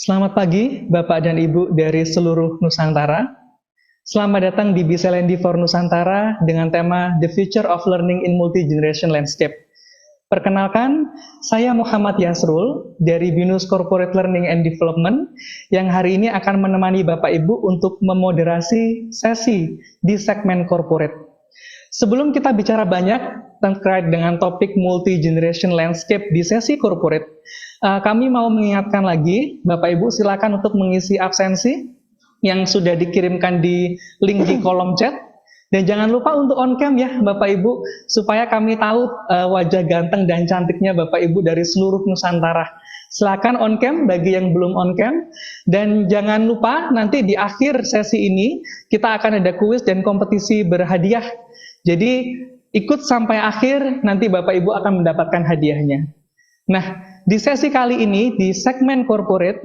Selamat pagi, Bapak dan Ibu dari seluruh Nusantara. Selamat datang di BCLND for Nusantara dengan tema The Future of Learning in Multi-Generation Landscape. Perkenalkan, saya Muhammad Yasrul dari BINUS Corporate Learning and Development yang hari ini akan menemani Bapak Ibu untuk memoderasi sesi di segmen corporate. Sebelum kita bicara banyak terkait dengan topik multi-generation landscape di sesi corporate, kami mau mengingatkan lagi, Bapak Ibu silakan untuk mengisi absensi yang sudah dikirimkan di link di kolom chat. Dan jangan lupa untuk on cam ya Bapak Ibu, supaya kami tahu wajah ganteng dan cantiknya Bapak Ibu dari seluruh Nusantara. Silakan on cam bagi yang belum on cam. Dan jangan lupa nanti di akhir sesi ini kita akan ada kuis dan kompetisi berhadiah. Jadi ikut sampai akhir, nanti Bapak Ibu akan mendapatkan hadiahnya. Nah, di sesi kali ini, di segmen corporate,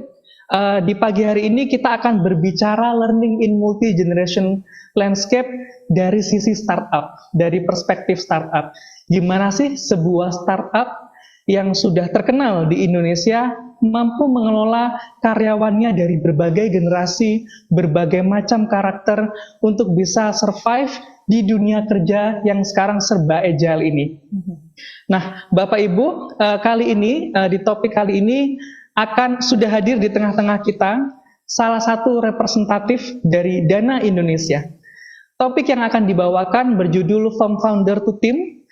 di pagi hari ini kita akan berbicara learning in multi-generation landscape dari sisi startup, dari perspektif startup. Gimana sih sebuah startup yang sudah terkenal di Indonesia mampu mengelola karyawannya dari berbagai generasi, berbagai macam karakter untuk bisa survive di dunia kerja yang sekarang serba agile ini. Nah, Bapak Ibu, kali ini di topik kali ini akan sudah hadir di tengah-tengah kita salah satu representatif dari Dana Indonesia. Topik yang akan dibawakan berjudul From Founder to Team,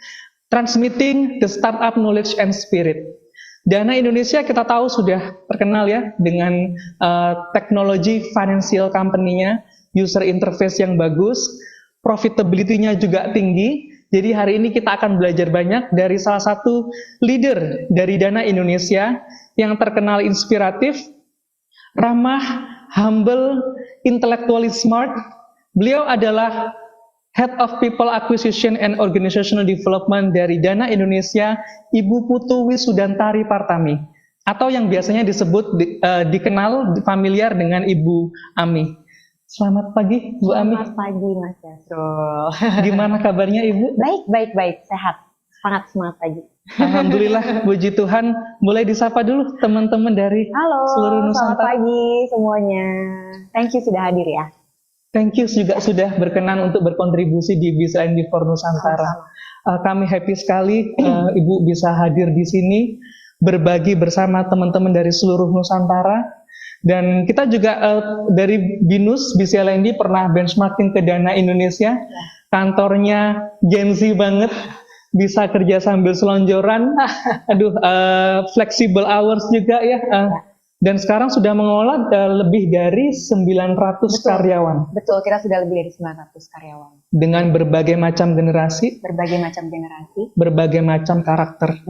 Transmitting the Startup Knowledge and Spirit. Dana Indonesia kita tahu sudah terkenal ya dengan teknologi financial company-nya, user interface yang bagus, profitability-nya juga tinggi. Jadi hari ini kita akan belajar banyak dari salah satu leader dari Dana Indonesia yang terkenal inspiratif, ramah, humble, intellectually smart. Beliau adalah Head of People Acquisition and Organizational Development dari Dana Indonesia, Ibu Putu Wisudantari Partami, atau yang biasanya disebut dikenal familiar dengan Ibu Ami. Selamat pagi, Bu Ami. Selamat pagi, Mas Yasrul. Gimana kabarnya, Ibu? Baik, sehat. Sangat semangat pagi. Alhamdulillah, puji Tuhan. Mulai disapa dulu teman-teman dari seluruh Nusantara. Selamat pagi semuanya. Thank you sudah hadir ya. Thank you juga sudah berkenan untuk berkontribusi di BCLND for Nusantara. Kami happy sekali Ibu bisa hadir di sini, berbagi bersama teman-teman dari seluruh Nusantara. Dan kita juga dari BINUS, BCLND pernah benchmarking ke Dana Indonesia, kantornya Gen Z banget, bisa kerja sambil selonjoran, flexible hours juga ya, dan sekarang sudah mengelola lebih dari 900 karyawan. Betul, kita sudah lebih dari 900 karyawan. Dengan berbagai macam generasi, berbagai macam karakter.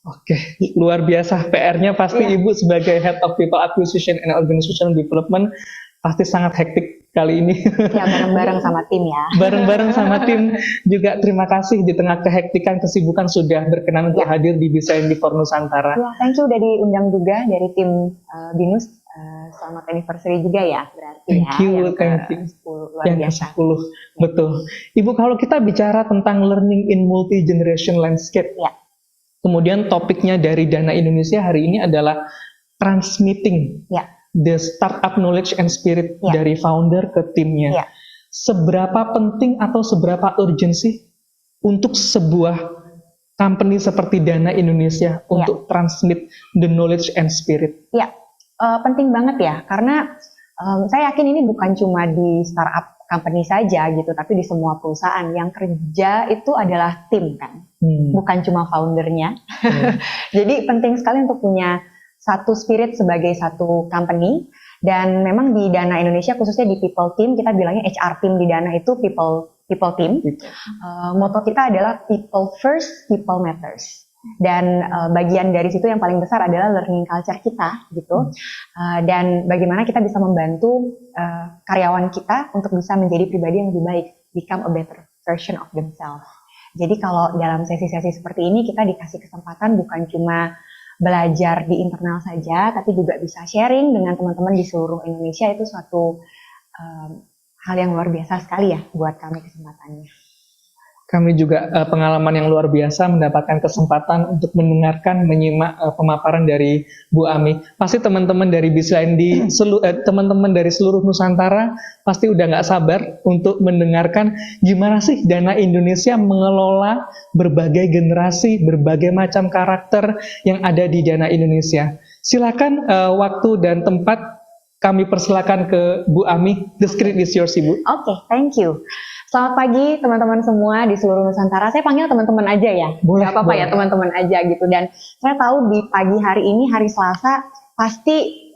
Oke, luar biasa PR-nya pasti Ibu sebagai Head of People Acquisition and Organizational Development pasti sangat hektik kali ini. Ya, bareng-bareng sama tim ya. Bareng-bareng sama tim juga terima kasih di tengah kehektikan kesibukan sudah berkenan untuk hadir di BCLND for Nusantara. Ya, thank you udah diundang juga dari tim BINUS. Selamat anniversary juga ya berarti thank you. Yang ke-10, betul. Ibu, kalau kita bicara tentang learning in multi-generation landscape, kemudian topiknya dari Dana Indonesia hari ini adalah transmitting the startup knowledge and spirit dari founder ke timnya. Seberapa penting atau seberapa urgensi untuk sebuah company seperti Dana Indonesia untuk transmit the knowledge and spirit? Penting banget ya, karena saya yakin ini bukan cuma di startup company saja gitu, tapi di semua perusahaan yang kerja itu adalah tim kan, bukan cuma foundernya. Jadi penting sekali untuk punya satu spirit sebagai satu company. Dan memang di Dana Indonesia khususnya di people team, kita bilangnya HR team di Dana itu people team. Motto kita adalah people first, people matters. Dan bagian dari situ yang paling besar adalah learning culture kita gitu, dan bagaimana kita bisa membantu karyawan kita untuk bisa menjadi pribadi yang lebih baik, become a better version of themselves. Jadi kalau dalam sesi-sesi seperti ini kita dikasih kesempatan bukan cuma belajar di internal saja, tapi juga bisa sharing dengan teman-teman di seluruh Indonesia. Itu suatu hal yang luar biasa sekali ya buat kami kesempatannya. Kami juga pengalaman yang luar biasa mendapatkan kesempatan untuk mendengarkan, menyimak pemaparan dari Bu Ami. Pasti teman-teman dari BISLANDI, teman-teman dari seluruh Nusantara pasti udah nggak sabar untuk mendengarkan gimana sih Dana Indonesia mengelola berbagai generasi, berbagai macam karakter yang ada di Dana Indonesia. Silakan waktu dan tempat kami persilakan ke Bu Ami. The screen is yours, Ibu. Oke, thank you. Selamat pagi teman-teman semua di seluruh Nusantara. Saya panggil teman-teman aja ya. Boleh, gak apa-apa boleh. Ya teman-teman aja gitu. Dan saya tahu di pagi hari ini, hari Selasa, pasti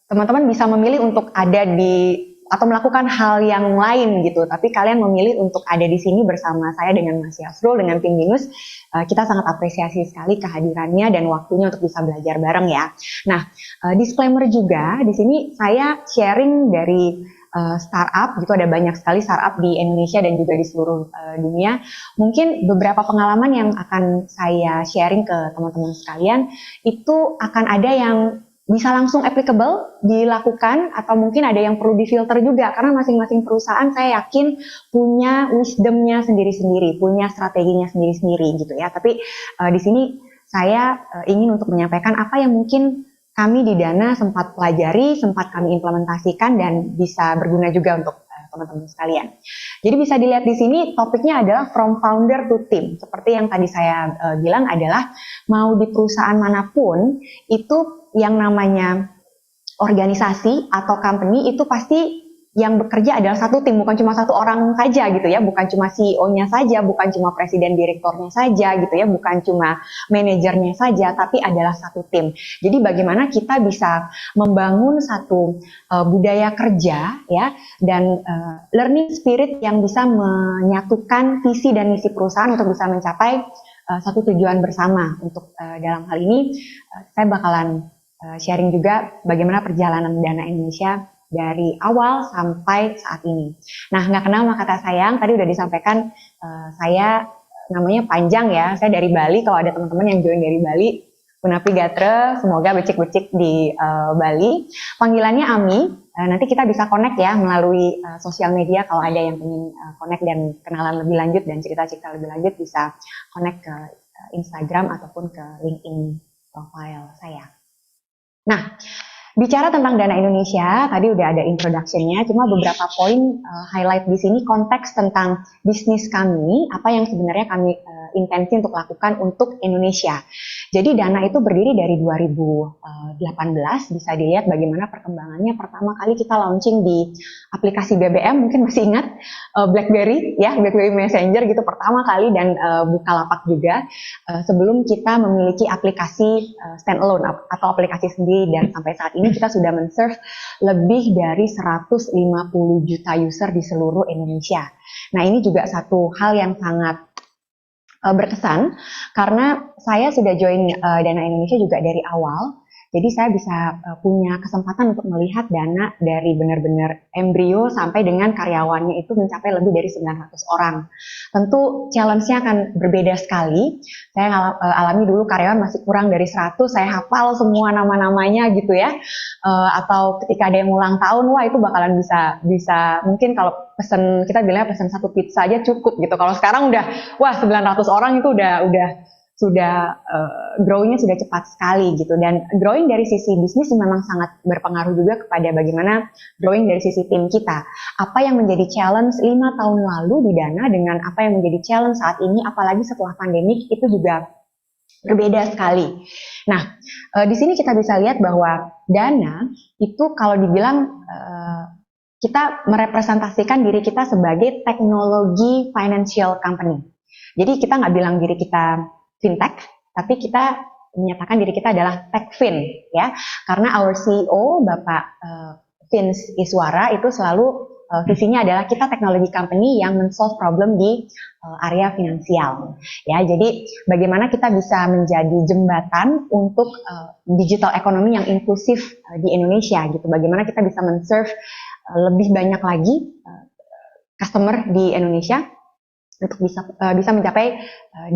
teman-teman bisa memilih untuk ada di atau melakukan hal yang lain gitu. Tapi kalian memilih untuk ada di sini bersama saya dengan Mas Yafrul, dengan tim Binus. Kita sangat apresiasi sekali kehadirannya dan waktunya untuk bisa belajar bareng ya. Nah, disclaimer juga di sini saya sharing dari startup gitu, ada banyak sekali startup di Indonesia dan juga di seluruh dunia. Mungkin beberapa pengalaman yang akan saya sharing ke teman-teman sekalian itu akan ada yang bisa langsung applicable dilakukan atau mungkin ada yang perlu difilter juga karena masing-masing perusahaan saya yakin punya wisdomnya sendiri-sendiri, punya strateginya sendiri-sendiri gitu ya. Tapi di sini saya ingin untuk menyampaikan apa yang mungkin kami di Dana sempat pelajari, sempat kami implementasikan dan bisa berguna juga untuk teman-teman sekalian. Jadi bisa dilihat di sini topiknya adalah from founder to team. Seperti yang tadi saya bilang adalah mau di perusahaan manapun itu yang namanya organisasi atau company itu pasti yang bekerja adalah satu tim, bukan cuma satu orang saja gitu ya, bukan cuma CEO-nya saja, bukan cuma presiden direkturnya saja gitu ya, bukan cuma manajernya saja, tapi adalah satu tim. Jadi bagaimana kita bisa membangun satu budaya kerja ya dan learning spirit yang bisa menyatukan visi dan misi perusahaan untuk bisa mencapai satu tujuan bersama. Untuk dalam hal ini saya bakalan sharing juga bagaimana perjalanan Dana Indonesia dari awal sampai saat ini. Nah, nggak kenal maka kata sayang, tadi udah disampaikan saya namanya panjang ya, saya dari Bali, kalau ada teman-teman yang join dari Bali, Punapi Gatre, semoga becik-becik di Bali. Panggilannya Ami, nanti kita bisa connect ya melalui sosial media, kalau ada yang ingin connect dan kenalan lebih lanjut dan cerita-cerita lebih lanjut bisa connect ke Instagram ataupun ke LinkedIn profile saya. Nah, bicara tentang Dana Indonesia, tadi udah ada introduction-nya, cuma beberapa poin highlight di sini konteks tentang bisnis kami, apa yang sebenarnya kami intensi untuk lakukan untuk Indonesia. Jadi Dana itu berdiri dari 2018, bisa dilihat bagaimana perkembangannya. Pertama kali kita launching di aplikasi BBM, mungkin masih ingat BlackBerry ya, BlackBerry Messenger gitu pertama kali, dan Bukalapak juga sebelum kita memiliki aplikasi standalone atau aplikasi sendiri, dan sampai saat ini kita sudah men-serve lebih dari 150 juta user di seluruh Indonesia. Nah, ini juga satu hal yang sangat berkesan karena saya sudah join Dana Indonesia juga dari awal. Jadi saya bisa punya kesempatan untuk melihat Dana dari benar-benar embrio sampai dengan karyawannya itu mencapai lebih dari 900 orang. Tentu challenge-nya akan berbeda sekali. Saya alami dulu karyawan masih kurang dari 100, saya hafal semua nama-namanya gitu ya. Atau ketika ada yang ulang tahun, wah itu bakalan bisa mungkin kalau pesen, kita bilangnya pesen satu pizza aja cukup gitu. Kalau sekarang udah, wah 900 orang itu sudah growing-nya sudah cepat sekali gitu, dan growing dari sisi bisnis memang sangat berpengaruh juga kepada bagaimana growing dari sisi tim kita. Apa yang menjadi challenge 5 tahun lalu di Dana dengan apa yang menjadi challenge saat ini, apalagi setelah pandemik, itu juga berbeda sekali. Nah, di sini kita bisa lihat bahwa Dana itu kalau dibilang kita merepresentasikan diri kita sebagai teknologi financial company. Jadi kita nggak bilang diri kita fintech, tapi kita menyatakan diri kita adalah techfin ya, karena our CEO Bapak Vince Iswara itu selalu visinya adalah kita teknologi company yang men-solve problem di area finansial ya. Jadi bagaimana kita bisa menjadi jembatan untuk digital economy yang inklusif di Indonesia gitu, bagaimana kita bisa men-serve lebih banyak lagi customer di Indonesia untuk bisa mencapai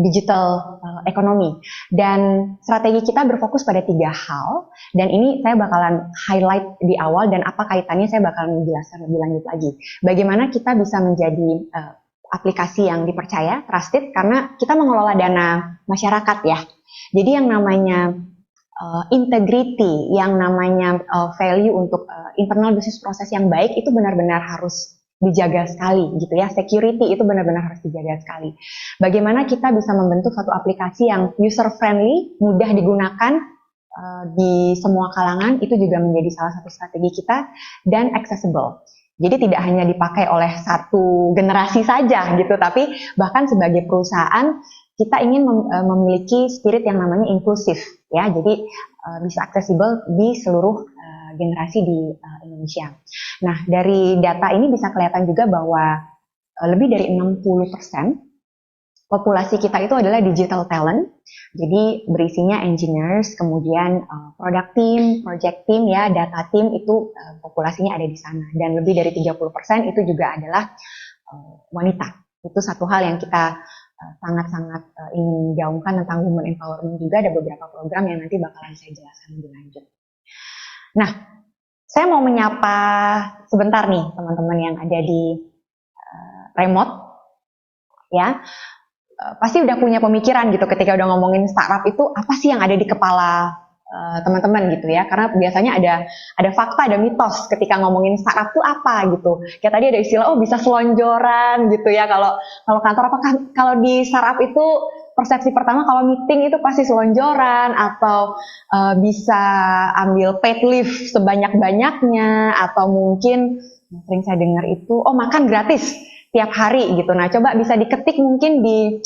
digital ekonomi. Dan strategi kita berfokus pada 3 hal, dan ini saya bakalan highlight di awal, dan apa kaitannya saya bakalan menjelaskan lebih lanjut lagi. Bagaimana kita bisa menjadi aplikasi yang dipercaya, trusted, karena kita mengelola dana masyarakat ya. Jadi yang namanya integrity, yang namanya value untuk internal business proses yang baik itu benar-benar harus dijaga sekali gitu ya. Security itu benar-benar harus dijaga sekali. Bagaimana kita bisa membentuk satu aplikasi yang user friendly, mudah digunakan di semua kalangan, itu juga menjadi salah satu strategi kita, dan accessible. Jadi tidak hanya dipakai oleh satu generasi saja gitu, tapi bahkan sebagai perusahaan kita ingin memiliki spirit yang namanya inklusif ya. Jadi bisa accessible di seluruh generasi di Indonesia. Nah, dari data ini bisa kelihatan juga bahwa lebih dari 60% populasi kita itu adalah digital talent. Jadi berisinya engineers, kemudian product team, project team ya, data team, itu populasinya ada di sana. Dan lebih dari 30% itu juga adalah wanita. Itu satu hal yang kita sangat-sangat ingin gaungkan tentang women empowerment juga. Ada beberapa program yang nanti bakalan saya jelaskan lebih lanjut. Nah, saya mau menyapa sebentar nih teman-teman yang ada di remote, ya. Pasti udah punya pemikiran gitu ketika udah ngomongin startup itu apa sih yang ada di kepala teman-teman gitu ya, karena biasanya ada fakta, ada mitos ketika ngomongin startup tuh apa gitu. Kayak tadi ada istilah bisa selonjoran gitu ya kalau kantor, apakah kalau di startup itu persepsi pertama kalau meeting itu pasti selonjoran, atau bisa ambil paid leave sebanyak-banyaknya, atau mungkin sering saya dengar itu makan gratis tiap hari gitu. Nah, coba bisa diketik mungkin di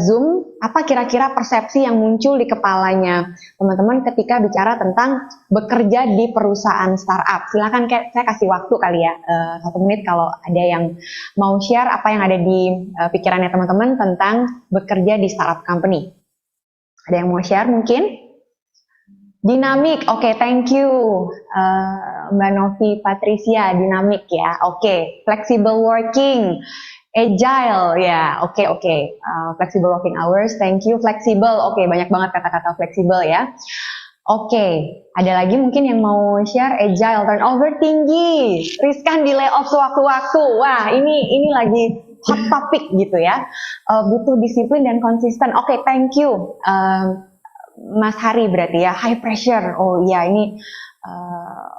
Zoom, apa kira-kira persepsi yang muncul di kepalanya teman-teman ketika bicara tentang bekerja di perusahaan startup. Silakan saya kasih waktu kali ya, 1 menit kalau ada yang mau share apa yang ada di pikirannya teman-teman tentang bekerja di startup company. Ada yang mau share mungkin? Dinamik, oke, thank you Mbak Novi Patricia, dinamik ya, oke. Flexible working, agile ya, oke. Flexible working hours, thank you. Flexible, oke, banyak banget kata-kata fleksibel ya. Oke, ada lagi mungkin yang mau share? Agile, turnover tinggi, riskan di layoff sewaktu-waktu. Wah, ini lagi hot topic gitu ya. Butuh disiplin dan konsisten. Oke, thank you. Mas Hari berarti ya, high pressure. Oh iya, ini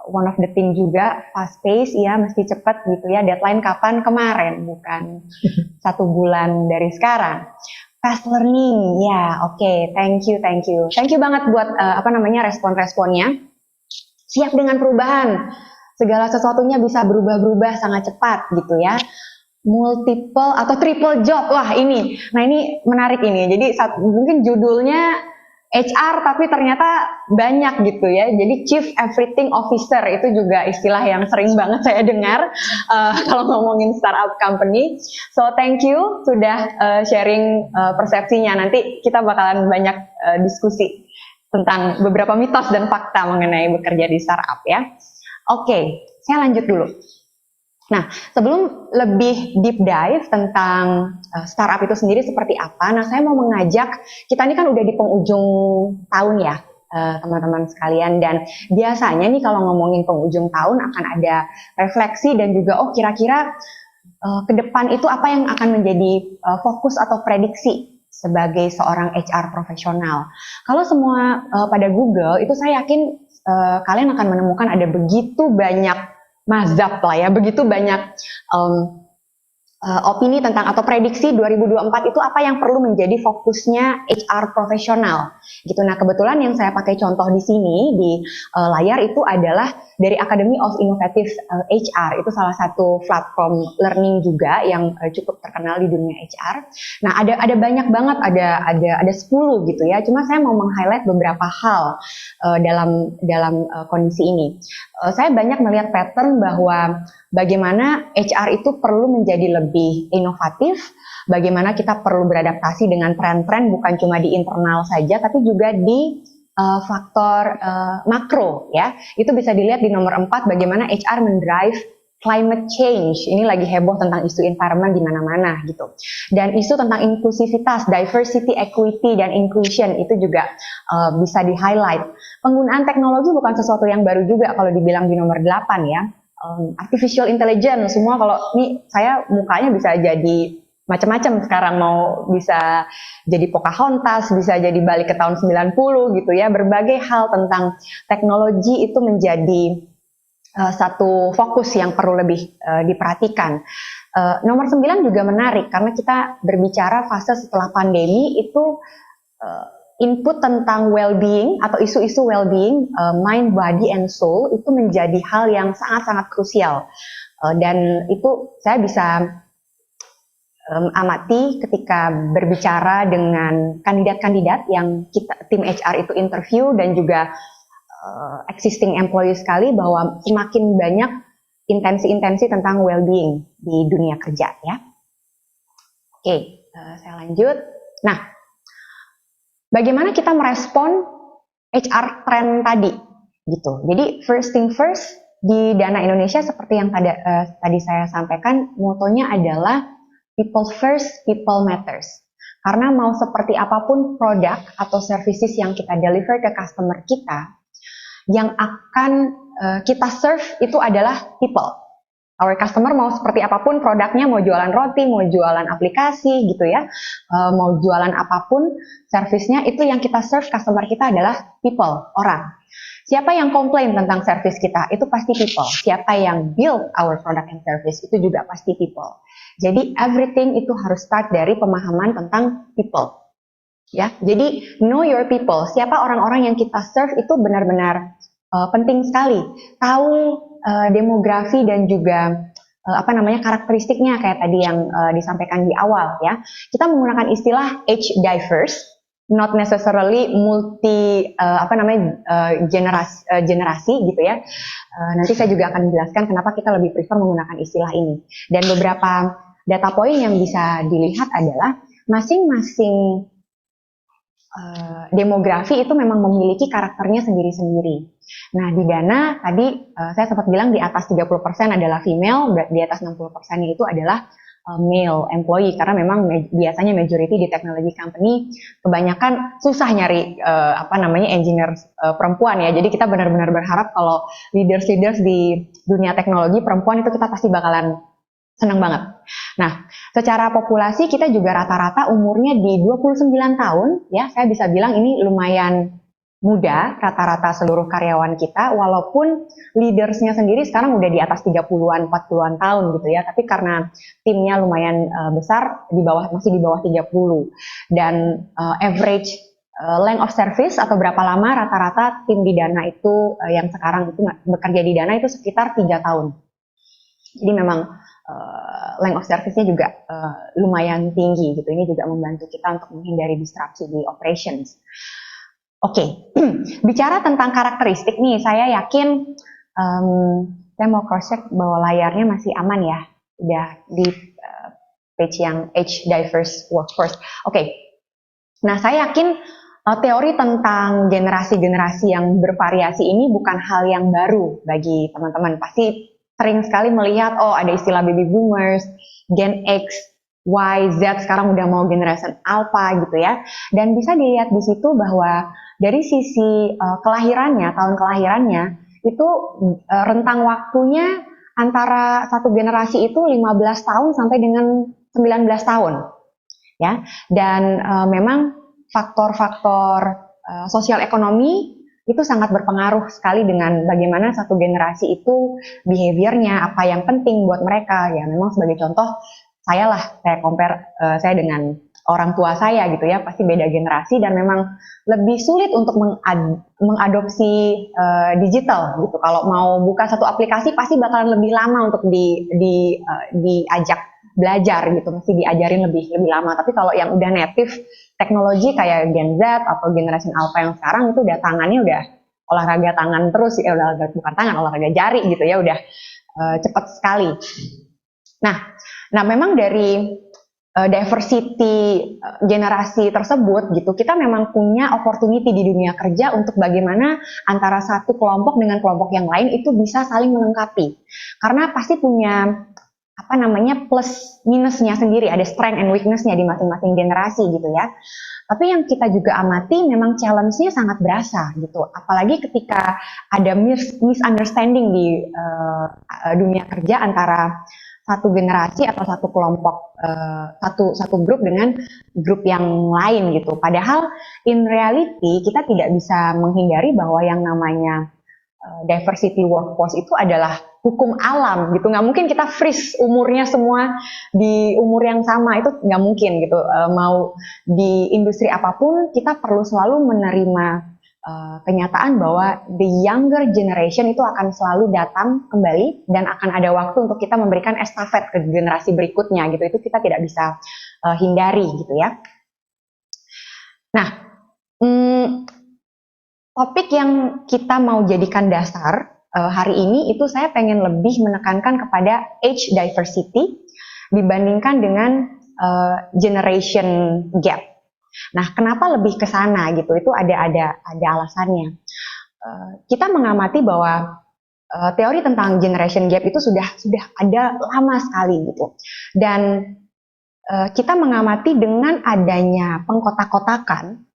one of the thing juga, fast pace ya, mesti cepat gitu ya. Deadline kapan? Kemarin, bukan 1 bulan dari sekarang. Fast learning, ya, oke, thank you. Thank you banget buat respon-responnya. Siap dengan perubahan. Segala sesuatunya bisa berubah-berubah sangat cepat gitu ya. Multiple atau triple job, wah ini. Nah ini menarik ini. Jadi mungkin judulnya HR tapi ternyata banyak gitu ya. Jadi Chief Everything Officer itu juga istilah yang sering banget saya dengar kalau ngomongin startup company. So thank you sudah sharing persepsinya. Nanti kita bakalan banyak diskusi tentang beberapa mitos dan fakta mengenai bekerja di startup ya. Oke, saya lanjut dulu. Nah, sebelum lebih deep dive tentang startup itu sendiri seperti apa, nah saya mau mengajak, kita ini kan udah di penghujung tahun ya, teman-teman sekalian, dan biasanya nih kalau ngomongin penghujung tahun akan ada refleksi dan juga kira-kira ke depan itu apa yang akan menjadi fokus atau prediksi sebagai seorang HR profesional. Kalau semua pada Google, itu saya yakin kalian akan menemukan ada begitu banyak mazhab lah ya, begitu banyak opini tentang atau prediksi 2024 itu apa yang perlu menjadi fokusnya HR profesional gitu. Nah, kebetulan yang saya pakai contoh di sini di layar itu adalah dari Academy of Innovative HR. Itu salah satu platform learning juga yang cukup terkenal di dunia HR. Nah, ada banyak banget, ada 10 gitu ya. Cuma saya mau meng-highlight beberapa hal dalam kondisi ini. Saya banyak melihat pattern bahwa bagaimana HR itu perlu menjadi lebih inovatif, bagaimana kita perlu beradaptasi dengan tren-tren bukan cuma di internal saja, tapi juga di faktor makro ya. Itu bisa dilihat di nomor 4, bagaimana HR mendrive climate change. Ini lagi heboh tentang isu environment di mana-mana gitu. Dan isu tentang inklusivitas, diversity, equity, dan inclusion itu juga bisa di-highlight. Penggunaan teknologi bukan sesuatu yang baru juga kalau dibilang di nomor 8 ya. artificial intelligence, semua kalau ini saya mukanya bisa jadi macam-macam sekarang, mau bisa jadi Pocahontas, bisa jadi balik ke tahun 90 gitu ya. Berbagai hal tentang teknologi itu menjadi satu fokus yang perlu lebih diperhatikan. Nomor 9 juga menarik karena kita berbicara fase setelah pandemi itu input tentang well-being atau isu-isu well-being, mind, body, and soul itu menjadi hal yang sangat-sangat krusial. Dan itu saya bisa amati ketika berbicara dengan kandidat-kandidat yang tim HR itu interview dan juga existing employee sekali, bahwa semakin banyak intensi-intensi tentang well-being di dunia kerja ya. Oke, saya lanjut. Nah, bagaimana kita merespon HR trend tadi gitu. Jadi first thing first, di Dana Indonesia seperti yang tadi saya sampaikan, motonya adalah people first, people matters. Karena mau seperti apapun produk atau services yang kita deliver ke customer kita, yang akan kita serve itu adalah people. Our customer mau seperti apapun produknya, mau jualan roti, mau jualan aplikasi gitu ya, mau jualan apapun servisnya, itu yang kita serve customer kita adalah people, orang. Siapa yang komplain tentang service kita, itu pasti people. Siapa yang build our product and service, itu juga pasti people. Jadi everything itu harus start dari pemahaman tentang people. Ya, jadi know your people. Siapa orang-orang yang kita serve itu benar-benar penting sekali. Tahu demografi dan juga karakteristiknya kayak tadi yang disampaikan di awal ya. Kita menggunakan istilah age diverse, not necessarily multi generasi gitu ya. Nanti saya juga akan menjelaskan kenapa kita lebih prefer menggunakan istilah ini. Dan beberapa data point yang bisa dilihat adalah masing-masing demografi itu memang memiliki karakternya sendiri-sendiri. Nah, di Dana tadi saya sempat bilang di atas 30% adalah female, di atas 60% itu adalah male employee, karena memang biasanya majority di technology company kebanyakan susah nyari engineer perempuan ya. Jadi kita benar-benar berharap kalau leaders di dunia teknologi perempuan itu kita pasti bakalan senang banget. Nah, secara populasi kita juga rata-rata umurnya di 29 tahun ya. Saya bisa bilang ini lumayan muda rata-rata seluruh karyawan kita, walaupun leadersnya sendiri sekarang udah di atas 30-an, 40-an tahun gitu ya. Tapi karena timnya lumayan besar, masih di bawah 30. Dan average length of service atau berapa lama rata-rata tim di Dana itu yang sekarang itu bekerja di Dana itu sekitar 3 tahun. Jadi memang length of service-nya juga lumayan tinggi gitu. Ini juga membantu kita untuk menghindari disrupsi di operations. Oke, bicara tentang karakteristik nih, saya yakin saya mau cross-check bahwa layarnya masih aman ya, udah di page yang age diverse workforce. Oke, nah saya yakin teori tentang generasi-generasi yang bervariasi ini bukan hal yang baru bagi teman-teman. Pasti sering sekali melihat, oh ada istilah baby boomers, Gen X, Y, Z, sekarang udah mau generasi Alpha gitu ya. Dan bisa dilihat di situ bahwa dari sisi kelahirannya, tahun kelahirannya, itu rentang waktunya antara satu generasi itu 15 tahun sampai dengan 19 tahun. Ya. Dan memang faktor-faktor sosial ekonomi itu sangat berpengaruh sekali dengan bagaimana satu generasi itu behaviornya, apa yang penting buat mereka. Ya memang sebagai contoh, saya compare saya dengan orang tua saya gitu ya, pasti beda generasi dan memang lebih sulit untuk mengadopsi digital gitu. Kalau mau buka satu aplikasi pasti bakalan lebih lama untuk diajak belajar gitu, mesti diajarin lebih lama. Tapi kalau yang udah native teknologi kayak Gen Z atau generasi Alpha yang sekarang itu udah tangannya udah olahraga tangan terus ya, bukan tangan, olahraga jari gitu ya, udah cepat sekali. Nah memang dari diversity generasi tersebut gitu, kita memang punya opportunity di dunia kerja untuk bagaimana antara satu kelompok dengan kelompok yang lain itu bisa saling melengkapi. Karena pasti punya apa namanya plus minusnya sendiri, ada strength and weaknessnya di masing-masing generasi gitu ya. Tapi yang kita juga amati memang challenge-nya sangat berasa gitu. Apalagi ketika ada misunderstanding di dunia kerja antara satu generasi atau satu kelompok, satu grup dengan grup yang lain gitu. Padahal in reality kita tidak bisa menghindari bahwa yang namanya diversity workforce itu adalah hukum alam gitu. Nggak mungkin kita freeze umurnya semua di umur yang sama, itu nggak mungkin gitu. Mau di industri apapun kita perlu selalu menerima kenyataan bahwa the younger generation itu akan selalu datang kembali dan akan ada waktu untuk kita memberikan estafet ke generasi berikutnya gitu. Itu kita tidak bisa hindari gitu ya. Nah, topik yang kita mau jadikan dasar hari ini itu saya pengen lebih menekankan kepada age diversity dibandingkan dengan generation gap. Nah, kenapa lebih ke sana gitu? Itu ada alasannya. Kita mengamati bahwa teori tentang generation gap itu sudah ada lama sekali gitu. Dan kita mengamati dengan adanya pengkotak-kotakan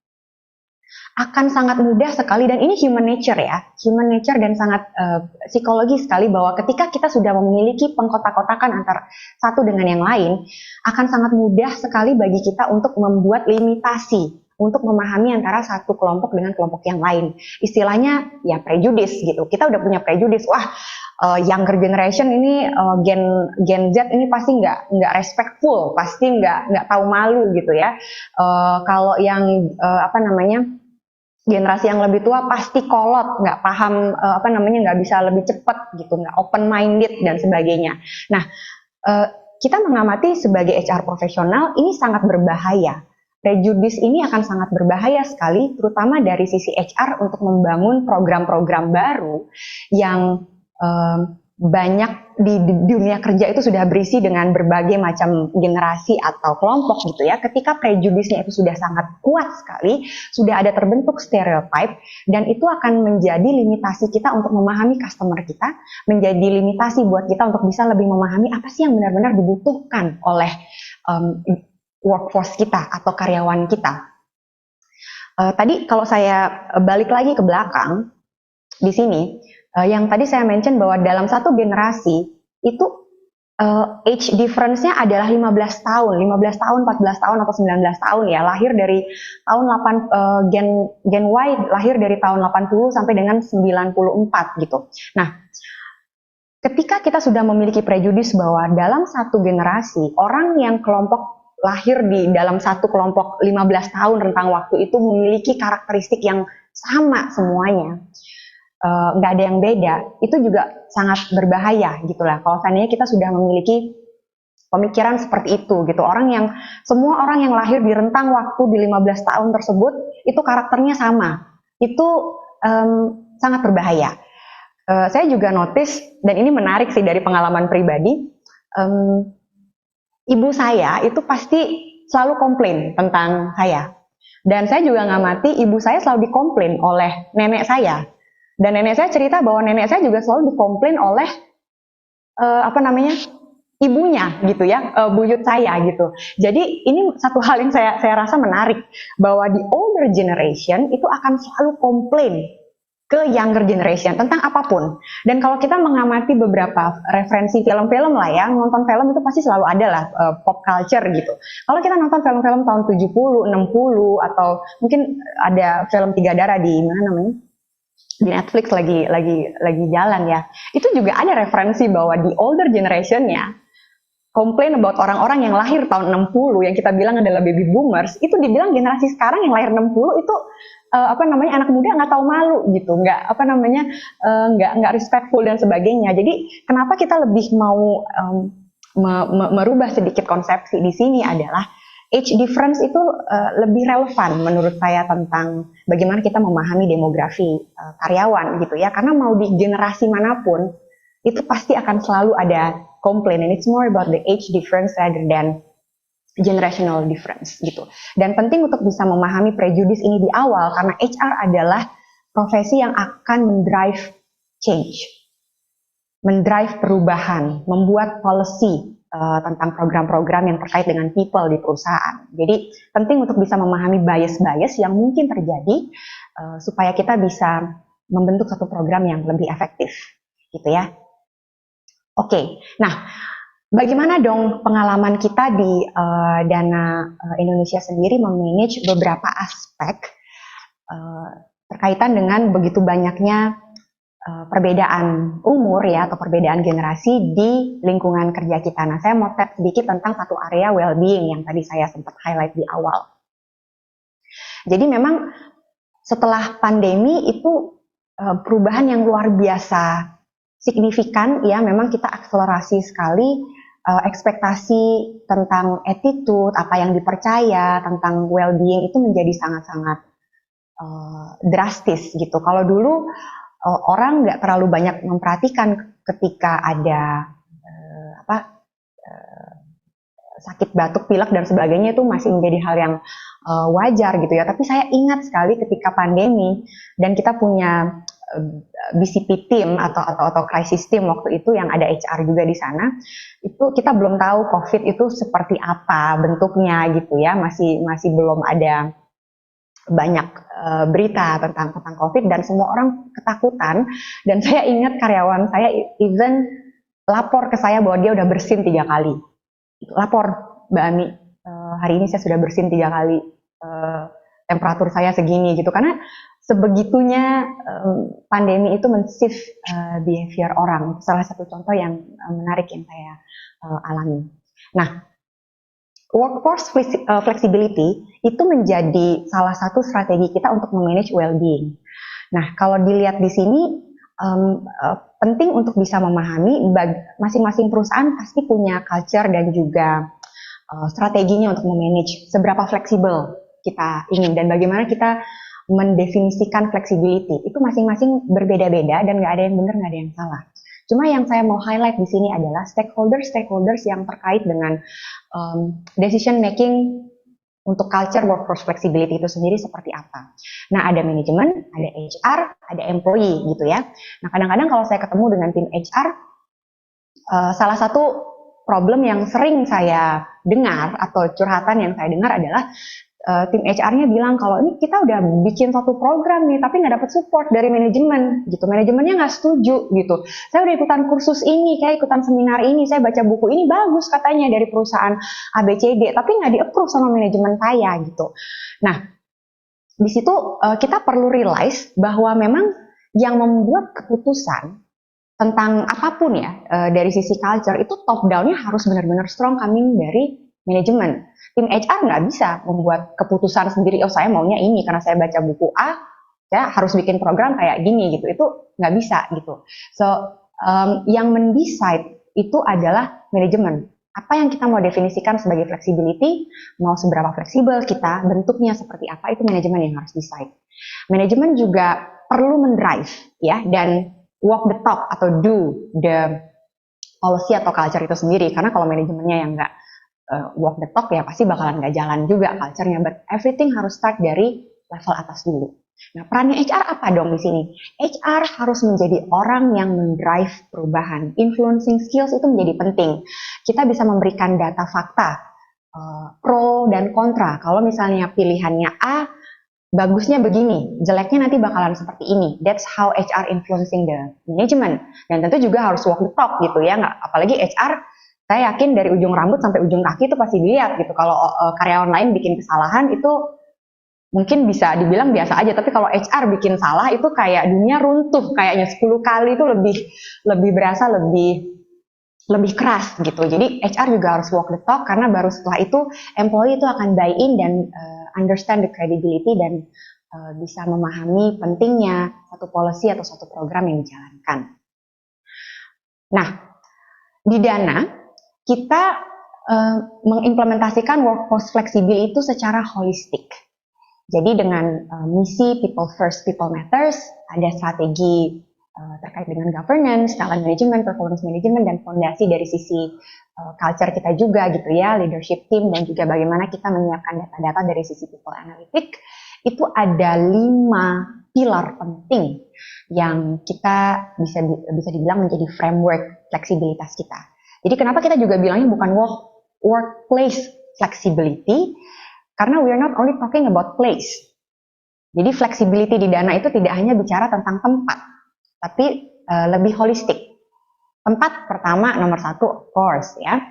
akan sangat mudah sekali, dan ini human nature ya, human nature dan sangat psikologi sekali, bahwa ketika kita sudah memiliki pengkotak-kotakan antara satu dengan yang lain, akan sangat mudah sekali bagi kita untuk membuat limitasi untuk memahami antara satu kelompok dengan kelompok yang lain. Istilahnya ya prejudice gitu. Kita udah punya prejudice, wah younger generation ini Gen Z ini pasti nggak respectful, pasti nggak tahu malu gitu ya. Kalau yang generasi yang lebih tua pasti kolot, nggak paham nggak bisa lebih cepat gitu, nggak open minded dan sebagainya. Nah, kita mengamati sebagai HR profesional ini sangat berbahaya. Prejudice ini akan sangat berbahaya sekali, terutama dari sisi HR untuk membangun program-program baru yang banyak di dunia kerja itu sudah berisi dengan berbagai macam generasi atau kelompok gitu ya. Ketika prejudice-nya itu sudah sangat kuat sekali, sudah ada terbentuk stereotype, dan itu akan menjadi limitasi kita untuk memahami customer kita, menjadi limitasi buat kita untuk bisa lebih memahami apa sih yang benar-benar dibutuhkan oleh workforce kita atau karyawan kita. Tadi kalau saya balik lagi ke belakang di sini, yang tadi saya mention bahwa dalam satu generasi itu age difference-nya adalah 15 tahun, 14 tahun atau 19 tahun ya, lahir dari tahun Gen Y lahir dari tahun 80 sampai dengan 94 gitu. Nah, ketika kita sudah memiliki prejudice bahwa dalam satu generasi orang yang kelompok lahir di dalam satu kelompok 15 tahun rentang waktu itu memiliki karakteristik yang sama semuanya, nggak ada yang beda, itu juga sangat berbahaya gitulah. Kalau seandainya kita sudah memiliki pemikiran seperti itu gitu, semua orang yang lahir di rentang waktu di 15 tahun tersebut itu karakternya sama, itu sangat berbahaya. Saya juga notice, dan ini menarik sih dari pengalaman pribadi, ibu saya itu pasti selalu komplain tentang saya, dan saya juga ngamati ibu saya selalu dikomplain oleh nenek saya. Dan nenek saya cerita bahwa nenek saya juga selalu dikomplain oleh ibunya gitu ya, buyut saya gitu. Jadi ini satu hal yang saya rasa menarik, bahwa the older generation itu akan selalu komplain ke younger generation tentang apapun. Dan kalau kita mengamati beberapa referensi film-film lah ya, nonton film itu pasti selalu ada lah pop culture gitu. Kalau kita nonton film-film tahun 70, 60 atau mungkin ada film Tiga Darah di di Netflix lagi jalan ya, itu juga ada referensi bahwa di older generation-nya komplain about orang-orang yang lahir tahun 60 yang kita bilang adalah baby boomers, itu dibilang generasi sekarang yang lahir 60 itu anak muda nggak tahu malu gitu, nggak respectful dan sebagainya. Jadi kenapa kita lebih mau merubah sedikit konsepsi di sini adalah age difference itu lebih relevan menurut saya tentang bagaimana kita memahami demografi karyawan gitu ya, karena mau di generasi manapun itu pasti akan selalu ada komplain, and it's more about the age difference rather than generational difference gitu. Dan penting untuk bisa memahami prejudice ini di awal, karena HR adalah profesi yang akan mendrive change, mendrive perubahan, membuat policy tentang program-program yang terkait dengan people di perusahaan. Jadi penting untuk bisa memahami bias-bias yang mungkin terjadi supaya kita bisa membentuk satu program yang lebih efektif, gitu ya. Oke, nah bagaimana dong pengalaman kita di Dana Indonesia sendiri memanage beberapa aspek berkaitan dengan begitu banyaknya perbedaan umur ya atau perbedaan generasi di lingkungan kerja kita. Nah, saya mau tap sedikit tentang satu area well-being yang tadi saya sempat highlight di awal. Jadi memang setelah pandemi itu perubahan yang luar biasa signifikan ya, memang kita akselerasi sekali ekspektasi tentang attitude, apa yang dipercaya tentang well-being itu menjadi sangat-sangat drastis gitu. Kalau dulu orang nggak terlalu banyak memperhatikan ketika ada sakit batuk, pilek dan sebagainya itu masih menjadi hal yang wajar gitu ya. Tapi saya ingat sekali ketika pandemi dan kita punya BCP team atau crisis team waktu itu yang ada HR juga di sana, itu kita belum tahu COVID itu seperti apa bentuknya gitu ya, masih belum ada banyak berita tentang COVID dan semua orang ketakutan. Dan saya ingat karyawan saya even lapor ke saya bahwa dia udah bersin 3 kali. Lapor, Mbak Ami, hari ini saya sudah bersin 3 kali, temperatur saya segini gitu, karena sebegitunya pandemi itu men-shift behavior orang. Salah satu contoh yang menarik yang saya alami. Nah, workforce flexibility itu menjadi salah satu strategi kita untuk memanage well-being. Nah, kalau dilihat di sini penting untuk bisa memahami masing-masing perusahaan pasti punya culture dan juga strateginya untuk memanage seberapa fleksibel kita ingin dan bagaimana kita mendefinisikan flexibility. Itu masing-masing berbeda-beda dan nggak ada yang benar, nggak ada yang salah. Cuma yang saya mau highlight di sini adalah stakeholders yang terkait dengan decision making untuk culture workforce flexibility itu sendiri seperti apa. Nah, ada manajemen, ada HR, ada employee gitu ya. Nah, kadang-kadang kalau saya ketemu dengan tim HR, salah satu problem yang sering saya dengar atau curhatan yang saya dengar adalah tim HR-nya bilang kalau ini kita udah bikin satu program nih tapi nggak dapat support dari manajemen gitu, manajemennya nggak setuju gitu. Saya udah ikutan kursus ini, kayak ikutan seminar ini, saya baca buku ini bagus katanya dari perusahaan ABCD, tapi nggak di-approve sama manajemen saya gitu. Nah, di situ kita perlu realize bahwa memang yang membuat keputusan tentang apapun ya dari sisi culture itu top down-nya harus benar-benar strong coming dari manajemen. Tim HR nggak bisa membuat keputusan sendiri, oh saya maunya ini karena saya baca buku A, saya harus bikin program kayak gini gitu. Itu nggak bisa gitu. So, yang mendecide itu adalah manajemen. Apa yang kita mau definisikan sebagai flexibility, mau seberapa fleksibel kita, bentuknya seperti apa, itu manajemen yang harus decide. Manajemen juga perlu mendrive ya, dan walk the talk atau do the policy atau culture itu sendiri. Karena kalau manajemennya yang nggak walk the talk ya pasti bakalan nggak jalan juga culture-nya. But everything harus start dari level atas dulu. Nah, perannya HR apa dong di sini? HR harus menjadi orang yang mendrive perubahan. Influencing skills itu menjadi penting. Kita bisa memberikan data fakta, pro dan kontra. Kalau misalnya pilihannya A, bagusnya begini, jeleknya nanti bakalan seperti ini. That's how HR influencing the management. Dan tentu juga harus walk the talk gitu ya. Apalagi HR, saya yakin dari ujung rambut sampai ujung kaki itu pasti dilihat gitu. Kalau karyawan lain bikin kesalahan itu mungkin bisa dibilang biasa aja, tapi kalau HR bikin salah itu kayak dunia runtuh, kayaknya 10 kali itu lebih berasa, lebih keras gitu. Jadi HR juga harus walk the talk karena baru setelah itu employee itu akan buy in dan understand the credibility dan bisa memahami pentingnya satu policy atau satu program yang dijalankan. Nah, di Dana kita mengimplementasikan workforce flexibility itu secara holistik. Jadi dengan misi people first, people matters, ada strategi terkait dengan governance, talent management, performance management, dan fondasi dari sisi culture kita juga gitu ya, leadership team, dan juga bagaimana kita menyiapkan data-data dari sisi people analytic. Itu ada 5 pilar penting yang kita bisa dibilang menjadi framework fleksibilitas kita. Jadi kenapa kita juga bilangnya bukan workplace flexibility, karena we are not only talking about place. Jadi flexibility di Dana itu tidak hanya bicara tentang tempat, tapi lebih holistik. Tempat pertama nomor satu of course ya,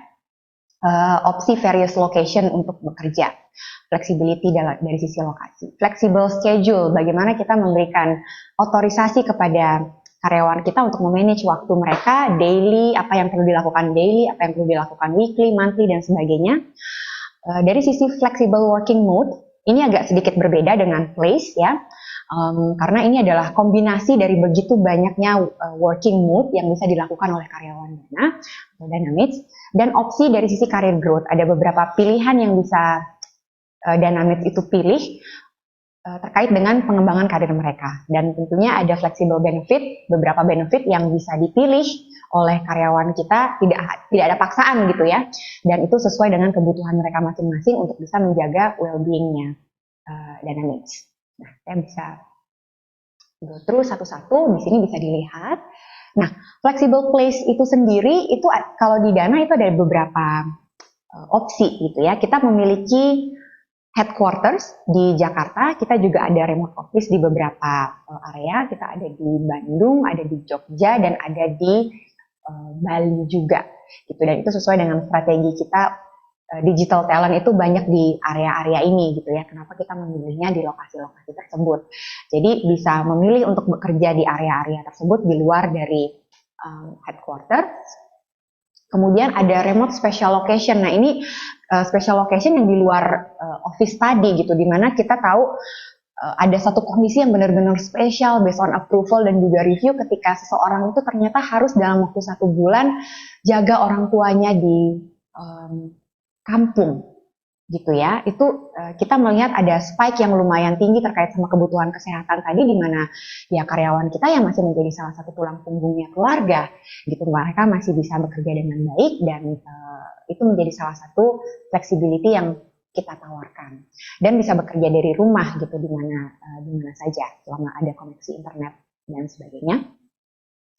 opsi various location untuk bekerja, flexibility dari sisi lokasi, flexible schedule, bagaimana kita memberikan otorisasi kepada karyawan kita untuk memanage waktu mereka daily, apa yang perlu dilakukan daily, apa yang perlu dilakukan weekly, monthly dan sebagainya. Dari sisi flexible working mode, ini agak sedikit berbeda dengan place ya, karena ini adalah kombinasi dari begitu banyaknya working mode yang bisa dilakukan oleh karyawan Dana atau Dynamics, dan opsi dari sisi career growth. Ada beberapa pilihan yang bisa Dynamics itu pilih terkait dengan pengembangan karir mereka, dan tentunya ada flexible benefit, beberapa benefit yang bisa dipilih oleh karyawan kita, tidak ada paksaan gitu ya, dan itu sesuai dengan kebutuhan mereka masing-masing untuk bisa menjaga well-being-nya Dynamics. Nah, saya bisa go through satu-satu, di sini bisa dilihat. Nah, flexible place itu sendiri, itu kalau di Dana itu ada beberapa opsi gitu ya. Kita memiliki headquarters di Jakarta, kita juga ada remote office di beberapa area, kita ada di Bandung, ada di Jogja, dan ada di Bali juga, gitu. Dan itu sesuai dengan strategi kita, digital talent itu banyak di area-area ini, gitu ya. Kenapa kita memilihnya di lokasi-lokasi tersebut? Jadi bisa memilih untuk bekerja di area-area tersebut di luar dari headquarters. Kemudian ada remote special location. Nah ini special location yang di luar office tadi gitu, dimana kita tahu ada satu kondisi yang benar-benar spesial based on approval dan juga review ketika seseorang itu ternyata harus dalam waktu 1 bulan jaga orang tuanya di kampung gitu ya. Itu kita melihat ada spike yang lumayan tinggi terkait sama kebutuhan kesehatan tadi, di mana ya karyawan kita yang masih menjadi salah satu tulang punggungnya keluarga gitu, mereka masih bisa bekerja dengan baik, dan itu menjadi salah satu flexibility yang kita tawarkan, dan bisa bekerja dari rumah gitu, di mana saja selama ada koneksi internet dan sebagainya.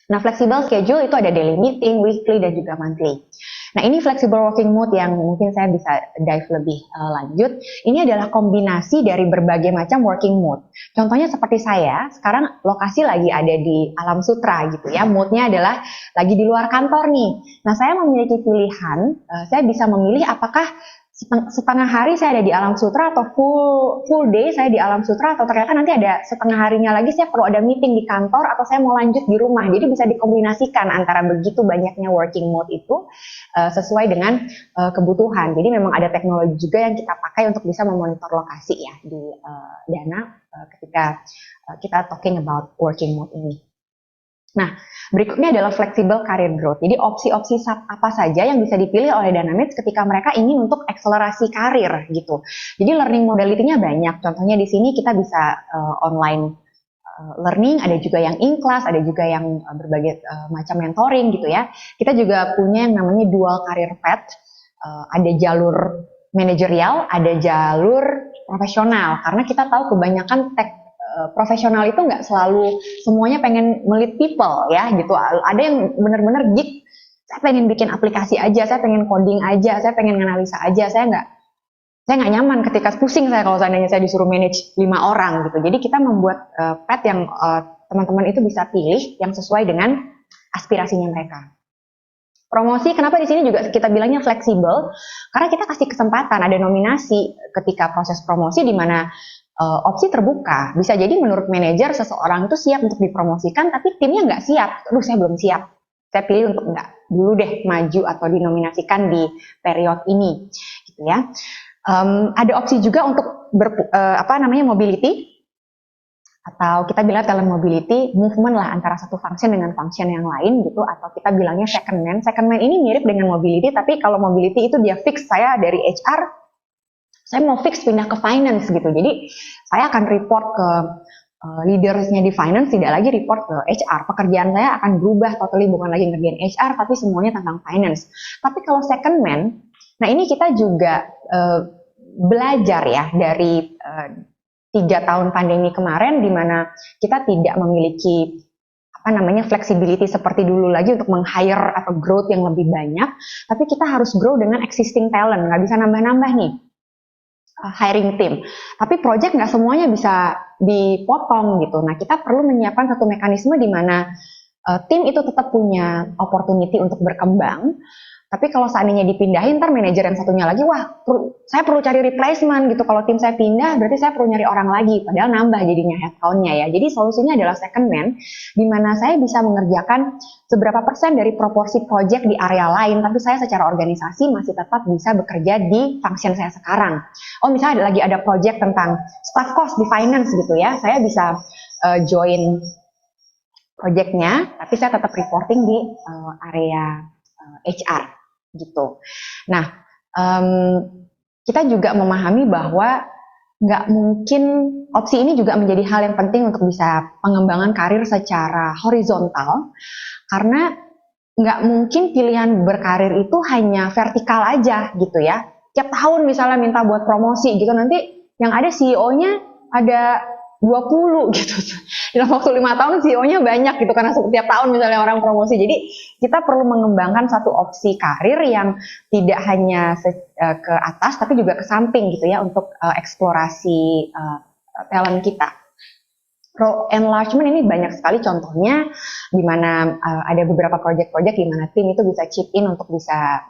Nah, flexible schedule itu ada daily meeting, weekly, dan juga monthly. Nah, ini flexible working mode yang mungkin saya bisa dive lebih lanjut. Ini adalah kombinasi dari berbagai macam working mode. Contohnya seperti saya, sekarang lokasi lagi ada di Alam Sutera gitu ya. Mode-nya adalah lagi di luar kantor nih. Nah, saya memiliki pilihan, saya bisa memilih apakah setengah hari saya ada di Alam Sutera, atau full day saya di Alam Sutera, atau ternyata nanti ada setengah harinya lagi saya perlu ada meeting di kantor, atau saya mau lanjut di rumah. Jadi bisa dikombinasikan antara begitu banyaknya working mode itu sesuai dengan kebutuhan. Jadi memang ada teknologi juga yang kita pakai untuk bisa memonitor lokasi ya di Dana ketika kita talking about working mode ini. Nah, berikutnya adalah flexible career growth. Jadi opsi-opsi apa saja yang bisa dipilih oleh Dynamics ketika mereka ingin untuk akselerasi karir gitu. Jadi learning modality-nya banyak. Contohnya di sini kita bisa online learning, ada juga yang in-class, ada juga yang berbagai macam mentoring gitu ya. Kita juga punya yang namanya dual career path. Ada jalur manajerial, ada jalur profesional. Karena kita tahu kebanyakan profesional itu nggak selalu semuanya pengen melit people ya gitu. Ada yang benar-benar geek, saya pengen bikin aplikasi aja, saya pengen coding aja, saya pengen analisa aja, saya nggak nyaman ketika pusing saya kalau seandainya saya disuruh manage 5 orang gitu. Jadi kita membuat path yang teman-teman itu bisa pilih yang sesuai dengan aspirasinya mereka. Promosi, kenapa di sini juga kita bilangnya fleksibel? Karena kita kasih kesempatan, ada nominasi ketika proses promosi di mana opsi terbuka. Bisa jadi menurut manajer seseorang itu siap untuk dipromosikan, tapi timnya nggak siap. Aduh, saya belum siap. Saya pilih untuk nggak dulu deh maju atau dinominasikan di periode ini, gitu ya. Ada opsi juga untuk mobility, atau kita bilang talent mobility, movement lah antara satu function dengan function yang lain gitu, atau kita bilangnya second man. Second man ini mirip dengan mobility, tapi kalau mobility itu dia fix, saya dari HR saya mau fix pindah ke finance gitu. Jadi saya akan report ke leadersnya di finance, tidak lagi report ke HR. Pekerjaan saya akan berubah totally, bukan lagi ngerjain HR, tapi semuanya tentang finance. Tapi kalau second man, nah ini kita juga belajar ya dari 3 tahun pandemi kemarin, di mana kita tidak memiliki flexibility seperti dulu lagi untuk meng-hire atau growth yang lebih banyak, tapi kita harus grow dengan existing talent, nggak bisa nambah-nambah nih hiring team. Tapi project nggak semuanya bisa dipotong gitu. Nah, kita perlu menyiapkan satu mekanisme di mana tim itu tetap punya opportunity untuk berkembang. Tapi kalau seandainya dipindahin, ntar manajer yang satunya lagi, wah saya perlu cari replacement gitu. Kalau tim saya pindah, berarti saya perlu nyari orang lagi. Padahal nambah jadinya headcount-nya ya. Jadi solusinya adalah second man, di mana saya bisa mengerjakan seberapa persen dari proporsi project di area lain, tapi saya secara organisasi masih tetap bisa bekerja di function saya sekarang. Oh misalnya lagi ada project tentang staff cost di finance gitu ya, saya bisa join project-nya, tapi saya tetap reporting di area HR gitu. Nah, kita juga memahami bahwa nggak mungkin, opsi ini juga menjadi hal yang penting untuk bisa pengembangan karir secara horizontal, karena nggak mungkin pilihan berkarir itu hanya vertikal aja gitu ya. Tiap tahun misalnya minta buat promosi gitu, nanti yang ada CEO-nya ada 20 gitu. Dalam waktu 5 tahun CEO-nya banyak gitu, karena setiap tahun misalnya orang promosi. Jadi kita perlu mengembangkan satu opsi karir yang tidak hanya ke atas tapi juga ke samping gitu ya, untuk eksplorasi talent kita. Role enlargement ini banyak sekali contohnya, di mana ada beberapa project-project di mana tim itu bisa chip in untuk bisa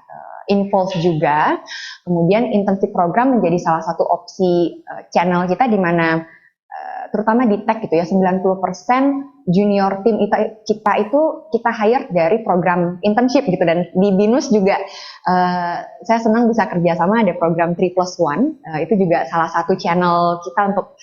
involve juga. Kemudian internship program menjadi salah satu opsi channel kita, di mana terutama di tech gitu ya, 90% junior tim kita itu kita hire dari program internship gitu. Dan di BINUS juga saya senang bisa kerjasama, ada program 3+1, itu juga salah satu channel kita untuk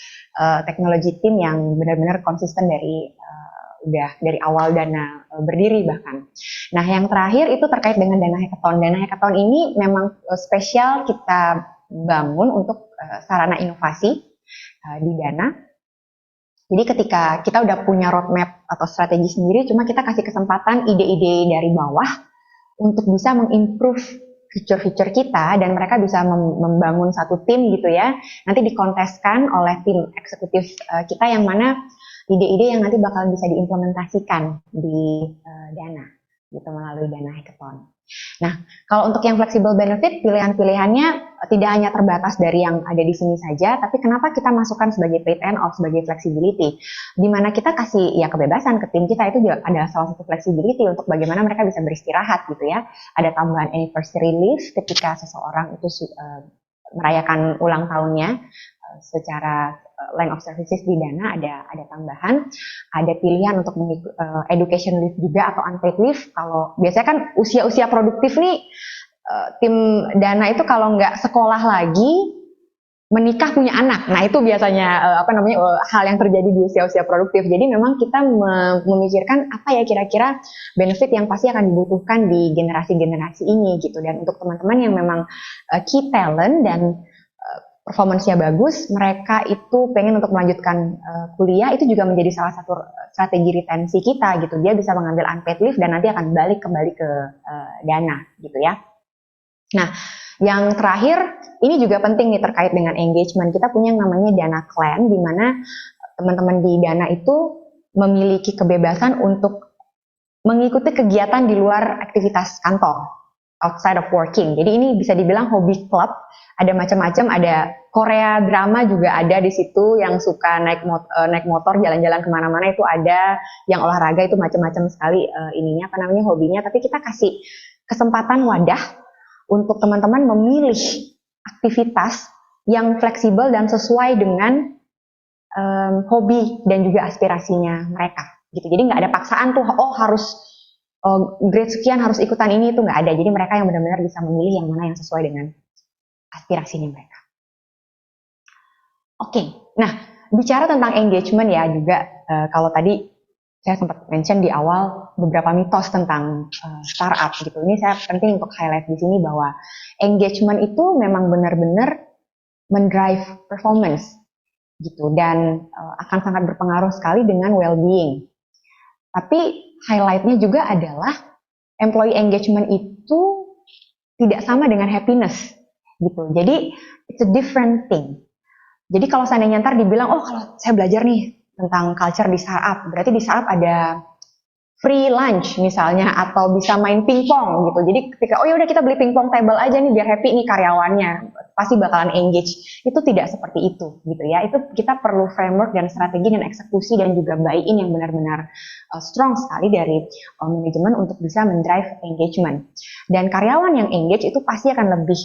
teknologi tim yang benar-benar konsisten udah dari awal Dana berdiri bahkan. Nah yang terakhir itu terkait dengan Dana Hackathon. Dana Hackathon ini memang spesial kita bangun untuk sarana inovasi di Dana. Jadi ketika kita udah punya roadmap atau strategi sendiri, cuma kita kasih kesempatan ide-ide dari bawah untuk bisa mengimprove fitur-fitur kita, dan mereka bisa membangun satu tim gitu ya. Nanti dikonteskan oleh tim eksekutif kita, yang mana ide-ide yang nanti bakal bisa diimplementasikan di Dana gitu, melalui Dana Hackathon. Nah, kalau untuk yang flexible benefit, pilihan-pilihannya tidak hanya terbatas dari yang ada di sini saja, tapi kenapa kita masukkan sebagai paid and off, sebagai flexibility, di mana kita kasih ya kebebasan ke tim kita, itu juga adalah salah satu flexibility untuk bagaimana mereka bisa beristirahat gitu ya. Ada tambahan anniversary leave ketika seseorang itu merayakan ulang tahunnya, secara line of services di Dana ada tambahan, ada pilihan untuk education leave juga atau unpaid leave. Kalau biasanya kan usia-usia produktif nih, tim Dana itu kalau nggak sekolah lagi, menikah punya anak. Nah itu biasanya hal yang terjadi di usia-usia produktif. Jadi memang kita memikirkan apa ya kira-kira benefit yang pasti akan dibutuhkan di generasi-generasi ini gitu. Dan untuk teman-teman yang memang key talent dan performance-nya bagus, mereka itu pengen untuk melanjutkan kuliah, itu juga menjadi salah satu strategi retensi kita gitu. Dia bisa mengambil unpaid leave dan nanti akan kembali ke Dana gitu ya. Nah, yang terakhir ini juga penting nih terkait dengan engagement. Kita punya yang namanya Dana Clan, di mana teman-teman di Dana itu memiliki kebebasan untuk mengikuti kegiatan di luar aktivitas kantor, outside of working. Jadi ini bisa dibilang hobi club, ada macam-macam, ada Korea drama juga ada di situ, yang suka naik motor jalan-jalan kemana-mana itu ada, yang olahraga itu macam-macam sekali hobinya. Tapi kita kasih kesempatan wadah untuk teman-teman memilih aktivitas yang fleksibel dan sesuai dengan hobi dan juga aspirasinya mereka gitu. Jadi nggak ada paksaan tuh, harus grade sekian harus ikutan ini, itu nggak ada. Jadi mereka yang benar-benar bisa memilih yang mana yang sesuai dengan aspirasinya mereka. Oke, nah bicara tentang engagement ya juga, kalau tadi saya sempat mention di awal beberapa mitos tentang startup gitu. Ini saya penting untuk highlight di sini bahwa engagement itu memang benar-benar mendrive performance gitu, dan akan sangat berpengaruh sekali dengan well-being. Tapi highlightnya juga adalah employee engagement itu tidak sama dengan happiness gitu. Jadi it's a different thing. Jadi kalau seandainya ntar dibilang, kalau saya belajar nih tentang culture di startup, berarti di startup ada free lunch misalnya, atau bisa main pingpong gitu. Jadi ketika ya udah kita beli pingpong table aja nih biar happy nih karyawannya, pasti bakalan engage. Itu tidak seperti itu gitu ya. Itu kita perlu framework dan strategi dan eksekusi dan juga buy-in yang benar-benar strong sekali dari manajemen untuk bisa mendrive engagement. Dan karyawan yang engage itu pasti akan lebih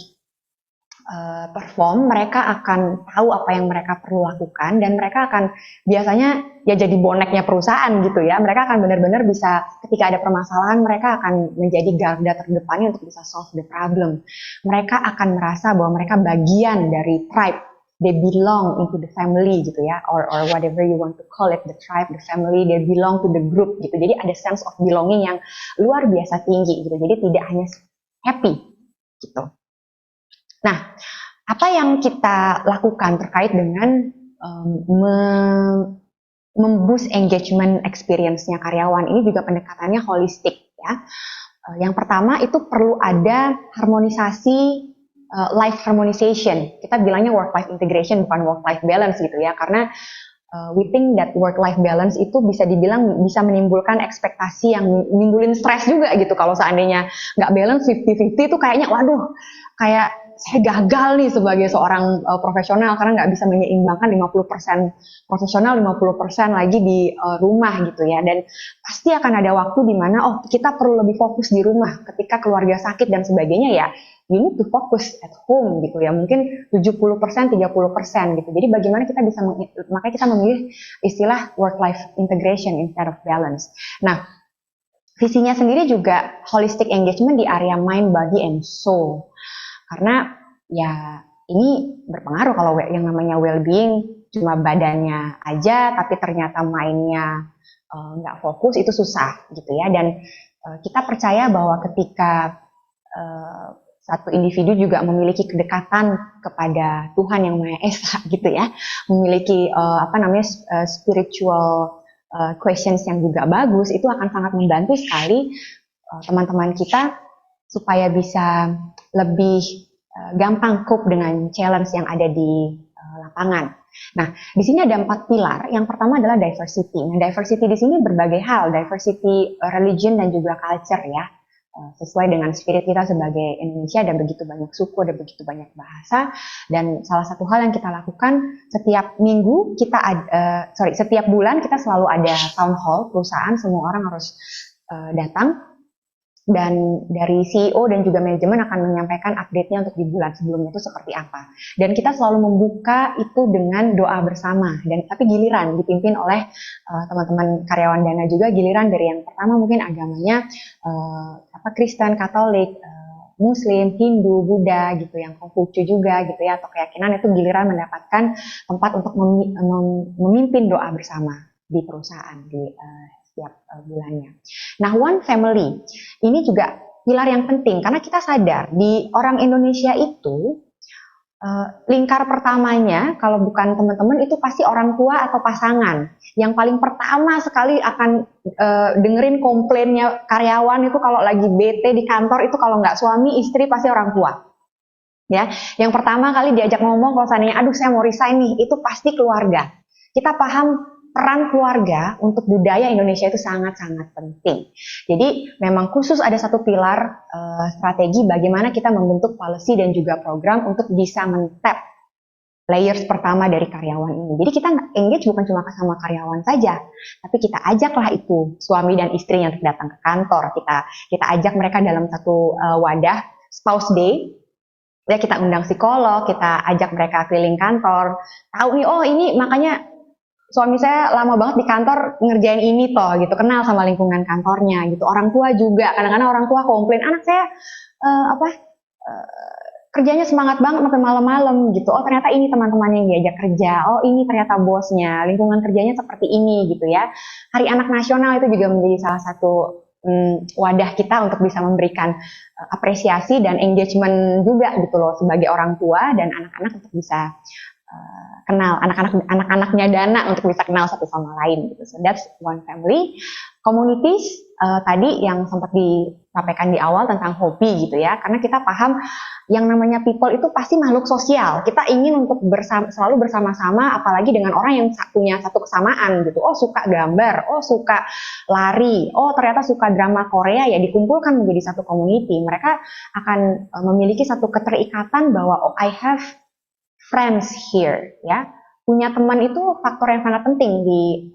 perform, mereka akan tahu apa yang mereka perlu lakukan, dan mereka akan biasanya ya jadi boneknya perusahaan gitu ya. Mereka akan benar-benar bisa, ketika ada permasalahan, mereka akan menjadi garda terdepannya untuk bisa solve the problem. Mereka akan merasa bahwa mereka bagian dari tribe, they belong into the family gitu ya, or whatever you want to call it, the tribe, the family, they belong to the group gitu. Jadi ada sense of belonging yang luar biasa tinggi gitu. Jadi tidak hanya happy gitu. Nah, apa yang kita lakukan terkait dengan memboost engagement experience-nya karyawan ini juga pendekatannya holistik ya. Yang pertama itu perlu ada harmonisasi, life harmonization. Kita bilangnya work-life integration, bukan work-life balance gitu ya, karena we think that work-life balance itu bisa dibilang bisa menimbulkan ekspektasi yang menimbulin stres juga gitu. Kalau seandainya nggak balance 50-50 itu kayaknya waduh, kayak saya gagal nih sebagai seorang profesional karena nggak bisa menyeimbangkan 50% profesional, 50% lagi di rumah gitu ya. Dan pasti akan ada waktu di mana kita perlu lebih fokus di rumah ketika keluarga sakit dan sebagainya ya. You need to focus at home gitu ya, mungkin 70%, 30% gitu. Jadi bagaimana kita bisa, makanya kita memilih istilah work-life integration instead of balance. Nah, visinya sendiri juga holistic engagement di area mind, body, and soul. Karena ya ini berpengaruh kalau yang namanya well-being cuma badannya aja, tapi ternyata mindnya nggak fokus, itu susah gitu ya. Dan kita percaya bahwa ketika satu individu juga memiliki kedekatan kepada Tuhan yang Maha Esa gitu ya, memiliki spiritual questions yang juga bagus, itu akan sangat membantu sekali teman-teman kita supaya bisa lebih gampang cope dengan challenge yang ada di lapangan. Nah, di sini ada 4 pilar. Yang pertama adalah diversity. Nah, diversity di sini berbagai hal, diversity religion dan juga culture ya. Sesuai dengan spirit kita sebagai Indonesia, ada begitu banyak suku, ada begitu banyak bahasa, dan salah satu hal yang kita lakukan setiap minggu setiap bulan kita selalu ada town hall perusahaan, semua orang harus datang. Dan dari CEO dan juga manajemen akan menyampaikan update-nya untuk di bulan sebelumnya itu seperti apa. Dan kita selalu membuka itu dengan doa bersama. Dan tapi giliran dipimpin oleh teman-teman karyawan Dana juga, giliran dari yang pertama mungkin agamanya Kristen, Katolik, Muslim, Hindu, Buddha gitu, yang Konghucu juga gitu ya, atau keyakinan, itu giliran mendapatkan tempat untuk memimpin doa bersama di perusahaan di setiap bulannya. Nah, one family ini juga pilar yang penting karena kita sadar di orang Indonesia itu lingkar pertamanya kalau bukan teman-teman itu pasti orang tua atau pasangan. Yang paling pertama sekali akan dengerin komplainnya karyawan itu kalau lagi bete di kantor itu kalau nggak suami istri pasti orang tua. Ya, yang pertama kali diajak ngomong kalau seandainya aduh saya mau resign nih, itu pasti keluarga. Kita paham peran keluarga untuk budaya Indonesia itu sangat-sangat penting. Jadi memang khusus ada satu pilar strategi bagaimana kita membentuk policy dan juga program untuk bisa men-tap layers pertama dari karyawan ini. Jadi kita engage bukan cuma sama karyawan saja, tapi kita ajaklah itu suami dan istrinya untuk datang ke kantor. Kita ajak mereka dalam satu wadah spouse day. Ya, kita undang psikolog, kita ajak mereka keliling kantor. Tahu nih, ini makanya suami saya lama banget di kantor ngerjain ini toh gitu, kenal sama lingkungan kantornya gitu. Orang tua juga, kadang-kadang orang tua komplain, anak saya kerjanya semangat banget sampai malam-malam gitu. Oh ternyata ini teman-temannya yang diajak kerja, oh ini ternyata bosnya, lingkungan kerjanya seperti ini gitu ya. Hari Anak Nasional itu juga menjadi salah satu wadah kita untuk bisa memberikan apresiasi dan engagement juga gitu loh sebagai orang tua dan anak-anak untuk bisa kenal, anak-anaknya Dana untuk bisa kenal satu sama lain gitu. So that's one family. Communities tadi yang sempat sampaikan di awal tentang hobi gitu ya, karena kita paham yang namanya people itu pasti makhluk sosial. Kita ingin untuk selalu bersama-sama, apalagi dengan orang yang punya satu kesamaan gitu. Oh suka gambar, oh suka lari, oh ternyata suka drama Korea, ya dikumpulkan menjadi satu community. Mereka akan memiliki satu keterikatan bahwa oh I have friends here ya. Punya teman itu faktor yang sangat penting di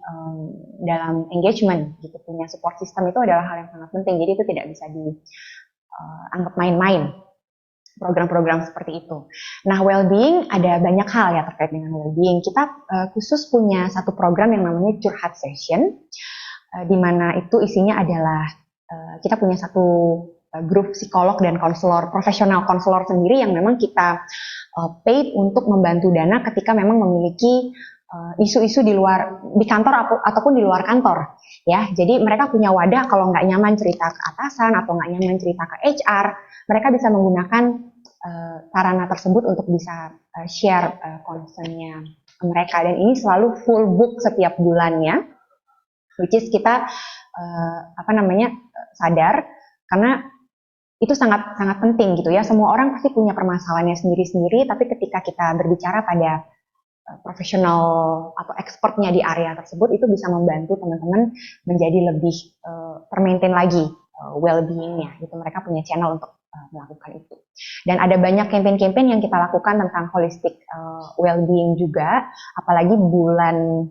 dalam engagement gitu. Punya support system itu adalah hal yang sangat penting. Jadi itu tidak bisa dianggap main-main program-program seperti itu. Nah, well-being ada banyak hal ya terkait dengan well-being. Kita khusus punya satu program yang namanya curhat session, di mana itu isinya adalah kita punya satu grup psikolog dan konselor, profesional konselor sendiri yang memang kita paid untuk membantu Dana ketika memang memiliki isu-isu di kantor ataupun di luar kantor ya. Jadi mereka punya wadah, kalau nggak nyaman cerita ke atasan atau nggak nyaman cerita ke HR, mereka bisa menggunakan sarana tersebut untuk bisa share concern-nya mereka, dan ini selalu full book setiap bulannya, which is kita sadar karena itu sangat penting gitu ya. Semua orang pasti punya permasalahannya sendiri-sendiri, tapi ketika kita berbicara pada profesional atau expertnya di area tersebut, itu bisa membantu teman-teman menjadi lebih termaintain lagi well-being-nya gitu. Mereka punya channel untuk melakukan itu. Dan ada banyak campaign-campaign yang kita lakukan tentang holistic well-being juga, apalagi bulan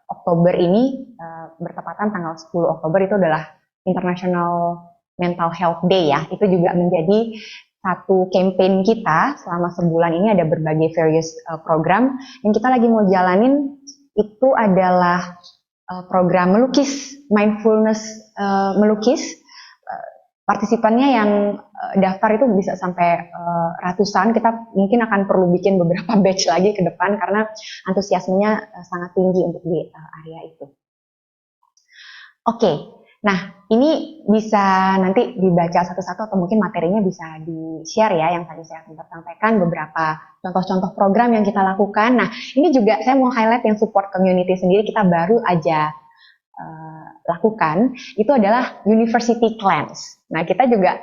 Oktober ini bertepatan tanggal 10 Oktober itu adalah International Mental Health Day ya. Itu juga menjadi satu campaign kita selama sebulan ini. Ada berbagai various program yang kita lagi mau jalanin. Itu adalah program melukis, mindfulness melukis. Partisipannya yang daftar itu bisa sampai ratusan. Kita mungkin akan perlu bikin beberapa batch lagi ke depan karena antusiasmenya sangat tinggi untuk di area itu. Oke. Nah, ini bisa nanti dibaca satu-satu atau mungkin materinya bisa di-share ya, yang tadi saya sempat sampaikan beberapa contoh-contoh program yang kita lakukan. Nah, ini juga saya mau highlight yang support community sendiri, kita baru aja lakukan, itu adalah University Cleanse. Nah, kita juga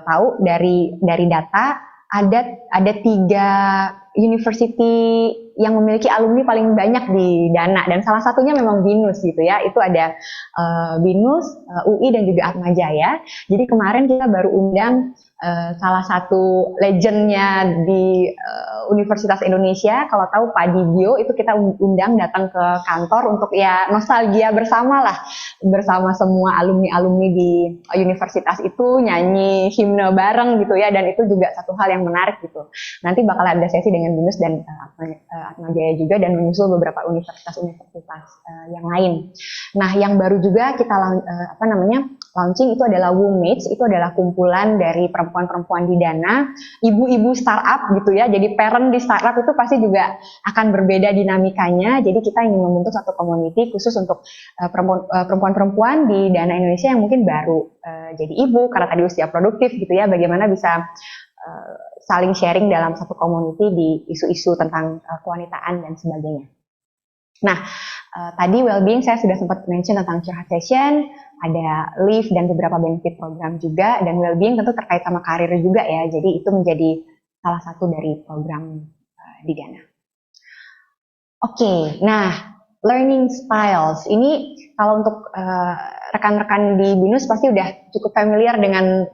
tahu dari data ada 3 university yang memiliki alumni paling banyak di Dana, dan salah satunya memang BINUS gitu ya. Itu ada BINUS, UI dan juga Atmajaya. Jadi kemarin kita baru undang salah satu legendnya di Universitas Indonesia, kalau tahu Pak Dibio, itu kita undang datang ke kantor untuk ya nostalgia bersama lah, bersama semua alumni-alumni di universitas itu, nyanyi himne bareng gitu ya, dan itu juga satu hal yang menarik gitu. Nanti bakal ada sesi dengan BINUS dan Atmajaya juga, dan menyusul beberapa universitas-universitas yang lain. Nah, yang baru juga kita launching itu adalah WooMates. Itu adalah kumpulan dari perempuan-perempuan di Dana, ibu-ibu startup gitu ya. Jadi parent di startup itu pasti juga akan berbeda dinamikanya. Jadi kita ingin membentuk satu community khusus untuk perempuan-perempuan di Dana Indonesia yang mungkin baru jadi ibu karena tadi usia produktif gitu ya. Bagaimana bisa saling sharing dalam satu community di isu-isu tentang kewanitaan dan sebagainya. Nah, tadi well-being saya sudah sempat mention tentang curhat session, ada leave dan beberapa benefit program juga, dan well-being tentu terkait sama karir juga ya. Jadi itu menjadi salah satu dari program di Dana. Oke, nah learning styles ini kalau untuk rekan-rekan di BINUS pasti udah cukup familiar dengan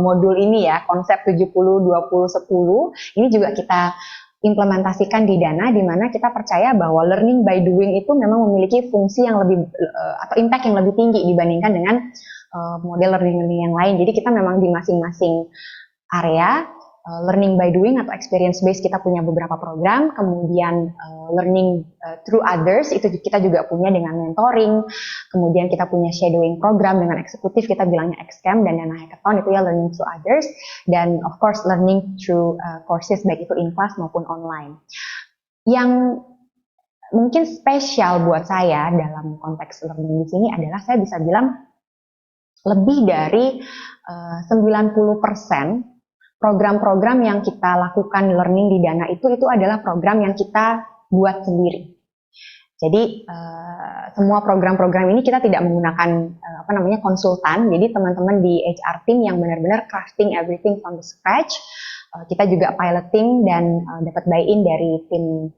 modul ini ya, konsep 70 20 10. Ini juga kita implementasikan di Dana, di mana kita percaya bahwa learning by doing itu memang memiliki fungsi yang lebih atau impact yang lebih tinggi dibandingkan dengan model learning yang lain. Jadi kita memang di masing-masing area learning by doing atau experience based kita punya beberapa program, kemudian learning through others itu kita juga punya dengan mentoring, kemudian kita punya shadowing program dengan eksekutif, kita bilangnya XCamp dan Dana Hackathon itu ya learning through others, dan of course learning through courses baik itu in class maupun online. Yang mungkin spesial buat saya dalam konteks learning di sini adalah saya bisa bilang lebih dari 90% program-program yang kita lakukan learning di Dana itu adalah program yang kita buat sendiri. Jadi semua program-program ini kita tidak menggunakan konsultan. Jadi teman-teman di HR team yang benar-benar crafting everything from the scratch. Kita juga piloting dan dapat buy-in dari tim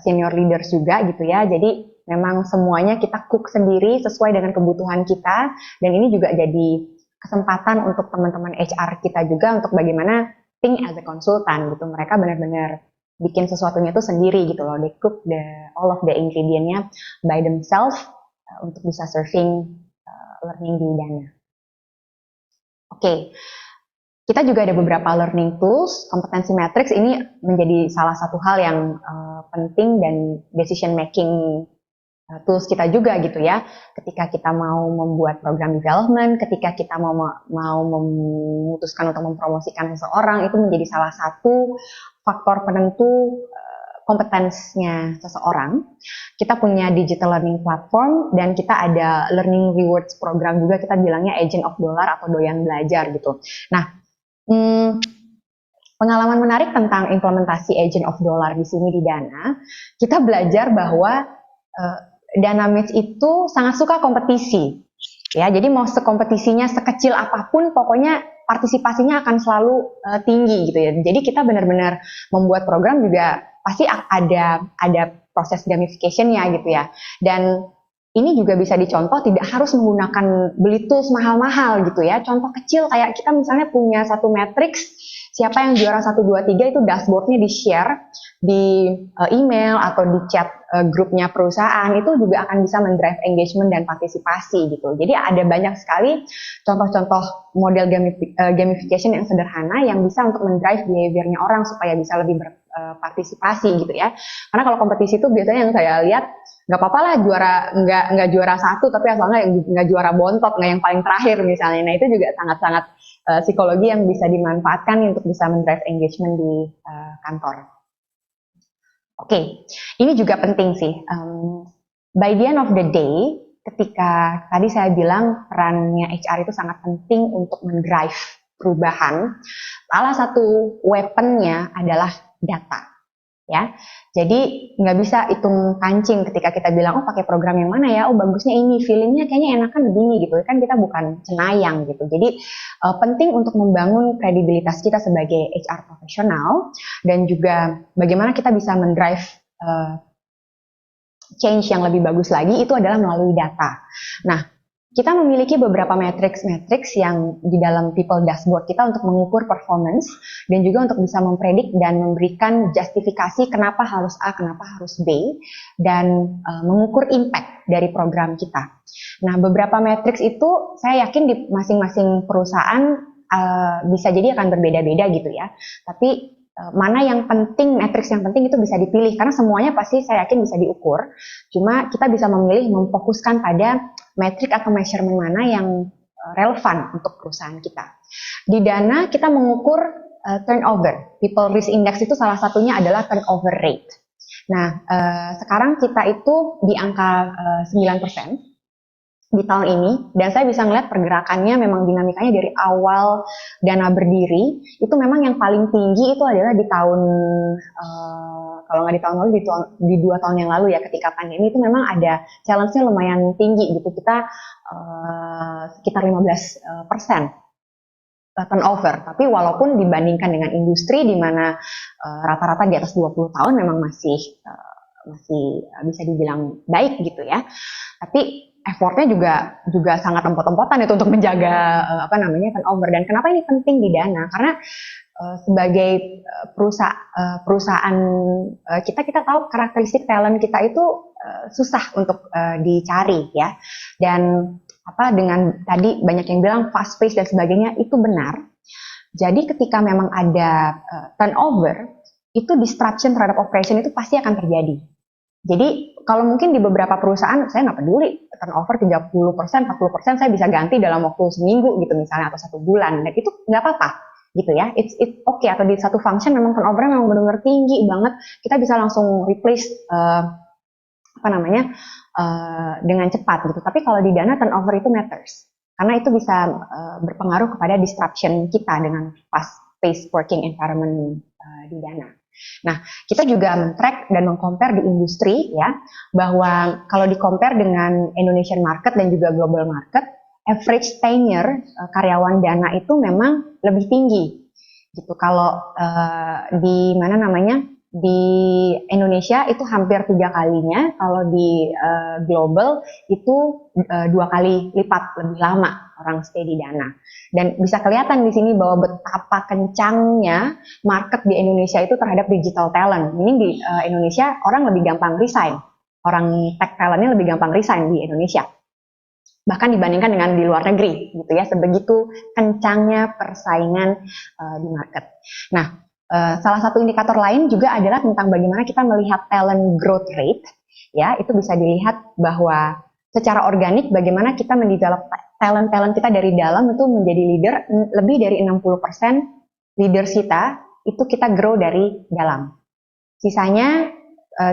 senior leaders juga gitu ya. Jadi memang semuanya kita cook sendiri sesuai dengan kebutuhan kita. Dan ini juga jadi kesempatan untuk teman-teman HR kita juga untuk bagaimana think as a consultant gitu. Mereka benar-benar bikin sesuatunya tuh sendiri gitu loh. They cook all of the ingredient-nya by themselves untuk bisa serving learning di Dana. Oke. Kita juga ada beberapa learning tools, kompetensi matrix ini menjadi salah satu hal yang penting dan decision making tools kita juga gitu ya. Ketika kita mau membuat program development, ketika kita mau memutuskan untuk mempromosikan seseorang, itu menjadi salah satu faktor penentu kompetensinya seseorang. Kita punya digital learning platform dan kita ada learning rewards program juga, kita bilangnya agent of dollar atau doyan belajar gitu. Nah, pengalaman menarik tentang implementasi agent of dollar di sini di Dana, kita belajar bahwa Dana Match itu sangat suka kompetisi. Ya, jadi mau sekompetisinya sekecil apapun, pokoknya partisipasinya akan selalu tinggi gitu ya. Jadi kita benar-benar membuat program juga pasti ada proses gamification-nya gitu ya. Dan ini juga bisa dicontoh, tidak harus menggunakan beli tools mahal-mahal gitu ya. Contoh kecil kayak kita misalnya punya satu matrix, siapa yang juara 1, 2, 3 itu dashboardnya di-share di email atau di chat grupnya perusahaan, itu juga akan bisa mendrive engagement dan partisipasi gitu. Jadi ada banyak sekali contoh-contoh model gamification yang sederhana yang bisa untuk mendrive behaviornya orang supaya bisa lebih berpartisipasi gitu ya. Karena kalau kompetisi itu biasanya yang saya lihat, nggak apa-apa lah nggak juara 1, tapi asalnya nggak juara bontot, nggak yang paling terakhir misalnya. Nah itu juga sangat-sangat psikologi yang bisa dimanfaatkan untuk bisa mendrive engagement di kantor. Oke, ini juga penting sih. By the end of the day, ketika tadi saya bilang perannya HR itu sangat penting untuk mendrive perubahan, salah satu weaponnya adalah data. Ya, jadi nggak bisa hitung kancing ketika kita bilang, oh pakai program yang mana ya, oh bagusnya ini, feelingnya kayaknya enakan begini gitu, kan kita bukan cenayang gitu. Jadi penting untuk membangun kredibilitas kita sebagai HR profesional dan juga bagaimana kita bisa mendrive change yang lebih bagus lagi itu adalah melalui data. Nah, kita memiliki beberapa matrix yang di dalam people dashboard kita untuk mengukur performance dan juga untuk bisa mempredik dan memberikan justifikasi kenapa harus A, kenapa harus B, dan mengukur impact dari program kita. Nah, beberapa matrix itu saya yakin di masing-masing perusahaan bisa jadi akan berbeda-beda gitu ya. Tapi mana yang penting, matriks yang penting itu bisa dipilih karena semuanya pasti saya yakin bisa diukur. Cuma kita bisa memilih memfokuskan pada metrik atau measurement mana yang relevan untuk perusahaan kita. Di Dana kita mengukur turnover. People Risk Index itu salah satunya adalah turnover rate. Nah, sekarang kita itu di angka 9% di tahun ini, dan saya bisa melihat pergerakannya memang dinamikanya dari awal Dana berdiri, itu memang yang paling tinggi itu adalah di tahun, kalau nggak di tahun lalu, di 2 tahun yang lalu ya, ketika pandemi itu memang ada challenge-nya lumayan tinggi gitu, kita sekitar 15% turnover, tapi walaupun dibandingkan dengan industri di mana rata-rata di atas 20 tahun memang masih bisa dibilang baik gitu ya, tapi effortnya juga sangat empot-empotan itu untuk menjaga turnover. Dan kenapa ini penting di Dana? Karena sebagai perusahaan kita tahu karakteristik talent kita itu susah untuk dicari ya. Dan dengan tadi banyak yang bilang fast pace dan sebagainya, itu benar. Jadi ketika memang ada turnover, itu disruption terhadap operation itu pasti akan terjadi. Jadi kalau mungkin di beberapa perusahaan saya nggak peduli turnover 30%, 40% saya bisa ganti dalam waktu seminggu gitu misalnya atau 1 bulan, dan itu nggak apa-apa gitu ya, it's okay. Atau di satu function memang turnovernya memang benar-benar tinggi banget, kita bisa langsung replace dengan cepat gitu. Tapi kalau di Dana turnover itu matters karena itu bisa berpengaruh kepada disruption kita dengan fast paced working environment di Dana. Nah, kita juga men-track dan meng-compare di industri ya, bahwa kalau di-compare dengan Indonesian market dan juga global market, average tenure karyawan Dana itu memang lebih tinggi. Gitu. Kalau di mana namanya? Di Indonesia itu hampir 3 kalinya, kalau di global itu 2 kali lipat lebih lama orang stay di Dana. Dan bisa kelihatan di sini bahwa betapa kencangnya market di Indonesia itu terhadap digital talent. Ini di Indonesia orang lebih gampang resign, orang tech talentnya lebih gampang resign di Indonesia. Bahkan dibandingkan dengan di luar negeri, gitu ya. Sebegitu kencangnya persaingan di market. Nah, salah satu indikator lain juga adalah tentang bagaimana kita melihat talent growth rate, ya itu bisa dilihat bahwa secara organik bagaimana kita mendevelop talent kita dari dalam itu menjadi leader, lebih dari 60% leaders kita grow dari dalam. Sisanya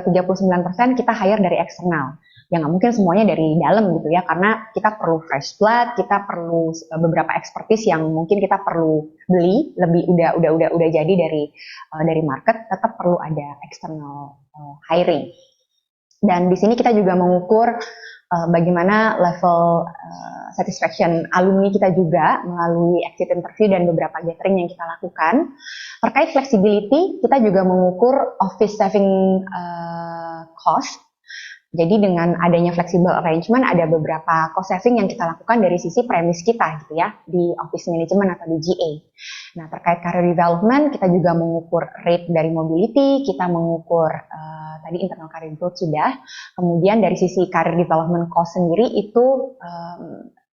39% kita hire dari eksternal. Ya nggak mungkin semuanya dari dalam gitu ya, karena kita perlu fresh blood, kita perlu beberapa expertise yang mungkin kita perlu beli lebih udah jadi dari market, tetap perlu ada external hiring. Dan di sini kita juga mengukur bagaimana level satisfaction alumni kita juga melalui exit interview dan beberapa gathering yang kita lakukan. Terkait flexibility, kita juga mengukur office saving cost. Jadi dengan adanya flexible arrangement ada beberapa cost saving yang kita lakukan dari sisi premis kita gitu ya, di office management atau di GA. Nah, terkait career development kita juga mengukur rate dari mobility, kita mengukur tadi internal career growth sudah. Kemudian dari sisi career development cost sendiri itu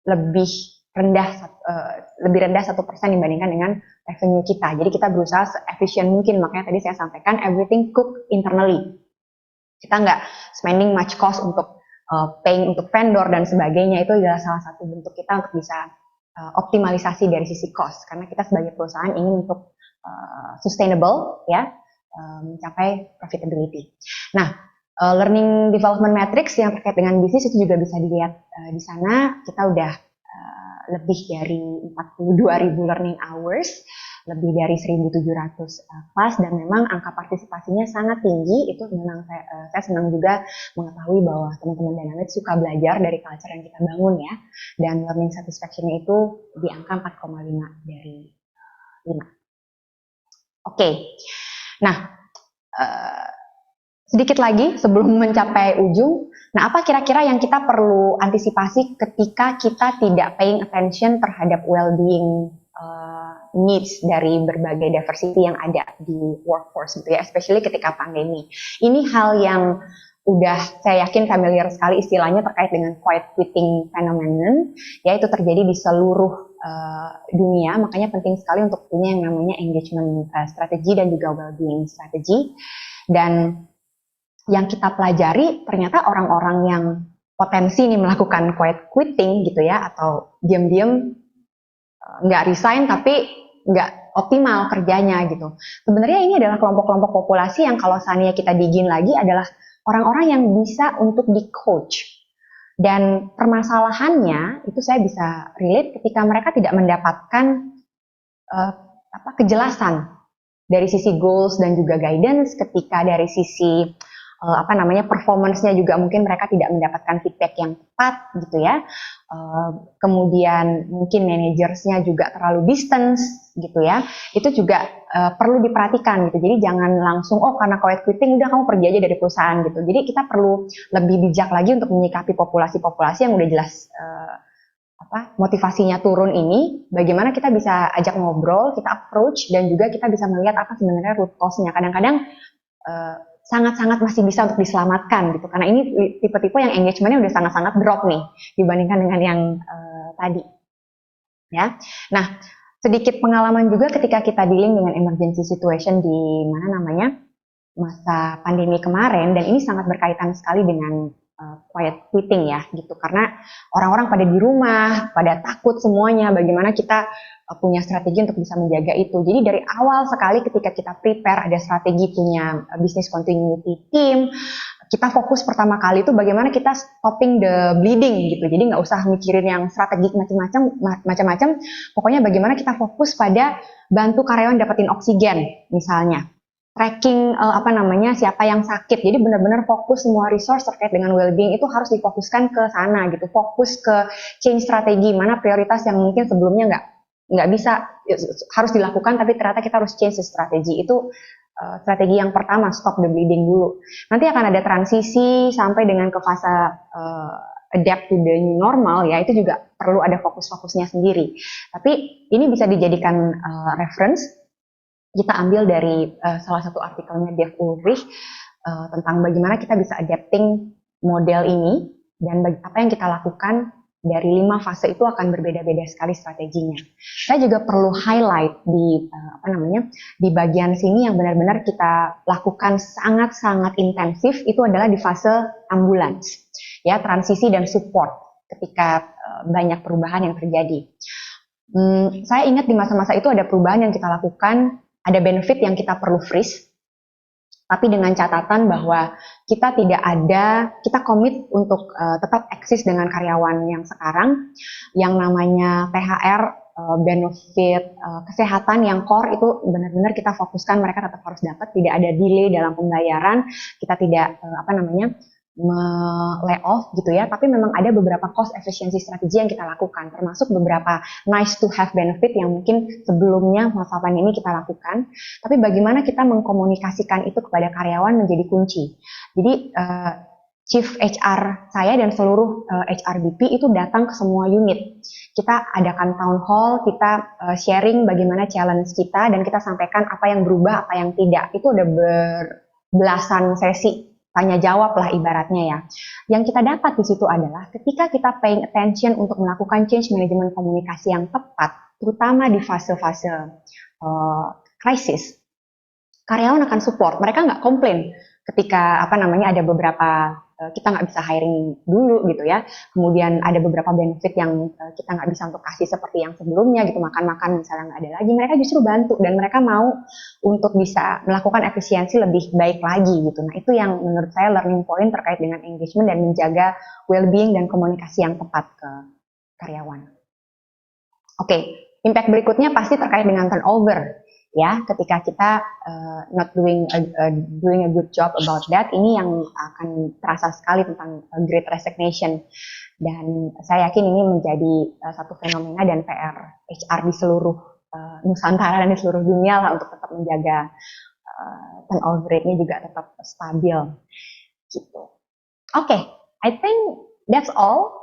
lebih rendah 1% dibandingkan dengan revenue kita. Jadi kita berusaha se-efficient mungkin, makanya tadi saya sampaikan everything cooked internally. Kita nggak spending much cost untuk paying untuk vendor dan sebagainya. Itu adalah salah satu bentuk kita untuk bisa optimalisasi dari sisi cost, karena kita sebagai perusahaan ingin untuk sustainable ya, mencapai profitability. Nah, learning development metrics yang terkait dengan bisnis itu juga bisa dilihat di sana. Kita udah lebih dari 42.000 learning hours, lebih dari 1.700 kelas, dan memang angka partisipasinya sangat tinggi. Itu memang saya senang juga mengetahui bahwa teman-teman Dynamics suka belajar dari culture yang kita bangun ya, dan learning satisfaction-nya itu di angka 4,5 dari 5. Oke. Nah, sedikit lagi sebelum mencapai ujung, nah apa kira-kira yang kita perlu antisipasi ketika kita tidak paying attention terhadap well-being needs dari berbagai diversity yang ada di workforce gitu ya, especially ketika pandemi. Ini hal yang udah saya yakin familiar sekali istilahnya terkait dengan quiet quitting phenomenon, ya itu terjadi di seluruh dunia, makanya penting sekali untuk punya yang namanya engagement strategy dan juga well-being strategy. Dan yang kita pelajari ternyata orang-orang yang potensi nih melakukan quiet quitting gitu ya, atau diam-diam nggak resign tapi nggak optimal kerjanya gitu. Sebenarnya ini adalah kelompok-kelompok populasi yang kalau seandainya kita digin lagi adalah orang-orang yang bisa untuk di-coach. Dan permasalahannya itu saya bisa relate ketika mereka tidak mendapatkan kejelasan dari sisi goals dan juga guidance, ketika dari sisi performance-nya juga mungkin mereka tidak mendapatkan feedback yang tepat gitu ya. Kemudian mungkin manajersnya juga terlalu distance gitu ya. Itu juga perlu diperhatikan gitu. Jadi jangan langsung karena quiet quitting udah kamu pergi aja dari perusahaan gitu. Jadi kita perlu lebih bijak lagi untuk menyikapi populasi-populasi yang udah jelas motivasinya turun ini. Bagaimana kita bisa ajak ngobrol, kita approach, dan juga kita bisa melihat apa sebenarnya root cause-nya. Kadang-kadang sangat-sangat masih bisa untuk diselamatkan gitu, karena ini tipe-tipe yang engagement-nya udah sangat-sangat drop nih dibandingkan dengan yang tadi ya. Nah, sedikit pengalaman juga ketika kita dealing dengan emergency situation di masa pandemi kemarin, dan ini sangat berkaitan sekali dengan quiet quitting ya gitu, karena orang-orang pada di rumah, pada takut semuanya. Bagaimana kita punya strategi untuk bisa menjaga itu. Jadi dari awal sekali ketika kita prepare ada strategi punya business continuity team, kita fokus pertama kali itu bagaimana kita stopping the bleeding gitu. Jadi nggak usah mikirin yang strategi macam-macam. Pokoknya bagaimana kita fokus pada bantu karyawan dapetin oksigen misalnya. tracking siapa yang sakit. Jadi benar-benar fokus semua resource terkait dengan well-being itu harus difokuskan ke sana gitu. Fokus ke change strategi, mana prioritas yang mungkin sebelumnya nggak bisa harus dilakukan, tapi ternyata kita harus change strategi. Itu strategi yang pertama, stop the bleeding dulu. Nanti akan ada transisi sampai dengan ke fase adapt to the new normal ya, itu juga perlu ada fokus-fokusnya sendiri. Tapi ini bisa dijadikan reference. Kita ambil dari salah satu artikelnya Dave Ulrich tentang bagaimana kita bisa adapting model ini, dan apa yang kita lakukan dari 5 fase itu akan berbeda-beda sekali strateginya. Saya juga perlu highlight di bagian sini yang benar-benar kita lakukan sangat-sangat intensif, itu adalah di fase ambulans, ya, transisi dan support ketika banyak perubahan yang terjadi. Saya ingat di masa-masa itu ada perubahan yang kita lakukan. Ada benefit yang kita perlu freeze, tapi dengan catatan bahwa kita komit untuk tetap eksis dengan karyawan yang sekarang, yang namanya THR, benefit kesehatan yang core itu benar-benar kita fokuskan, mereka tetap harus dapat, tidak ada delay dalam pembayaran, kita tidak lay off gitu ya, tapi memang ada beberapa cost efficiency strategi yang kita lakukan, termasuk beberapa nice to have benefit yang mungkin sebelumnya masa pandemi kita lakukan, tapi bagaimana kita mengkomunikasikan itu kepada karyawan menjadi kunci. Jadi Chief HR saya dan seluruh HRBP itu datang ke semua unit. Kita adakan town hall, kita sharing bagaimana challenge kita, dan kita sampaikan apa yang berubah, apa yang tidak. Itu udah berbelasan sesi tanya jawab lah ibaratnya ya. Yang kita dapat di situ adalah ketika kita paying attention untuk melakukan change management komunikasi yang tepat, terutama di fase-fase krisis, karyawan akan support. Mereka nggak komplain ketika ada beberapa kita nggak bisa hiring dulu gitu ya. Kemudian ada beberapa benefit yang kita nggak bisa untuk kasih seperti yang sebelumnya gitu, makan-makan misalnya nggak ada lagi. Mereka justru bantu dan mereka mau untuk bisa melakukan efisiensi lebih baik lagi gitu. Nah itu yang menurut saya learning point terkait dengan engagement dan menjaga well-being dan komunikasi yang tepat ke karyawan. Oke, impact berikutnya pasti terkait dengan turnover. Ya, ketika kita not doing a good job about that, ini yang akan terasa sekali tentang Great Resignation. Dan saya yakin ini menjadi satu fenomena dan PR HR di seluruh Nusantara dan di seluruh dunia lah, untuk tetap menjaga turnover rate-nya juga tetap stabil. Gitu. Oke, I think that's all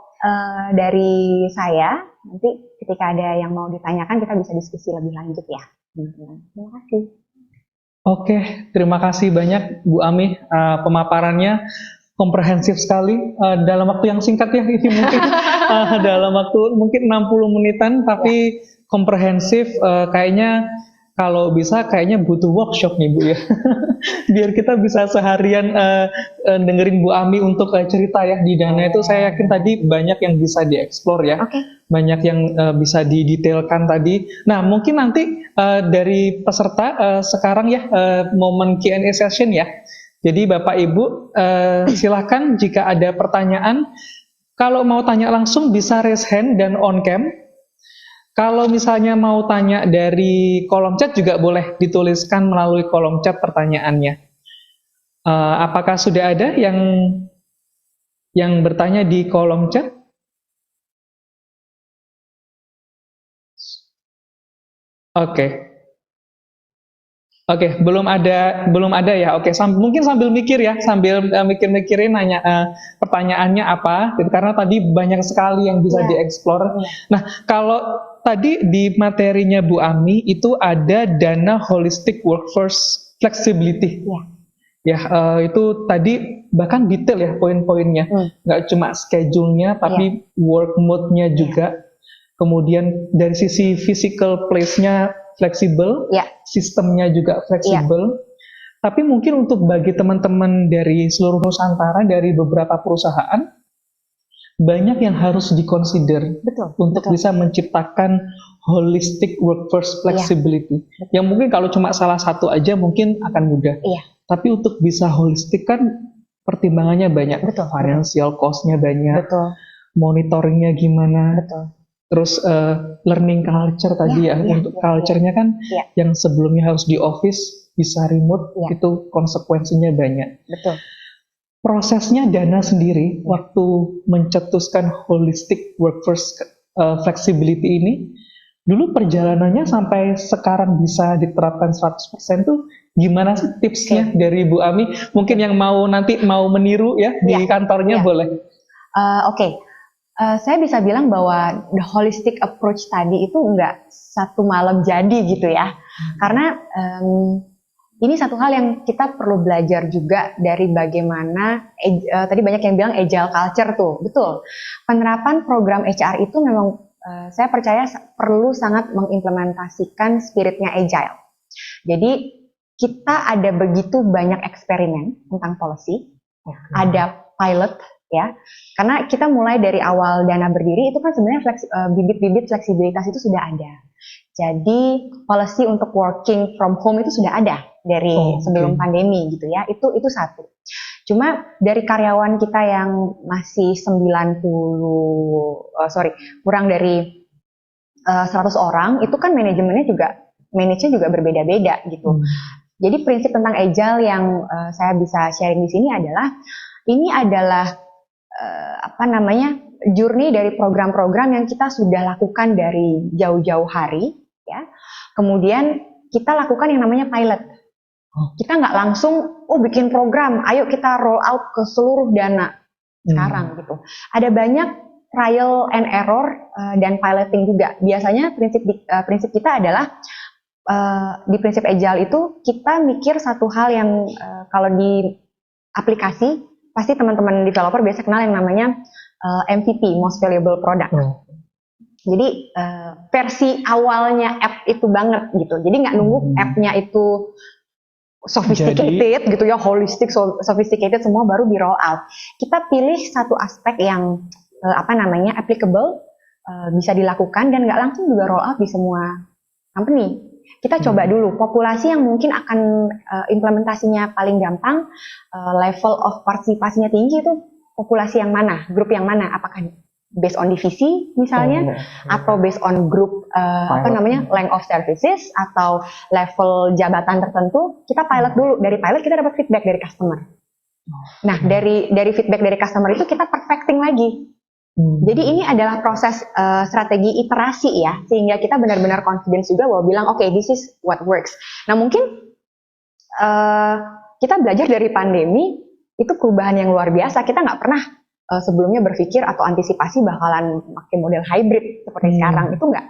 dari saya. Nanti ketika ada yang mau ditanyakan, kita bisa diskusi lebih lanjut ya. Terima kasih. Oke, terima kasih banyak Bu Ami, pemaparannya komprehensif sekali dalam waktu yang singkat ya, ini mungkin dalam waktu mungkin 60 menitan, tapi komprehensif. Kayaknya kalau bisa kayaknya butuh workshop nih Bu ya, biar kita bisa seharian dengerin Bu Ami untuk cerita ya di Dana itu. Saya yakin tadi banyak yang bisa dieksplor ya. Banyak yang bisa didetailkan tadi. Nah, mungkin nanti dari peserta sekarang ya momen Q&A session ya. Jadi Bapak Ibu silakan jika ada pertanyaan. Kalau mau tanya langsung bisa raise hand dan on cam. Kalau misalnya mau tanya dari kolom chat juga boleh dituliskan melalui kolom chat pertanyaannya. Apakah sudah ada yang bertanya di kolom chat? Oke, belum ada ya. Oke, mungkin sambil mikir ya, sambil mikir-mikirin nanya pertanyaannya apa, karena tadi banyak sekali yang bisa dieksplor. Nah, kalau tadi di materinya Bu Ami itu ada Dana Holistic Workforce Flexibility. Ya, itu tadi bahkan detail ya poin-poinnya, nggak cuma schedule-nya, tapi work mode-nya juga. Kemudian dari sisi physical place-nya fleksibel, sistemnya juga fleksibel. Tapi mungkin untuk bagi teman-teman dari seluruh Nusantara, dari beberapa perusahaan, banyak yang harus dikonsider untuk bisa menciptakan holistic workforce flexibility. Yang mungkin kalau cuma salah satu aja mungkin akan mudah. Tapi untuk bisa holistik kan pertimbangannya banyak. Financial cost-nya banyak. Monitoringnya gimana. Terus learning culture tadi untuk culture-nya kan yang sebelumnya harus di office, bisa remote, Ya. itu konsekuensinya banyak. Betul. Prosesnya Dana sendiri waktu mencetuskan holistic workforce flexibility ini, dulu perjalanannya sampai sekarang bisa diterapkan 100% tuh gimana sih tipsnya dari Bu Ami? Mungkin yang nanti mau meniru ya di kantornya boleh. Saya bisa bilang bahwa the holistic approach tadi itu nggak satu malam jadi gitu ya. Karena ini satu hal yang kita perlu belajar juga dari bagaimana, tadi banyak yang bilang agile culture tuh, betul. Penerapan program HR itu memang saya percaya perlu sangat mengimplementasikan spiritnya agile. Jadi kita ada begitu banyak eksperimen tentang policy, ada pilot ya, karena kita mulai dari awal Dana berdiri itu kan sebenarnya bibit-bibit fleksibilitas itu sudah ada. Jadi policy untuk working from home itu sudah ada dari sebelum pandemi gitu ya, itu satu. Cuma dari karyawan kita yang masih kurang dari 100 orang, itu kan manage-nya juga berbeda-beda gitu. Jadi prinsip tentang agile yang saya bisa sharing di sini adalah, ini adalah journey dari program-program yang kita sudah lakukan dari jauh-jauh hari, ya. Kemudian kita lakukan yang namanya pilot. Kita nggak langsung, bikin program, ayo kita roll out ke seluruh Dana sekarang gitu. Ada banyak trial and error dan piloting juga. Biasanya prinsip kita adalah di prinsip agile itu kita mikir satu hal yang kalau di aplikasi pasti teman-teman developer biasa kenal yang namanya MVP, Most Valuable Product. Jadi versi awalnya app itu banget gitu. Jadi nggak nunggu appnya itu sophisticated gitu ya, holistic, sophisticated semua baru di roll out. Kita pilih satu aspek yang applicable, bisa dilakukan dan nggak langsung juga roll out di semua company. Kita coba dulu populasi yang mungkin akan implementasinya paling gampang, level of partisipasinya tinggi itu populasi yang mana, grup yang mana, apakah based on divisi misalnya, atau based on grup length of services atau level jabatan tertentu. Kita pilot dulu, dari pilot kita dapat feedback dari customer. Nah dari feedback dari customer itu kita perfecting lagi. Jadi ini adalah proses strategi iterasi ya, sehingga kita benar-benar confidence juga bahwa bilang oke, this is what works. Nah mungkin kita belajar dari pandemi itu perubahan yang luar biasa. Kita nggak pernah sebelumnya berpikir atau antisipasi bakalan pakai model hybrid seperti sekarang. Itu nggak,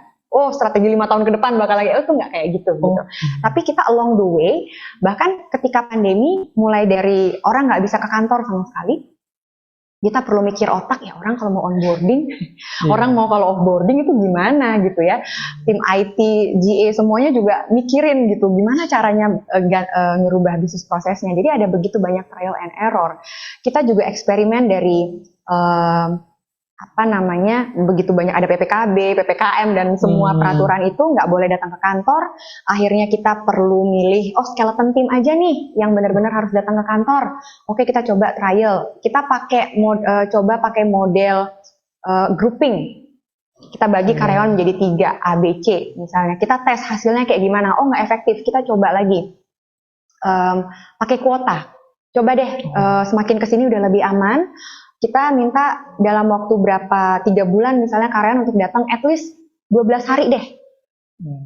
strategi 5 tahun ke depan bakal itu nggak kayak gitu. Tapi kita along the way, bahkan ketika pandemi mulai dari orang nggak bisa ke kantor sama sekali, kita perlu mikir otak ya, orang kalau mau onboarding, orang mau kalau offboarding itu gimana gitu ya. Tim IT, GA semuanya juga mikirin gitu, gimana caranya ngerubah bisnis prosesnya. Jadi ada begitu banyak trial and error. Kita juga eksperimen dari begitu banyak, ada PPKB, PPKM dan semua peraturan itu nggak boleh datang ke kantor. Akhirnya kita perlu milih, skeleton team aja nih yang benar-benar harus datang ke kantor. Oke, kita coba trial. Kita coba pakai model grouping. Kita bagi karyawan menjadi 3 A, B, C misalnya. Kita tes hasilnya kayak gimana. Nggak efektif. Kita coba lagi pakai kuota. Coba deh, semakin kesini udah lebih aman. Kita minta dalam waktu berapa, 3 bulan misalnya karyawan untuk datang at least 12 hari deh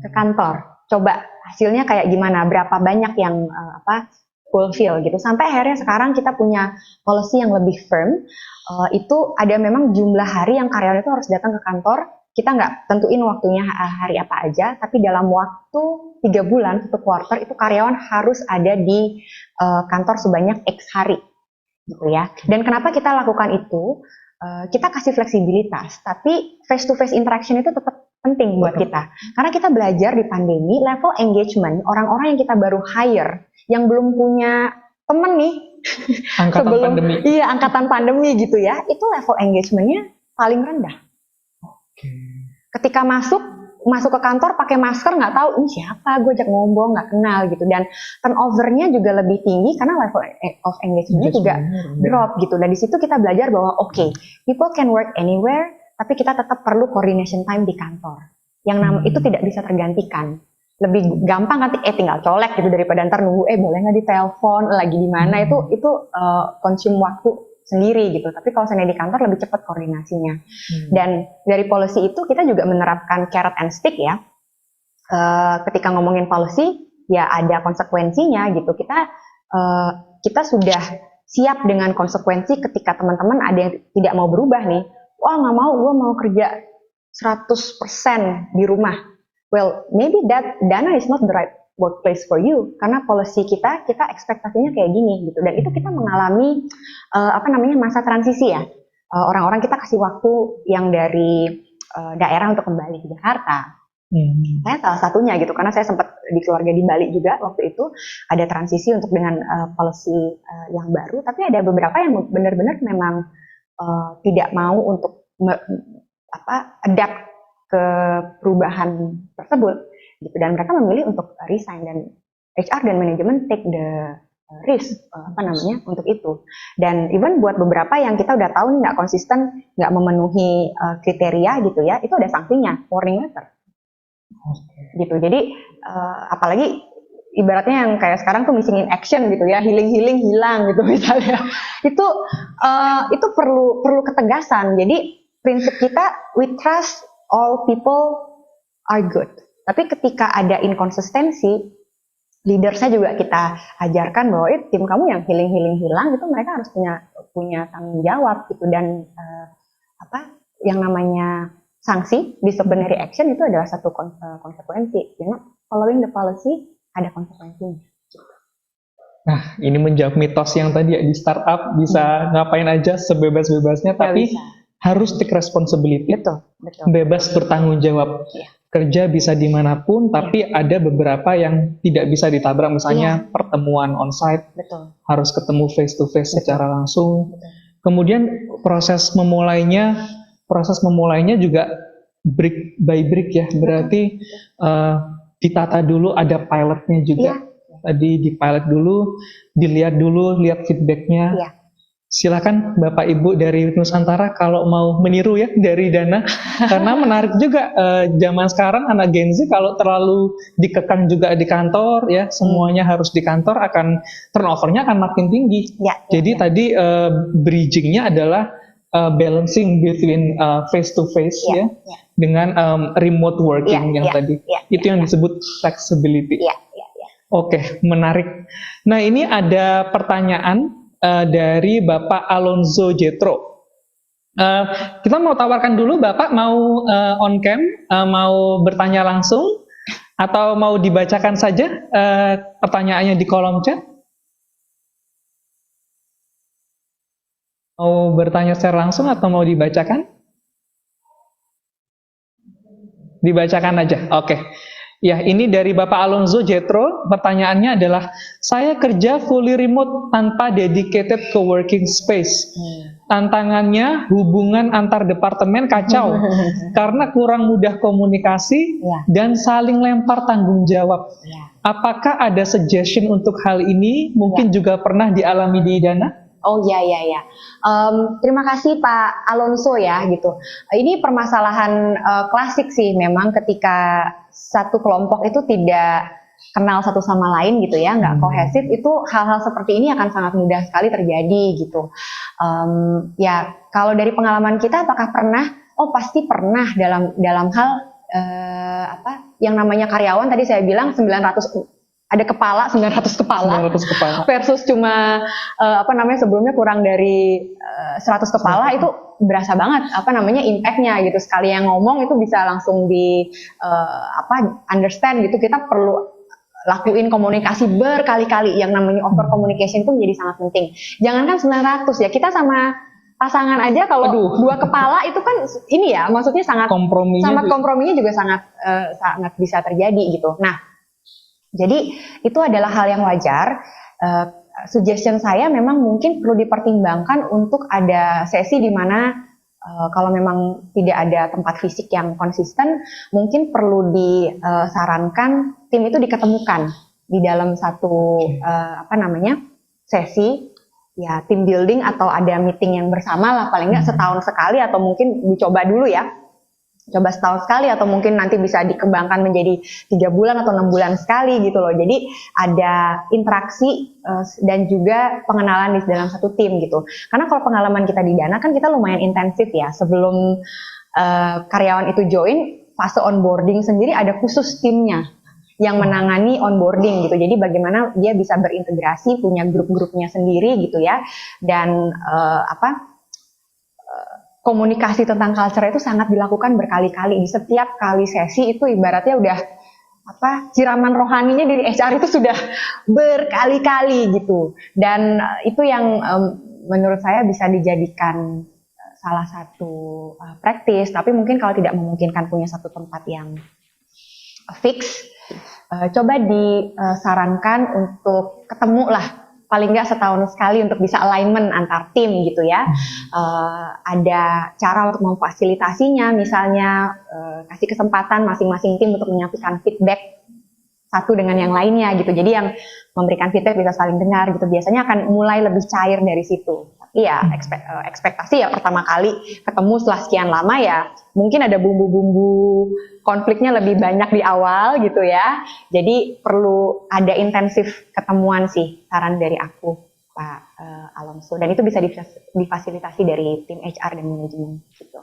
ke kantor. Coba hasilnya kayak gimana, berapa banyak yang fulfill gitu. Sampai akhirnya sekarang kita punya policy yang lebih firm. Itu ada memang jumlah hari yang karyawan itu harus datang ke kantor. Kita nggak tentuin waktunya hari apa aja, tapi dalam waktu 3 bulan, 1 quarter itu karyawan harus ada di kantor sebanyak X hari. Gitu ya. Dan kenapa kita lakukan itu? Kita kasih fleksibilitas, tapi face-to-face interaction itu tetap penting buat kita. Karena kita belajar di pandemi, level engagement, orang-orang yang kita baru hire, yang belum punya temen nih, angkatan pandemi gitu ya, itu level engagementnya paling rendah. Ketika masuk ke kantor pakai masker, nggak tahu ini siapa, gue ajak ngomong, nggak kenal gitu, dan turnovernya juga lebih tinggi karena level of engagementnya juga drop gitu. Dan di situ kita belajar bahwa people can work anywhere, tapi kita tetap perlu coordination time di kantor. Yang itu tidak bisa tergantikan. lebih gampang nanti tinggal colek gitu daripada ntar nunggu boleh nggak ditelepon lagi di mana, itu consume waktu sendiri gitu. Tapi kalau saya di kantor lebih cepat koordinasinya. Dan dari policy itu kita juga menerapkan carrot and stick ya. Ketika ngomongin policy ya ada konsekuensinya gitu. Kita sudah siap dengan konsekuensi ketika teman-teman ada yang tidak mau berubah nih. Wah nggak mau, gue mau kerja 100% di rumah. Well, maybe that Dana is not the right workplace for you, karena policy kita ekspektasinya kayak gini gitu. Dan itu kita mengalami masa transisi ya. Orang-orang kita kasih waktu yang dari daerah untuk kembali ke Jakarta. Saya salah satunya gitu, karena saya sempat di keluarga di Bali juga waktu itu ada transisi untuk dengan policy yang baru. Tapi ada beberapa yang benar-benar memang tidak mau untuk adapt ke perubahan tersebut gitu, dan mereka memilih untuk resign, dan HR dan manajemen take the risk untuk itu. Dan even buat beberapa yang kita udah tahu nih nggak konsisten, nggak memenuhi kriteria gitu ya, itu ada sanksinya, warning letter gitu. Jadi apalagi ibaratnya yang kayak sekarang tuh missing in action gitu ya, healing hilang gitu misalnya, itu perlu ketegasan. Jadi prinsip kita, we trust all people are good. Tapi ketika ada inkonsistensi, leader saya juga kita ajarkan bahwa tim kamu yang healing hilang itu mereka harus punya tanggung jawab gitu. Dan yang namanya sanksi, disciplinary action itu adalah satu konsekuensi. Jadi following the policy ada konsekuensinya. Nah, ini menjawab mitos yang tadi ya, di startup bisa ngapain aja sebebas-bebasnya, tapi bisa. Harus take responsibility, betul. Bebas bertanggung jawab. Ya. Kerja bisa dimanapun, tapi ada beberapa yang tidak bisa ditabrak, misalnya pertemuan onsite, harus ketemu face to face secara langsung. Betul. Kemudian proses memulainya juga brick by brick ya, berarti ditata dulu, ada pilotnya juga. Tadi di pilot dulu, dilihat dulu, lihat feedbacknya. Ya. Silakan Bapak Ibu dari Nusantara kalau mau meniru ya dari Dana, karena menarik juga zaman sekarang anak Gen Z kalau terlalu dikekang juga di kantor ya, semuanya harus di kantor, akan turnovernya akan makin tinggi. Jadi tadi bridgingnya adalah balancing between face to face ya dengan remote working yang tadi itu yang disebut flexibility. Oke, menarik. Nah, ini ada pertanyaan dari Bapak Alonso Jetro. Kita mau tawarkan dulu, Bapak mau on cam, mau bertanya langsung, atau mau dibacakan saja pertanyaannya di kolom chat? Mau bertanya secara langsung atau mau dibacakan? Dibacakan aja, oke. Ya, ini dari Bapak Alonso Jetro, pertanyaannya adalah, saya kerja fully remote tanpa dedicated co-working space. Tantangannya hubungan antar departemen kacau, karena kurang mudah komunikasi dan saling lempar tanggung jawab. Apakah ada suggestion untuk hal ini? Mungkin juga pernah dialami di Dana? Oh ya. Terima kasih Pak Alonso ya gitu. Ini permasalahan klasik sih memang ketika satu kelompok itu tidak kenal satu sama lain gitu ya, nggak kohesif, itu hal-hal seperti ini akan sangat mudah sekali terjadi gitu. Ya kalau dari pengalaman kita, apakah pernah? Oh pasti pernah dalam hal yang namanya karyawan, tadi saya bilang 900 ada kepala, 900 kepala versus cuma sebelumnya kurang dari 100 kepala, itu berasa banget impact-nya gitu. Sekali yang ngomong itu bisa langsung understand gitu. Kita perlu lakuin komunikasi berkali-kali, yang namanya over communication itu menjadi sangat penting. Jangankan 900 ya, kita sama pasangan aja kalau dua kepala itu kan ini ya, maksudnya sangat komprominya juga sangat bisa terjadi gitu. Nah, jadi itu adalah hal yang wajar. Suggestion saya memang mungkin perlu dipertimbangkan untuk ada sesi di mana kalau memang tidak ada tempat fisik yang konsisten, mungkin perlu disarankan tim itu diketemukan di dalam satu sesi ya, team building atau ada meeting yang bersama lah, paling nggak setahun sekali, atau mungkin dicoba dulu ya. coba setahun sekali atau mungkin nanti bisa dikembangkan menjadi 3 bulan atau 6 bulan sekali gitu loh. Jadi ada interaksi dan juga pengenalan di dalam satu tim gitu. Karena kalau pengalaman kita di Dana kan kita lumayan intensif ya. Sebelum karyawan itu join, fase onboarding sendiri ada khusus timnya yang menangani onboarding gitu. Jadi bagaimana dia bisa berintegrasi, punya grup-grupnya sendiri gitu ya. Dan komunikasi tentang culture itu sangat dilakukan berkali-kali. Di setiap kali sesi itu ibaratnya udah siraman rohaninya dari HR itu sudah berkali-kali gitu. Dan itu yang menurut saya bisa dijadikan salah satu praktis. Tapi mungkin kalau tidak memungkinkan punya satu tempat yang fix, coba disarankan untuk ketemu lah paling nggak setahun sekali untuk bisa alignment antar tim gitu ya. Ada cara untuk memfasilitasinya, misalnya kasih kesempatan masing-masing tim untuk menyampaikan feedback satu dengan yang lainnya gitu. Jadi yang memberikan feedback bisa saling dengar gitu. Biasanya akan mulai lebih cair dari situ. Tapi ya ekspektasi ya pertama kali ketemu setelah sekian lama ya mungkin ada bumbu-bumbu konfliknya lebih banyak di awal gitu ya. Jadi perlu ada intensif ketemuan sih, saran dari aku Pak Alonso. Dan itu bisa difasilitasi dari tim HR dan manajemen gitu.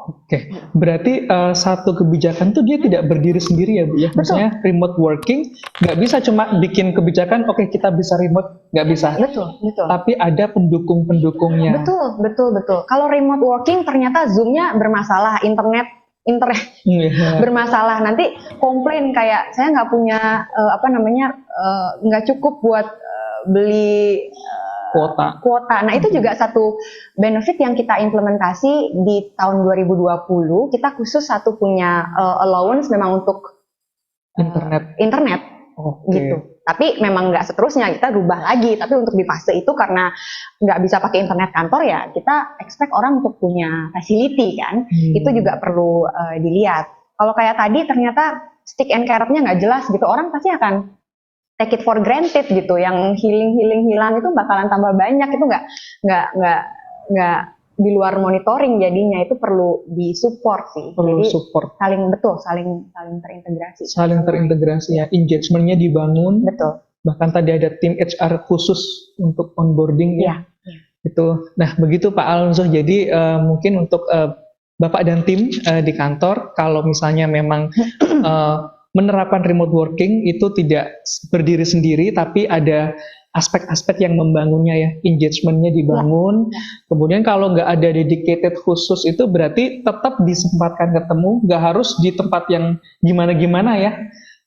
Oke, berarti satu kebijakan tuh dia tidak berdiri sendiri ya Bu ya? Maksudnya remote working nggak bisa cuma bikin kebijakan, oke kita bisa remote, nggak bisa. Betul. Tapi ada pendukung-pendukungnya. Betul. Kalau remote working ternyata Zoom-nya bermasalah, internet bermasalah, nanti komplain kayak saya nggak punya nggak cukup buat beli kuota. Nah itu juga satu benefit yang kita implementasi di tahun 2020. Kita khusus satu punya allowance memang untuk internet gitu. Tapi memang nggak seterusnya, kita rubah lagi. Tapi untuk di fase itu karena nggak bisa pakai internet kantor ya, kita expect orang untuk punya facility kan. Itu juga perlu dilihat. Kalau kayak tadi ternyata stick and carrot-nya nggak jelas gitu, orang pasti akan take it for granted gitu. Yang hilang itu bakalan tambah banyak, itu nggak di luar monitoring, jadinya itu perlu disupport sih. Jadi saling terintegrasi. Saling terintegrasi ya, engagementnya dibangun. Betul. Bahkan tadi ada tim HR khusus untuk onboarding ya. Itu. Nah begitu Pak Alonso. Jadi mungkin untuk Bapak dan tim di kantor, kalau misalnya memang menerapkan remote working itu tidak berdiri sendiri, tapi ada aspek-aspek yang membangunnya ya, engagementnya dibangun. Kemudian kalau nggak ada dedicated khusus itu berarti tetap disempatkan ketemu, nggak harus di tempat yang gimana-gimana ya,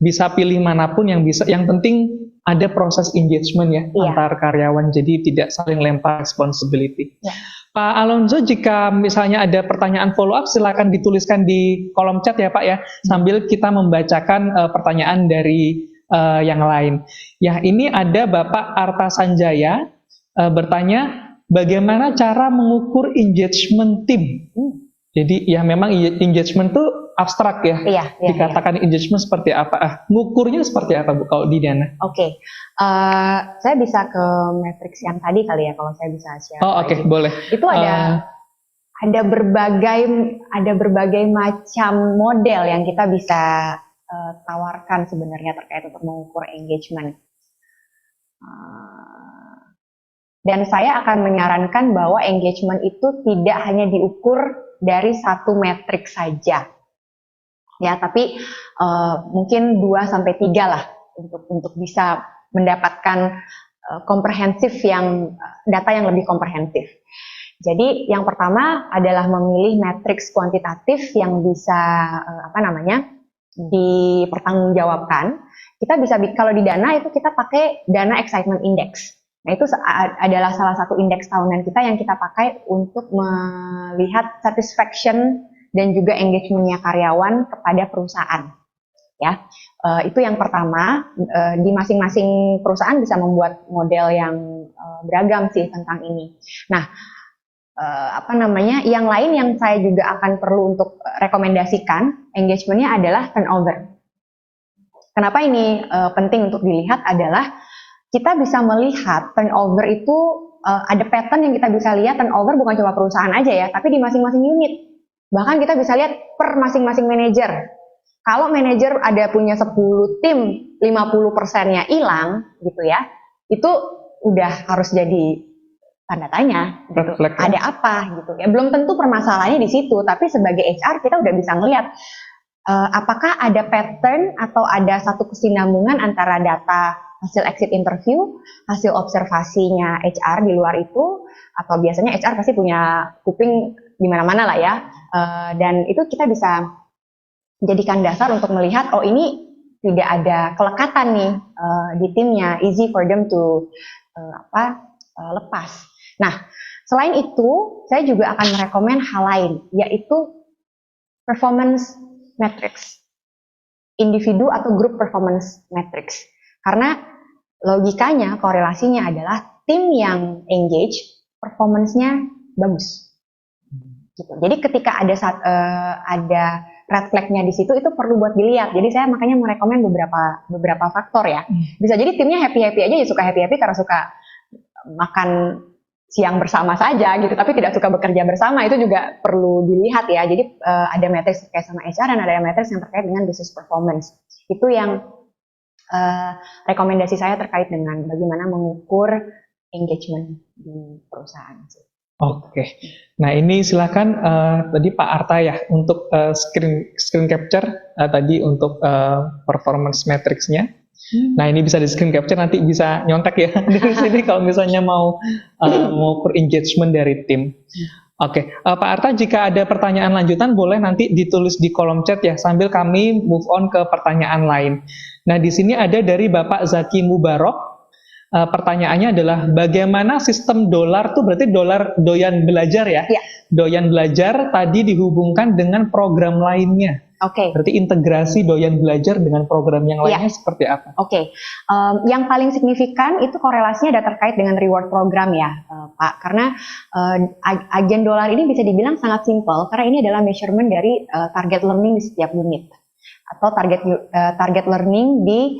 bisa pilih manapun yang bisa. Yang penting ada proses engagement ya antar karyawan, jadi tidak saling lempar responsibility. Pak Alonso, jika misalnya ada pertanyaan follow up, silakan dituliskan di kolom chat ya Pak ya, sambil kita membacakan pertanyaan dari yang lain. Ya, ini ada Bapak Arta Sanjaya bertanya, bagaimana cara mengukur engagement tim? Jadi ya memang engagement itu abstrak ya. Dikatakan engagement seperti apa? Ngukurnya seperti apa Bu kalau di Dana? Oke. Saya bisa ke matriks yang tadi kali ya, kalau saya bisa share. Boleh. Itu ada berbagai macam model yang kita bisa tawarkan sebenarnya terkait untuk mengukur engagement. Dan saya akan menyarankan bahwa engagement itu tidak hanya diukur dari satu metrik saja. Ya, tapi mungkin 2-3 lah untuk bisa mendapatkan data yang lebih komprehensif. Jadi yang pertama adalah memilih matriks kuantitatif yang bisa dipertanggungjawabkan. Kita bisa, kalau di Dana itu kita pakai Dana Excitement Index. Nah itu adalah salah satu indeks tahunan kita yang kita pakai untuk melihat satisfaction dan juga engagement-nya karyawan kepada perusahaan. Ya, itu yang pertama. Di masing-masing perusahaan bisa membuat model yang beragam sih tentang ini. Nah, yang lain yang saya juga akan perlu untuk rekomendasikan engagement-nya adalah turnover. Kenapa ini penting untuk dilihat adalah kita bisa melihat turnover itu ada pattern yang kita bisa lihat. Turnover bukan cuma perusahaan aja ya, tapi di masing-masing unit. Bahkan kita bisa lihat per masing-masing manajer. Kalau manajer ada punya 10 tim, 50%-nya hilang gitu ya, itu udah harus jadi tanda tanya gitu. Ada apa gitu ya. Belum tentu permasalahannya di situ, tapi sebagai HR kita udah bisa ngelihat apakah ada pattern atau ada satu kesinambungan antara data hasil exit interview, hasil observasinya HR di luar itu, atau biasanya HR pasti punya kuping di mana-mana lah ya, dan itu kita bisa jadikan dasar untuk melihat, oh ini tidak ada kelekatan nih di timnya, easy for them to lepas. Nah, selain itu, saya juga akan merekomen hal lain, yaitu performance matrix, individu atau group performance matrix. Karena logikanya, korelasinya adalah tim yang engage, performance-nya bagus. Gitu. Jadi ketika ada red flag-nya di situ, itu perlu buat dilihat. Jadi saya makanya merekomen beberapa faktor ya. Bisa jadi timnya happy-happy aja, ya suka happy-happy karena suka makan siang bersama saja gitu, tapi tidak suka bekerja bersama, itu juga perlu dilihat ya. Jadi ada matriks terkait sama HR dan ada matriks yang terkait dengan business performance. Itu yang rekomendasi saya terkait dengan bagaimana mengukur engagement di perusahaan. Oke. Nah ini silakan tadi Pak Arta ya untuk screen capture tadi untuk performance matrix-nya. Nah ini bisa di screen capture, nanti bisa nyontek ya dari sini kalau misalnya mau per engagement dari tim. Oke, Pak Arta, jika ada pertanyaan lanjutan boleh nanti ditulis di kolom chat ya, sambil kami move on ke pertanyaan lain. Nah di sini ada dari Bapak Zaki Mubarok. Pertanyaannya adalah bagaimana sistem dolar tuh, berarti dolar doyan belajar ya? Ya. Doyan belajar tadi dihubungkan dengan program lainnya. Oke. Berarti integrasi doyan belajar dengan program yang lainnya seperti apa? Oke. Yang paling signifikan itu korelasinya ada terkait dengan reward program ya, Pak. Karena agen dolar ini bisa dibilang sangat simpel karena ini adalah measurement dari target learning di setiap unit atau target learning di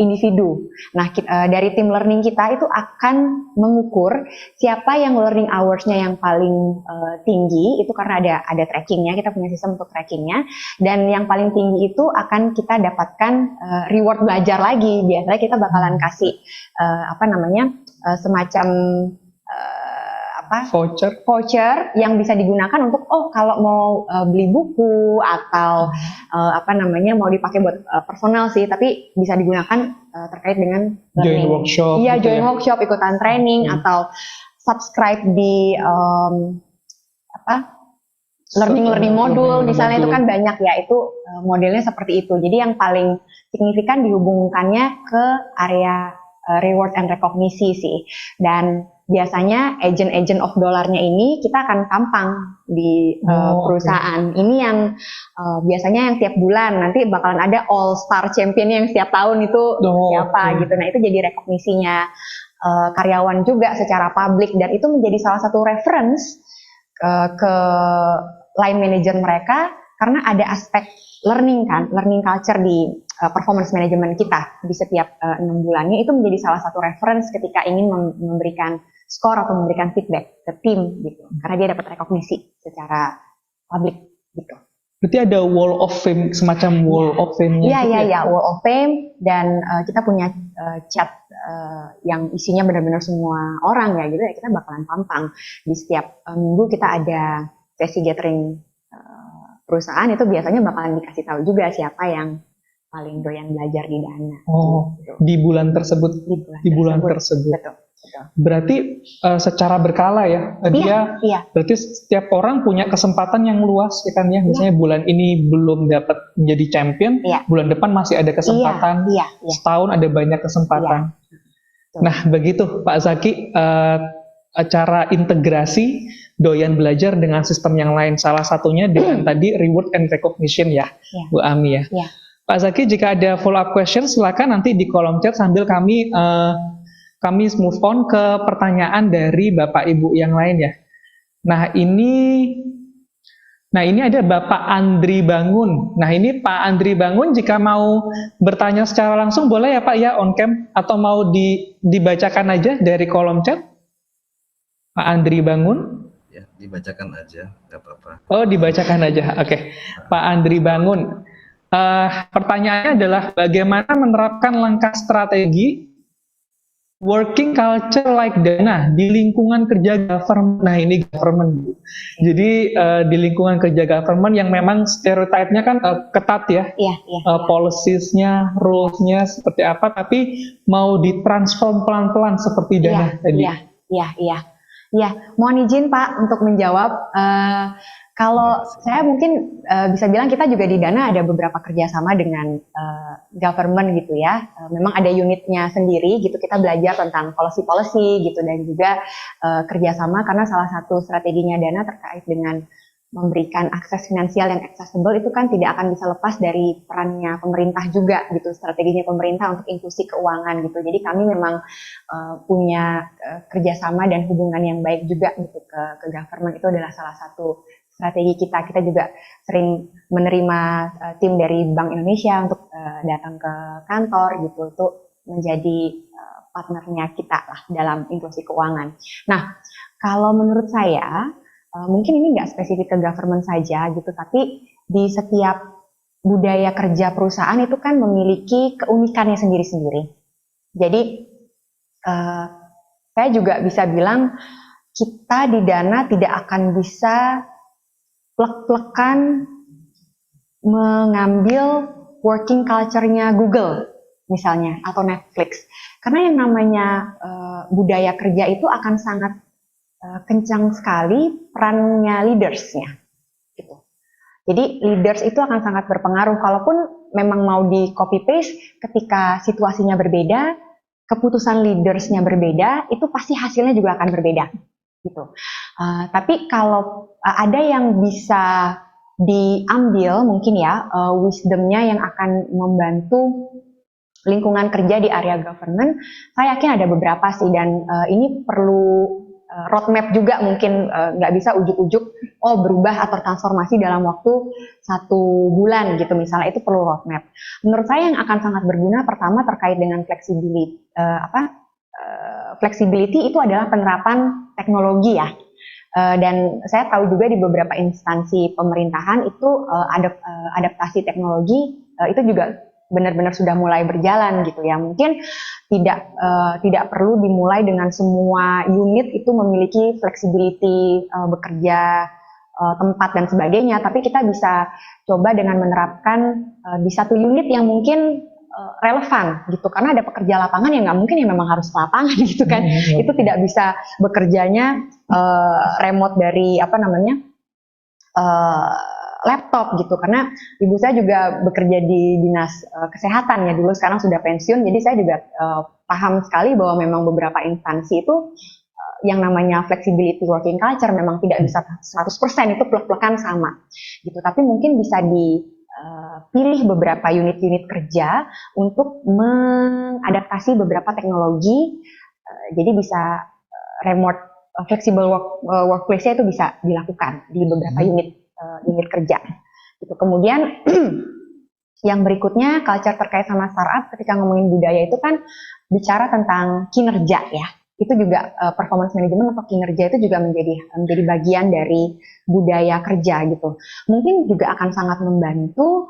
individu. Nah, dari tim learning kita itu akan mengukur siapa yang learning hours-nya yang paling tinggi, itu karena ada trackingnya, kita punya sistem untuk trackingnya, dan yang paling tinggi itu akan kita dapatkan reward belajar lagi. Biasanya kita bakalan kasih semacam voucher yang bisa digunakan untuk kalau mau beli buku atau mau dipakai buat personal sih, tapi bisa digunakan terkait dengan join workshop. Iya, join workshop, ikutan training atau subscribe di learning modul misalnya, itu kan banyak ya, itu modelnya seperti itu. Jadi yang paling signifikan dihubungkannya ke area reward and recognition sih. Dan biasanya agent of dolarnya ini kita akan tampang di perusahaan. Ini yang biasanya yang tiap bulan nanti bakalan ada all star champion yang setiap tahun itu siapa gitu. Nah itu jadi rekognisinya karyawan juga secara publik, dan itu menjadi salah satu reference ke line manager mereka, karena ada aspek learning culture di performance management kita di setiap 6 bulannya. Itu menjadi salah satu reference ketika ingin memberikan skor atau memberikan feedback ke tim gitu, karena dia dapat rekognisi secara publik gitu. Berarti ada wall of fame, semacam wall of fame. Iya, wall of fame, dan kita punya chat yang isinya benar-benar semua orang ya gitu ya, kita bakalan tampang di setiap minggu. Kita ada sesi gathering perusahaan, itu biasanya bakalan dikasih tahu juga siapa yang paling doyan belajar di Dana. Gitu. Di bulan tersebut. Di bulan tersebut. Betul. Berarti secara berkala ya, berarti setiap orang punya kesempatan yang luas ya kan ya. Misalnya bulan ini belum dapat menjadi champion, bulan depan masih ada kesempatan, setahun ada banyak kesempatan. Nah begitu Pak Zaki, cara integrasi doyan belajar dengan sistem yang lain, salah satunya dengan tadi reward and recognition ya, Bu Ami ya. Pak Zaki, jika ada follow up question silakan nanti di kolom chat sambil kami move on ke pertanyaan dari Bapak Ibu yang lain ya. Nah ini ada Bapak Andri Bangun. Nah ini Pak Andri Bangun, jika mau bertanya secara langsung boleh ya Pak ya, on cam, atau mau dibacakan aja dari kolom chat. Pak Andri Bangun. Ya, dibacakan aja, nggak apa-apa. Oh, dibacakan aja. Oke. Pak Andri Bangun. Pertanyaannya adalah bagaimana menerapkan langkah strategi working culture like Dana di lingkungan kerja government. Nah, ini government, Bu. Jadi di lingkungan kerja government yang memang stereotipnya kan ketat ya. Iya. Policies-nya, rules-nya seperti apa, tapi mau ditransform pelan-pelan seperti Dana tadi. Iya. Mohon izin Pak untuk menjawab. Kalau saya mungkin bisa bilang kita juga di Dana ada beberapa kerjasama dengan government gitu ya. Memang ada unitnya sendiri gitu. Kita belajar tentang policy gitu dan juga kerjasama karena salah satu strateginya Dana terkait dengan memberikan akses finansial yang accessible itu kan tidak akan bisa lepas dari perannya pemerintah juga gitu, strateginya pemerintah untuk inklusi keuangan gitu. Jadi kami memang punya kerjasama dan hubungan yang baik juga gitu ke government, itu adalah salah satu strategi kita. Kita juga sering menerima tim dari Bank Indonesia untuk datang ke kantor gitu, itu menjadi partnernya kita lah dalam inklusi keuangan. Nah, kalau menurut saya mungkin ini nggak spesifik ke government saja gitu, tapi di setiap budaya kerja perusahaan itu kan memiliki keunikannya sendiri-sendiri. Jadi saya juga bisa bilang kita di Dana tidak akan bisa plek-plekan mengambil working culture-nya Google misalnya atau Netflix, karena yang namanya budaya kerja itu akan sangat kencang sekali perannya leaders-nya gitu. Jadi leaders itu akan sangat berpengaruh. Kalaupun memang mau di copy paste, ketika situasinya berbeda, keputusan leaders-nya berbeda, itu pasti hasilnya juga akan berbeda gitu. Tapi kalau ada yang bisa diambil mungkin ya wisdom-nya yang akan membantu lingkungan kerja di area government, saya yakin ada beberapa sih, dan ini perlu roadmap juga, mungkin nggak bisa ujuk-ujuk berubah atau transformasi dalam waktu 1 bulan gitu misalnya, itu perlu roadmap. Menurut saya yang akan sangat berguna pertama terkait dengan flexibility itu adalah penerapan teknologi ya. Dan saya tahu juga di beberapa instansi pemerintahan itu adaptasi teknologi itu juga benar-benar sudah mulai berjalan gitu ya. Mungkin tidak perlu dimulai dengan semua unit itu memiliki flexibility bekerja tempat dan sebagainya, tapi kita bisa coba dengan menerapkan di satu unit yang mungkin relevan gitu, karena ada pekerja lapangan yang nggak mungkin yang memang harus ke lapangan gitu kan. Itu tidak bisa bekerjanya remote dari laptop gitu, karena ibu saya juga bekerja di dinas kesehatan ya dulu, sekarang sudah pensiun, jadi saya juga paham sekali bahwa memang beberapa instansi itu yang namanya flexibility working culture memang tidak bisa 100% itu plek-plekan sama gitu, tapi mungkin bisa dipilih beberapa unit-unit kerja untuk mengadaptasi beberapa teknologi, jadi bisa remote flexible workplace-nya itu bisa dilakukan di beberapa unit kerja gitu. Kemudian yang berikutnya culture terkait sama startup, ketika ngomongin budaya itu kan bicara tentang kinerja ya, itu juga performance management atau kinerja itu juga menjadi bagian dari budaya kerja gitu. Mungkin juga akan sangat membantu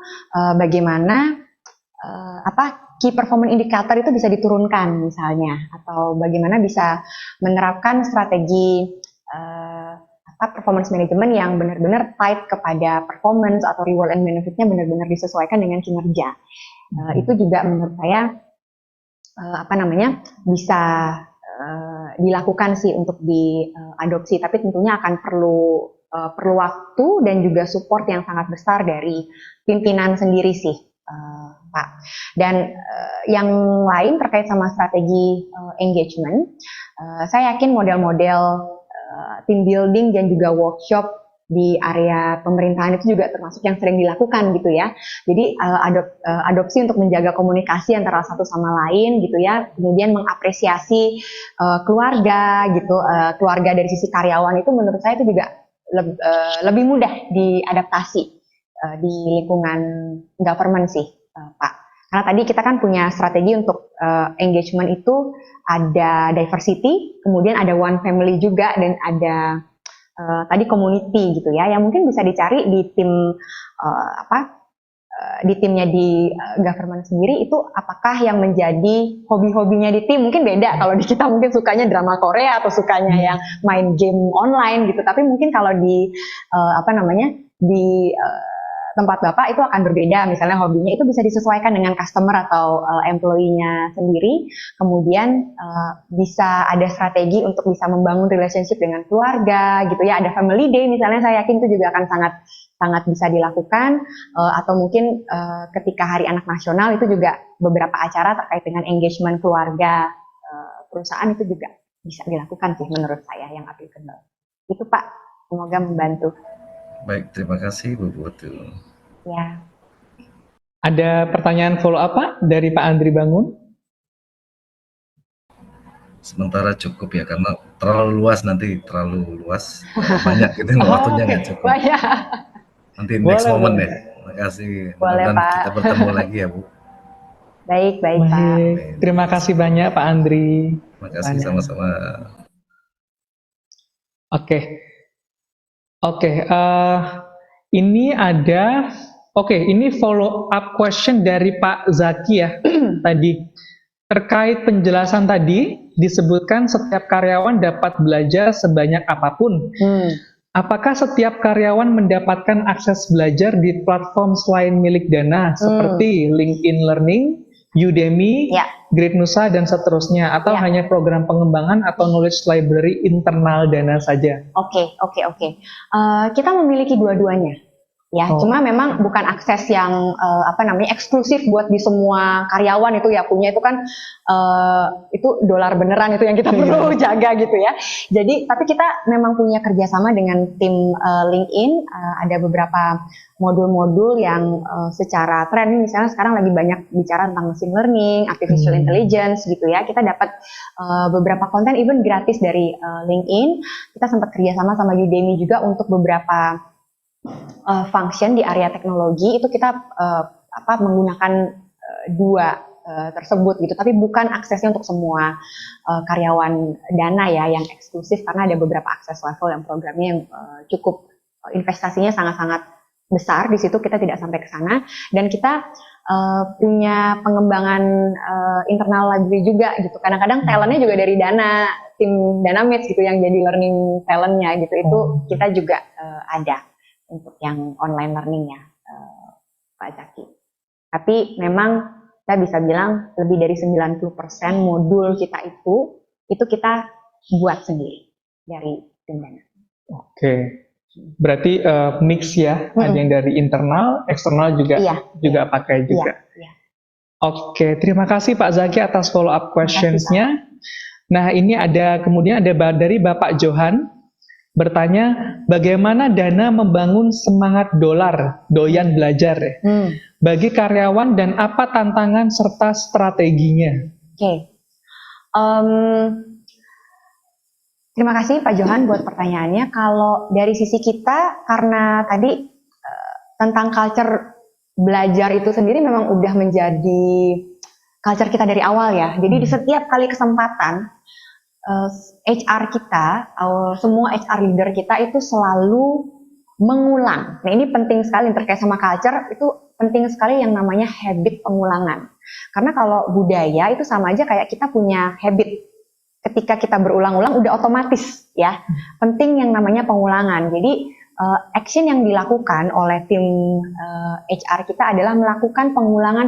bagaimana key performance indicator itu bisa diturunkan misalnya, atau bagaimana bisa menerapkan strategi performance management yang benar-benar tight kepada performance atau reward and benefit-nya benar-benar disesuaikan dengan kinerja. Itu juga menurut saya bisa dilakukan sih untuk diadopsi, tapi tentunya akan perlu waktu dan juga support yang sangat besar dari pimpinan sendiri sih, Pak. Dan yang lain terkait sama strategi engagement, saya yakin model-model team building dan juga workshop di area pemerintahan itu juga termasuk yang sering dilakukan gitu ya. Jadi adopsi untuk menjaga komunikasi antara satu sama lain gitu ya. Kemudian mengapresiasi keluarga gitu, keluarga dari sisi karyawan itu menurut saya itu juga lebih mudah diadaptasi di lingkungan government sih, Pak. Karena tadi kita kan punya strategi untuk engagement itu ada diversity, kemudian ada one family juga, dan ada tadi community gitu ya, yang mungkin bisa dicari di tim di timnya di government sendiri itu apakah yang menjadi hobi-hobinya di tim. Mungkin beda kalau di kita mungkin sukanya drama Korea atau sukanya yang main game online gitu, tapi mungkin kalau di di tempat Bapak itu akan berbeda, misalnya hobinya itu bisa disesuaikan dengan customer atau employee-nya sendiri, kemudian bisa ada strategi untuk bisa membangun relationship dengan keluarga gitu ya, ada family day misalnya, saya yakin itu juga akan sangat bisa dilakukan, atau mungkin ketika Hari Anak Nasional itu juga beberapa acara terkait dengan engagement keluarga perusahaan itu juga bisa dilakukan sih menurut saya yang applicable. Itu Pak, semoga membantu. Baik, terima kasih Bu Putu. Ya. Ada pertanyaan follow up Pak dari Pak Andri Bangun? Sementara cukup ya, karena terlalu luas, banyak gitu waktunya nggak cukup. Banyak. Nanti next moment deh. Terima kasih. Mudah-mudahan kita bertemu lagi ya Bu. Baik Pak. Terima kasih banyak Pak Andri. Terima kasih sama-sama. Ini follow up question dari Pak Zaki ya tadi. Terkait penjelasan tadi, disebutkan setiap karyawan dapat belajar sebanyak apapun. Apakah setiap karyawan mendapatkan akses belajar di platform selain milik Dana, seperti LinkedIn Learning, Udemy, Great Nusa, dan seterusnya, atau hanya program pengembangan atau knowledge library internal Dana saja? Oke. Kita memiliki dua-duanya. Ya, cuma memang bukan akses yang eksklusif buat di semua karyawan itu ya punya, itu kan itu dolar beneran itu yang kita perlu jaga gitu ya. Jadi tapi kita memang punya kerjasama dengan tim LinkedIn, ada beberapa modul-modul yang secara tren, misalnya sekarang lagi banyak bicara tentang machine learning, artificial intelligence gitu ya. Kita dapat beberapa konten even gratis dari LinkedIn. Kita sempat kerjasama sama Udemy juga untuk beberapa function di area teknologi, itu kita menggunakan dua tersebut gitu, tapi bukan aksesnya untuk semua karyawan Dana ya yang eksklusif, karena ada beberapa akses level yang programnya yang cukup investasinya sangat-sangat besar di situ, kita tidak sampai ke sana. Dan kita punya pengembangan internal library juga gitu, kadang-kadang talentnya juga dari Dana, tim Dynamics gitu yang jadi learning talentnya gitu, itu kita juga ada untuk yang online learning-nya, Pak Zaki. Tapi memang kita bisa bilang lebih dari 90% modul kita itu kita buat sendiri dari tim Dana. Oke. Berarti mix ya, ada yang dari internal, eksternal juga pakai juga. Iya. Oke, terima kasih Pak Zaki atas follow up questions-nya. Nah, ini kemudian ada dari Bapak Johan bertanya, bagaimana Dana membangun semangat doyan belajar bagi karyawan dan apa tantangan serta strateginya? Terima kasih Pak Johan buat pertanyaannya. Kalau dari sisi kita, karena tadi tentang culture belajar itu sendiri memang udah menjadi culture kita dari awal ya. Jadi di setiap kali kesempatan HR kita, semua HR leader kita itu selalu mengulang. Nah ini penting sekali terkait sama culture, itu penting sekali yang namanya habit pengulangan. Karena kalau budaya itu sama aja kayak kita punya habit. Ketika kita berulang-ulang udah otomatis ya. Penting yang namanya pengulangan. Jadi action yang dilakukan oleh tim HR kita adalah melakukan pengulangan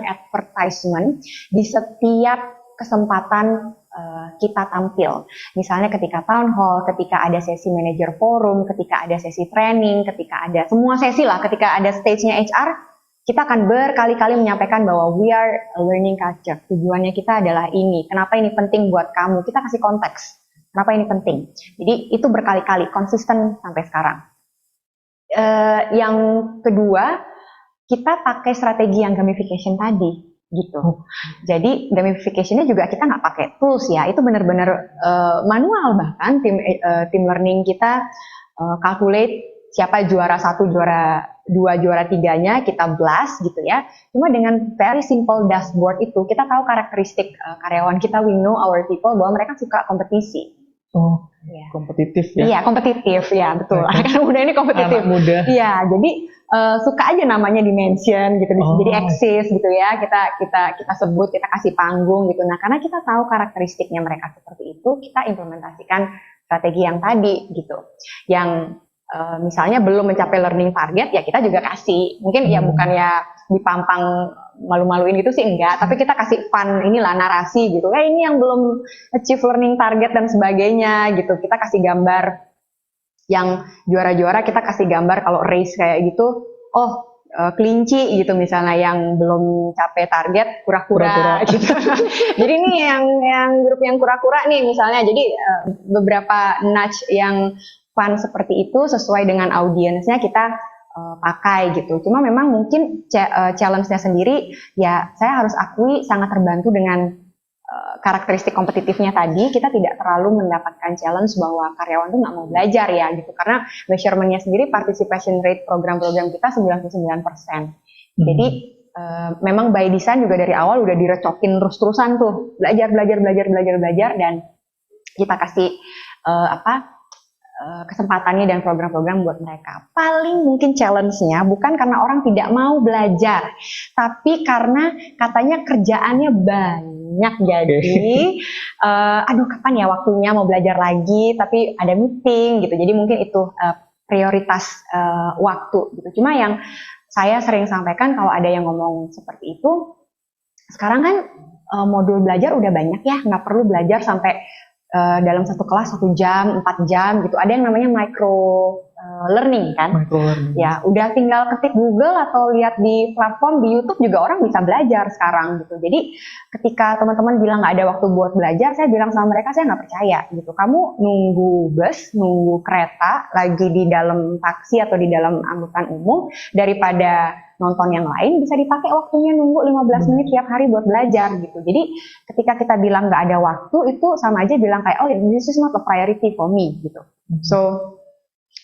advertisement di setiap kesempatan kita tampil. Misalnya ketika town hall, ketika ada sesi manager forum, ketika ada sesi training, ketika ada semua sesi lah, ketika ada stage-nya HR, kita akan berkali-kali menyampaikan bahwa we are a learning culture. Tujuannya kita adalah ini. Kenapa ini penting buat kamu? Kita kasih konteks. Kenapa ini penting? Jadi itu berkali-kali, konsisten sampai sekarang. Yang kedua, kita pakai strategi yang gamification tadi. Gitu. Jadi gamification-nya juga kita nggak pakai tools ya, itu benar-benar manual, bahkan tim learning kita calculate siapa juara 1, juara 2, juara 3-nya kita blast gitu ya. Cuma dengan very simple dashboard itu kita tahu karakteristik karyawan kita, we know our people bahwa mereka suka kompetisi. Iya. Kompetitif ya. Iya, kompetitif ya, betul. Anak muda ini kompetitif. Anak muda. Iya, jadi suka aja namanya di-mention gitu, jadi eksis gitu ya. Kita sebut, kita kasih panggung gitu. Nah, karena kita tahu karakteristiknya mereka seperti itu, kita implementasikan strategi yang tadi gitu. Yang misalnya belum mencapai learning target, ya kita juga kasih. Mungkin ya bukan ya dipampang malu-maluin gitu sih enggak, tapi kita kasih fun inilah narasi gitu. Ini yang belum achieve learning target dan sebagainya gitu. Kita kasih gambar yang juara-juara, kita kasih gambar kalau race kayak gitu. Kelinci gitu misalnya yang belum capai target kura-kura gitu. Jadi ini yang grup yang kura-kura nih misalnya. Jadi beberapa nudge yang fun seperti itu sesuai dengan audiensnya kita pakai gitu. Cuma memang mungkin challenge-nya sendiri ya saya harus akui sangat terbantu dengan karakteristik kompetitifnya tadi. Kita tidak terlalu mendapatkan challenge bahwa karyawan tuh nggak mau belajar ya gitu. Karena measurement-nya sendiri participation rate program-program kita 99%. Jadi memang by design juga dari awal udah direcokin terus-terusan tuh belajar dan kita kasih kesempatannya dan program-program buat mereka. Paling mungkin challenge-nya bukan karena orang tidak mau belajar, tapi karena katanya kerjaannya banyak. Jadi, kapan ya waktunya mau belajar lagi, tapi ada meeting gitu. Jadi mungkin itu prioritas waktu gitu. Cuma yang saya sering sampaikan kalau ada yang ngomong seperti itu, sekarang kan modul belajar udah banyak ya, nggak perlu belajar sampai dalam satu kelas 1 jam, 4 jam gitu. Ada yang namanya micro learning kan. Ya, udah tinggal ketik Google atau lihat di platform di YouTube juga orang bisa belajar sekarang gitu. Jadi ketika teman-teman bilang nggak ada waktu buat belajar, saya bilang sama mereka saya nggak percaya gitu. Kamu nunggu bus, nunggu kereta lagi di dalam taksi atau di dalam angkutan umum daripada nonton yang lain, bisa dipakai waktunya nunggu 15 menit tiap hari buat belajar gitu. Jadi ketika kita bilang nggak ada waktu, itu sama aja bilang kayak, this is not a priority for me gitu. So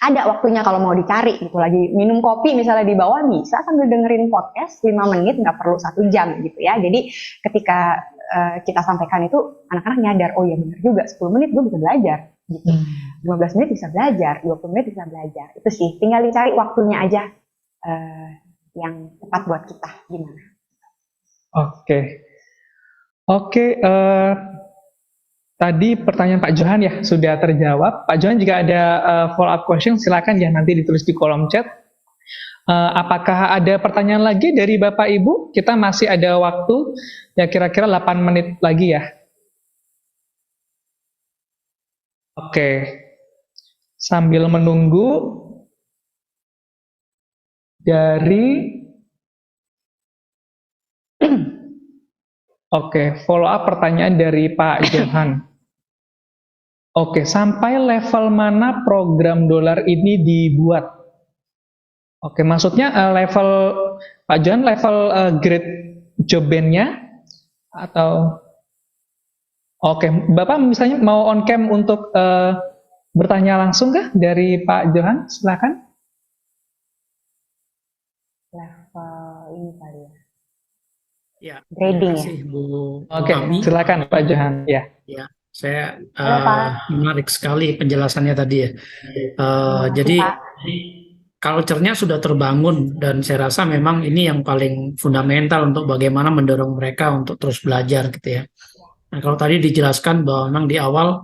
ada waktunya kalau mau dicari gitu. Lagi minum kopi misalnya di bawah, bisa sambil dengerin podcast 5 menit, nggak perlu 1 jam gitu ya. Jadi ketika kita sampaikan itu, anak-anak nyadar, oh ya benar juga, 10 menit gue bisa belajar gitu. 15 menit bisa belajar, 20 menit bisa belajar. Itu sih, tinggal dicari waktunya aja yang tepat buat kita gimana. Oke, tadi pertanyaan Pak Johan ya sudah terjawab. Pak Johan jika ada follow up question silakan ya nanti ditulis di kolom chat. Apakah ada pertanyaan lagi dari Bapak Ibu? Kita masih ada waktu ya kira-kira 8 menit lagi ya. Oke. Sambil menunggu dari follow up pertanyaan dari Pak Johan. Sampai level mana program dolar ini dibuat? Maksudnya level Pak Johan level grade job band-nya atau Bapak misalnya mau on cam untuk bertanya langsung kah dari Pak Johan? Silakan. Level ini kali ya. Ya, grading terima kasih Bu. Silakan Pak Johan. Ya. Saya menarik sekali penjelasannya tadi ya. Jadi culture-nya sudah terbangun dan saya rasa memang ini yang paling fundamental untuk bagaimana mendorong mereka untuk terus belajar gitu ya. Nah, kalau tadi dijelaskan bahwa memang di awal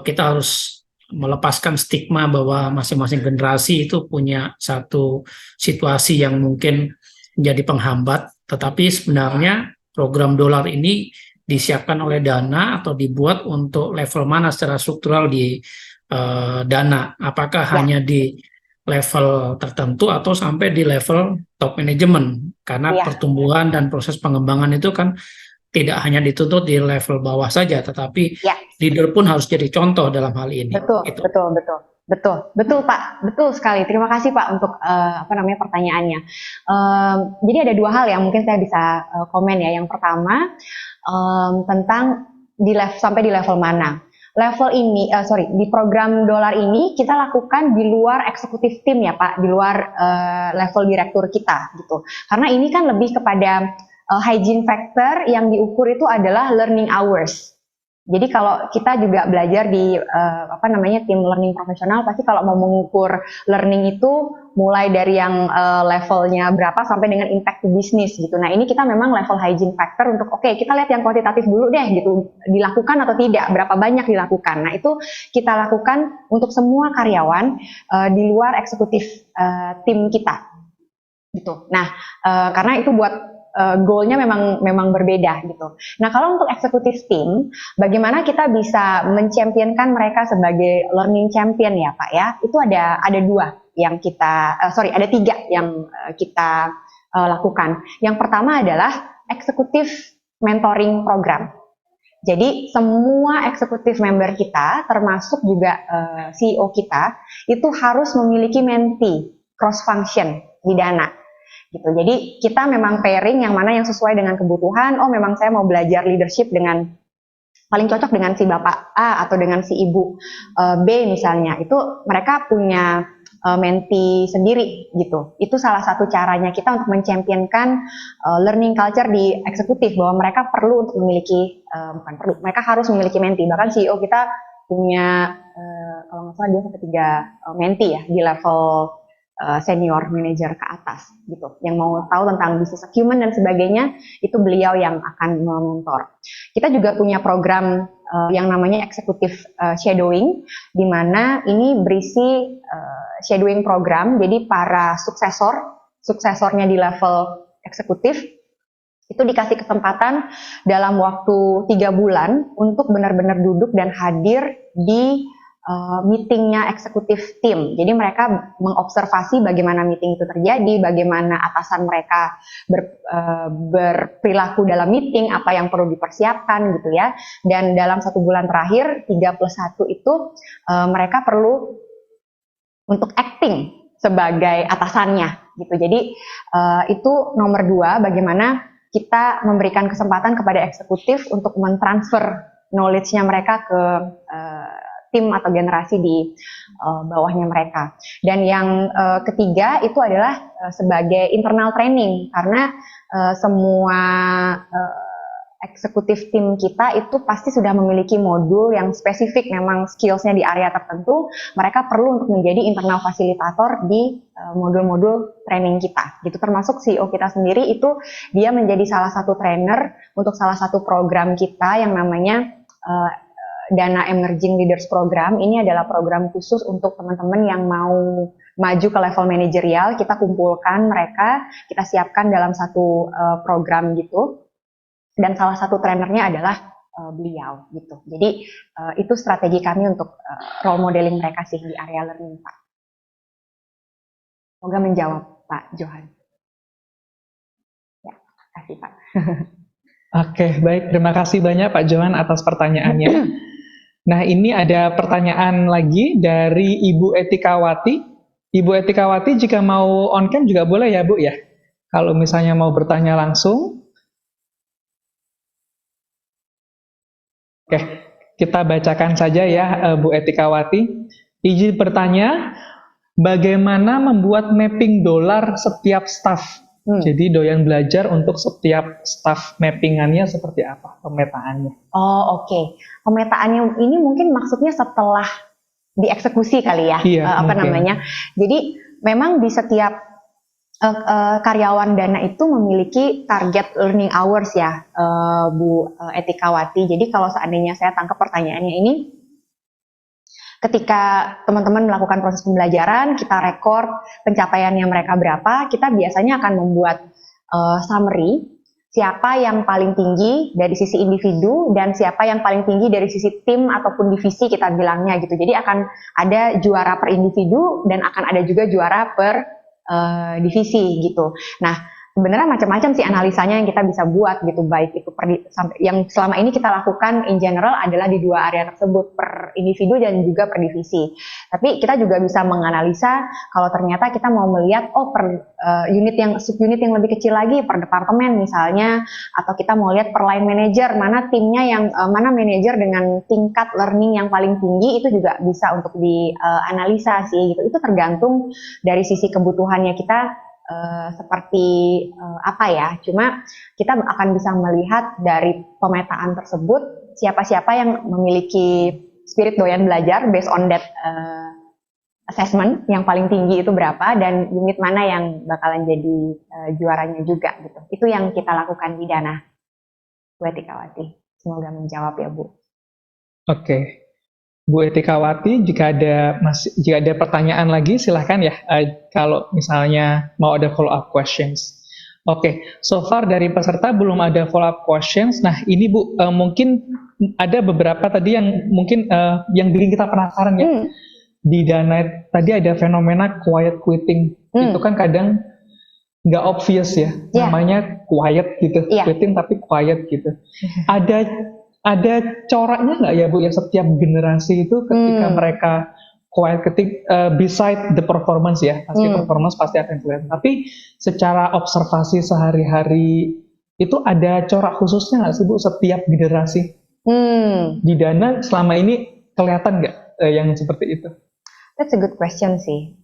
kita harus melepaskan stigma bahwa masing-masing generasi itu punya satu situasi yang mungkin menjadi penghambat, tetapi sebenarnya program dolar ini disiapkan oleh Dana atau dibuat untuk level mana secara struktural di Dana, apakah hanya di level tertentu atau sampai di level top management, karena pertumbuhan dan proses pengembangan itu kan tidak hanya dituntut di level bawah saja, tetapi leader pun harus jadi contoh dalam hal ini. Betul Pak, betul sekali. Terima kasih Pak untuk pertanyaannya. Jadi ada 2 hal yang mungkin saya bisa komen ya. Yang pertama tentang sampai di level mana. Level ini, di program dolar ini kita lakukan di luar eksekutif tim ya Pak, di luar level direktur kita gitu. Karena ini kan lebih kepada hygiene factor yang diukur itu adalah learning hours. Jadi kalau kita juga belajar di tim learning profesional, pasti kalau mau mengukur learning itu mulai dari yang levelnya berapa sampai dengan impact to business gitu. Nah ini kita memang level hygiene factor untuk kita lihat yang kuantitatif dulu deh gitu, dilakukan atau tidak, berapa banyak dilakukan. Nah itu kita lakukan untuk semua karyawan di luar eksekutif tim kita gitu. Nah karena itu buat goalnya memang berbeda gitu. Nah kalau untuk eksekutif tim, bagaimana kita bisa menchampionkan mereka sebagai learning champion ya Pak ya? Itu ada dua yang ada tiga yang kita lakukan. Yang pertama adalah eksekutif mentoring program. Jadi semua eksekutif member kita, termasuk juga CEO kita, itu harus memiliki mentee cross function di Dana. Gitu. Jadi kita memang pairing yang mana yang sesuai dengan kebutuhan. Oh memang saya mau belajar leadership dengan paling cocok dengan si bapak A atau dengan si ibu B misalnya. Itu mereka punya mentee sendiri gitu. Itu salah satu caranya kita untuk menchampionkan learning culture di eksekutif, bahwa mereka perlu untuk memiliki mereka harus memiliki mentee. Bahkan CEO kita punya kalau nggak salah 2 sampai 3 mentee ya di level senior manager ke atas gitu, yang mau tahu tentang business acumen dan sebagainya, itu beliau yang akan mementor. Kita juga punya program yang namanya eksekutif shadowing, di mana ini berisi shadowing program. Jadi para suksesornya di level eksekutif itu dikasih kesempatan dalam waktu 3 bulan untuk benar-benar duduk dan hadir di meetingnya eksekutif tim. Jadi mereka mengobservasi bagaimana meeting itu terjadi, bagaimana atasan mereka berperilaku dalam meeting, apa yang perlu dipersiapkan gitu ya. Dan dalam 1 bulan terakhir 3+1 itu mereka perlu untuk acting sebagai atasannya gitu. Jadi itu nomor 2, bagaimana kita memberikan kesempatan kepada eksekutif untuk mentransfer knowledge-nya mereka ke tim atau generasi di bawahnya mereka. Dan yang ketiga itu adalah sebagai internal training, karena semua eksekutif tim kita itu pasti sudah memiliki modul yang spesifik, memang skillsnya di area tertentu. Mereka perlu untuk menjadi internal fasilitator di modul-modul training kita. Gitu, termasuk CEO kita sendiri itu dia menjadi salah satu trainer untuk salah satu program kita yang namanya Dana Emerging Leaders Program. Ini adalah program khusus untuk teman-teman yang mau maju ke level manajerial. Kita kumpulkan mereka, kita siapkan dalam satu program gitu. Dan salah satu trainernya adalah beliau gitu. Jadi itu strategi kami untuk role modeling mereka sih di area learning, Pak. Semoga menjawab, Pak Johan. Ya, kasih Pak. Oke, baik. Terima kasih banyak Pak Johan atas pertanyaannya. Nah, ini ada pertanyaan lagi dari Ibu Etikawati. Ibu Etikawati, jika mau on cam juga boleh ya, Bu ya? Kalau misalnya mau bertanya langsung. Oke, kita bacakan saja ya, Bu Etikawati. Izin bertanya, bagaimana membuat mapping dolar setiap staff? Jadi doyan belajar untuk setiap staff mappingannya seperti apa pemetaannya? Oh oke. Pemetaannya ini mungkin maksudnya setelah dieksekusi kali ya, Iya, namanya. Jadi memang di setiap karyawan Dana itu memiliki target learning hours ya, Bu Etikawati. Jadi kalau seandainya saya tangkap pertanyaannya ini, ketika teman-teman melakukan proses pembelajaran, kita rekor pencapaiannya mereka berapa, kita biasanya akan membuat summary, siapa yang paling tinggi dari sisi individu dan siapa yang paling tinggi dari sisi tim ataupun divisi kita bilangnya gitu. Jadi akan ada juara per individu dan akan ada juga juara per divisi gitu. Nah, sebenarnya macam-macam sih analisanya yang kita bisa buat gitu, baik itu sampai yang selama ini kita lakukan in general adalah di 2 area tersebut, per individu dan juga per divisi. Tapi kita juga bisa menganalisa kalau ternyata kita mau melihat per subunit yang lebih kecil lagi, per departemen misalnya, atau kita mau lihat per line manager, mana timnya yang mana manajer dengan tingkat learning yang paling tinggi, itu juga bisa untuk dianalisa sih gitu. Itu tergantung dari sisi kebutuhannya kita seperti apa ya. Cuma kita akan bisa melihat dari pemetaan tersebut siapa-siapa yang memiliki spirit doyan belajar based on that assessment yang paling tinggi itu berapa dan unit mana yang bakalan jadi juaranya juga gitu. Itu yang kita lakukan di Dana, Bu Etikawati. Semoga menjawab ya Bu. Oke. Bu Etikawati, jika ada pertanyaan lagi silahkan ya, kalau misalnya mau ada follow up questions. Oke, so far dari peserta belum ada follow up questions. Nah ini Bu, mungkin ada beberapa tadi yang mungkin yang bikin kita penasaran ya. Di Dana tadi ada fenomena quiet quitting. Itu kan kadang nggak obvious ya, namanya quiet gitu, quitting tapi quiet gitu. Ada coraknya nggak ya Bu ya, setiap generasi itu ketika mereka quiet quitting, beside the performance ya, pasti performance pasti akan kelihatan. Tapi secara observasi sehari-hari itu ada corak khususnya nggak sih Bu setiap generasi? Di Dana selama ini kelihatan nggak yang seperti itu? That's a good question sih.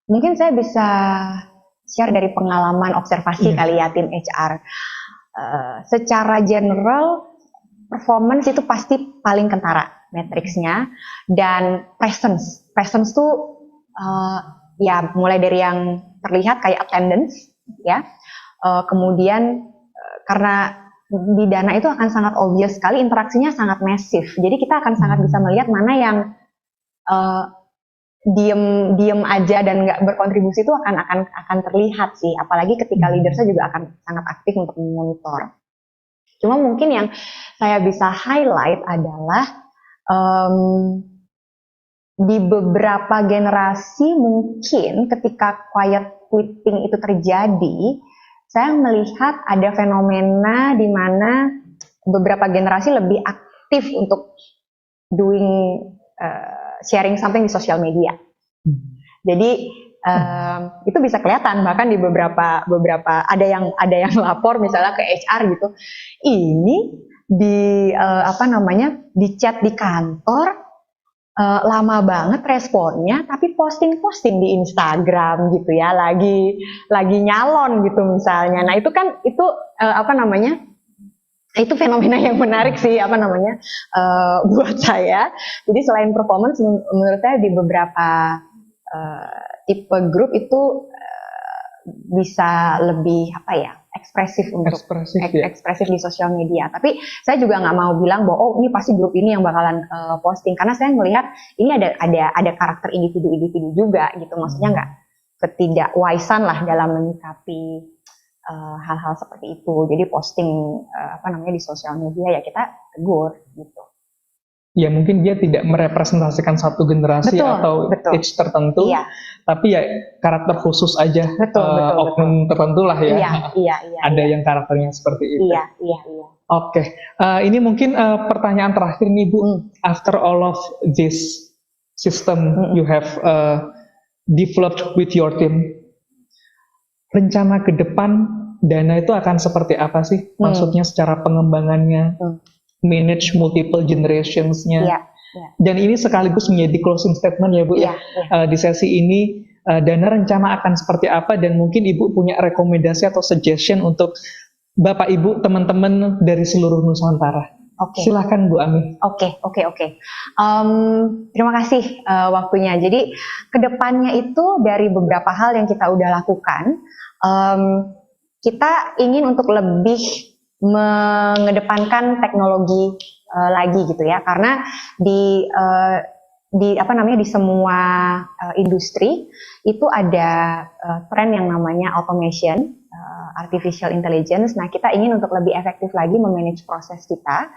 Mungkin saya bisa share dari pengalaman observasi kali ya tim HR. Secara general performance itu pasti paling kentara matriksnya, dan presence tuh ya mulai dari yang terlihat kayak attendance ya, kemudian karena di Dana itu akan sangat obvious sekali, interaksinya sangat masif, jadi kita akan sangat bisa melihat mana yang diem aja dan nggak berkontribusi itu akan terlihat sih, apalagi ketika leadersnya juga akan sangat aktif untuk memonitor. Cuma mungkin yang saya bisa highlight adalah di beberapa generasi mungkin ketika quiet quitting itu terjadi, saya melihat ada fenomena di mana beberapa generasi lebih aktif untuk doing sharing something di sosial media. Jadi itu bisa kelihatan bahkan di beberapa ada yang lapor misalnya ke HR gitu. Ini di di chat di kantor lama banget responnya, tapi posting di Instagram gitu ya, lagi nyalon gitu misalnya. Nah, itu kan itu fenomena yang menarik sih buat saya. Jadi selain performance, menurut saya di beberapa tipe grup itu bisa lebih ekspresif ekspresif di sosial media. Tapi saya juga nggak mau bilang bahwa ini pasti grup ini yang bakalan posting, karena saya melihat ini ada karakter individu juga gitu. Maksudnya nggak ketidakwisan lah dalam menyikapi hal-hal seperti itu. Jadi posting di sosial media ya kita tegur gitu. Ya mungkin dia tidak merepresentasikan satu generasi atau age tertentu, tapi ya karakter khusus aja, oknum tertentu lah ya. Iya. Ada yang karakternya seperti itu. Iya. Oke, ini mungkin pertanyaan terakhir nih Bu. After all of this system you have developed with your team, rencana ke depan Dana itu akan seperti apa sih? Maksudnya secara pengembangannya, manage multiple generationsnya. Dan ini sekaligus menjadi closing statement ya Bu ya. Di sesi ini Dana rencana akan seperti apa, dan mungkin Ibu punya rekomendasi atau suggestion untuk Bapak Ibu teman-teman dari seluruh Nusantara. Silakan Bu Ami. Oke. Terima kasih waktunya. Jadi kedepannya itu dari beberapa hal yang kita udah lakukan, kita ingin untuk lebih mengedepankan teknologi lagi gitu ya, karena di semua industri itu ada tren yang namanya automation, artificial intelligence. Nah, kita ingin untuk lebih efektif lagi memanage proses kita,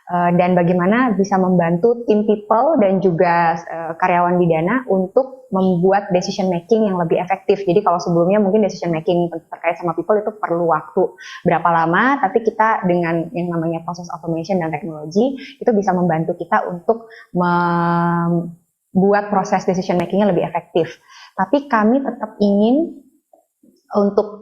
dan bagaimana bisa membantu tim people dan juga karyawan di Dana untuk membuat decision making yang lebih efektif. Jadi kalau sebelumnya mungkin decision making terkait sama people itu perlu waktu berapa lama, tapi kita dengan yang namanya proses automation dan teknologi itu bisa membantu kita untuk membuat proses decision makingnya lebih efektif. Tapi kami tetap ingin untuk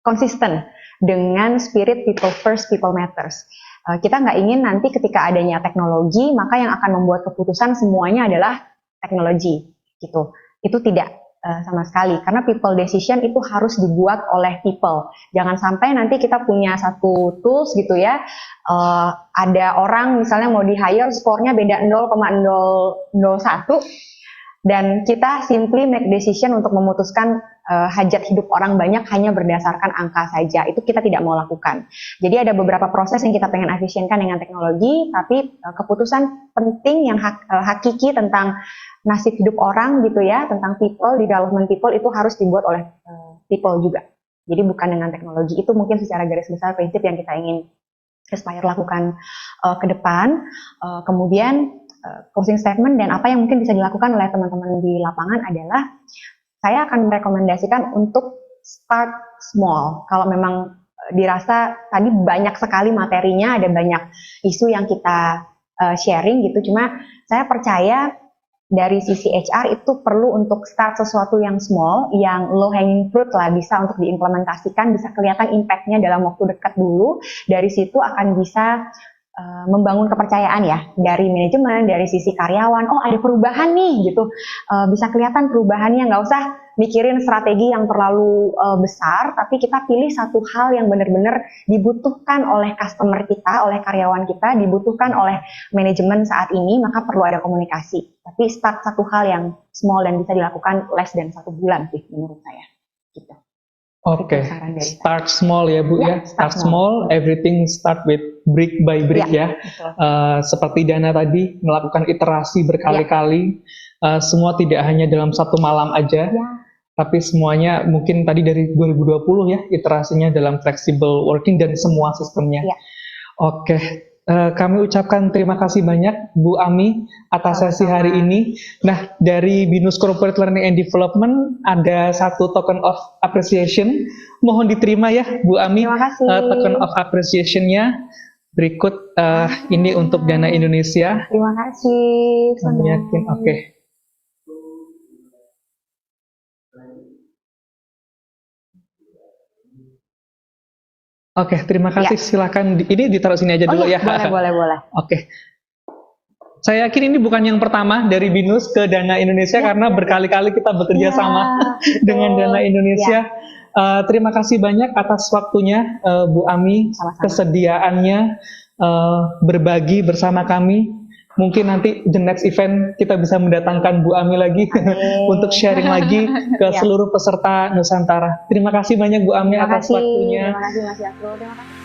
konsisten dengan spirit people first, people matters. Kita nggak ingin nanti ketika adanya teknologi, maka yang akan membuat keputusan semuanya adalah teknologi, gitu. Itu tidak sama sekali, karena people decision itu harus dibuat oleh people. Jangan sampai nanti kita punya satu tools gitu ya, ada orang misalnya mau di hire, skornya beda 0,001, dan kita simply make decision untuk memutuskan hajat hidup orang banyak hanya berdasarkan angka saja. Itu kita tidak mau lakukan. Jadi ada beberapa proses yang kita pengen efisienkan dengan teknologi, tapi keputusan penting yang hakiki tentang nasib hidup orang gitu ya, tentang people, development people, itu harus dibuat oleh people juga. Jadi bukan dengan teknologi. Itu mungkin secara garis besar prinsip yang kita ingin Aspire lakukan ke depan. Kemudian closing statement dan apa yang mungkin bisa dilakukan oleh teman-teman di lapangan adalah saya akan merekomendasikan untuk start small. Kalau memang dirasa tadi banyak sekali materinya, ada banyak isu yang kita sharing gitu, cuma saya percaya dari sisi HR itu perlu untuk start sesuatu yang small, yang low hanging fruit lah, bisa untuk diimplementasikan, bisa kelihatan impact-nya dalam waktu dekat dulu. Dari situ akan bisa membangun kepercayaan ya dari manajemen, dari sisi karyawan. Oh, ada perubahan nih gitu, bisa kelihatan perubahannya. Nggak usah mikirin strategi yang terlalu besar, tapi kita pilih satu hal yang benar-benar dibutuhkan oleh customer kita, oleh karyawan kita, dibutuhkan oleh manajemen saat ini, maka perlu ada komunikasi. Tapi start satu hal yang small dan bisa dilakukan less than 1 bulan sih menurut saya gitu. Oke, start small ya Bu ya, start small, everything start with brick by brick ya. Seperti Dana tadi melakukan iterasi berkali-kali, semua tidak hanya dalam satu malam aja, tapi semuanya mungkin tadi dari 2020 ya, iterasinya dalam flexible working dan semua sistemnya. Oke, kami ucapkan terima kasih banyak Bu Ami atas sesi hari ini. Nah, dari BINUS Corporate Learning and Development ada satu token of appreciation. Mohon diterima ya Bu Ami. Terima kasih. Token of appreciation-nya berikut ini untuk Dana Indonesia. Terima kasih. Kami yakin, oke. Oke, terima kasih. Silakan. Ini ditaruh sini aja dulu ya. Boleh. Oke. Saya yakin ini bukan yang pertama dari BINUS ke Dana Indonesia karena berkali-kali kita bekerja sama dengan Dana Indonesia. Terima kasih banyak atas waktunya Bu Ami, kesediaannya berbagi bersama kami. Mungkin nanti the next event kita bisa mendatangkan Bu Ami lagi untuk sharing lagi ke seluruh peserta Nusantara. Terima kasih banyak Bu Ami atas waktunya. Terima kasih Mas Yasrul. Terima kasih.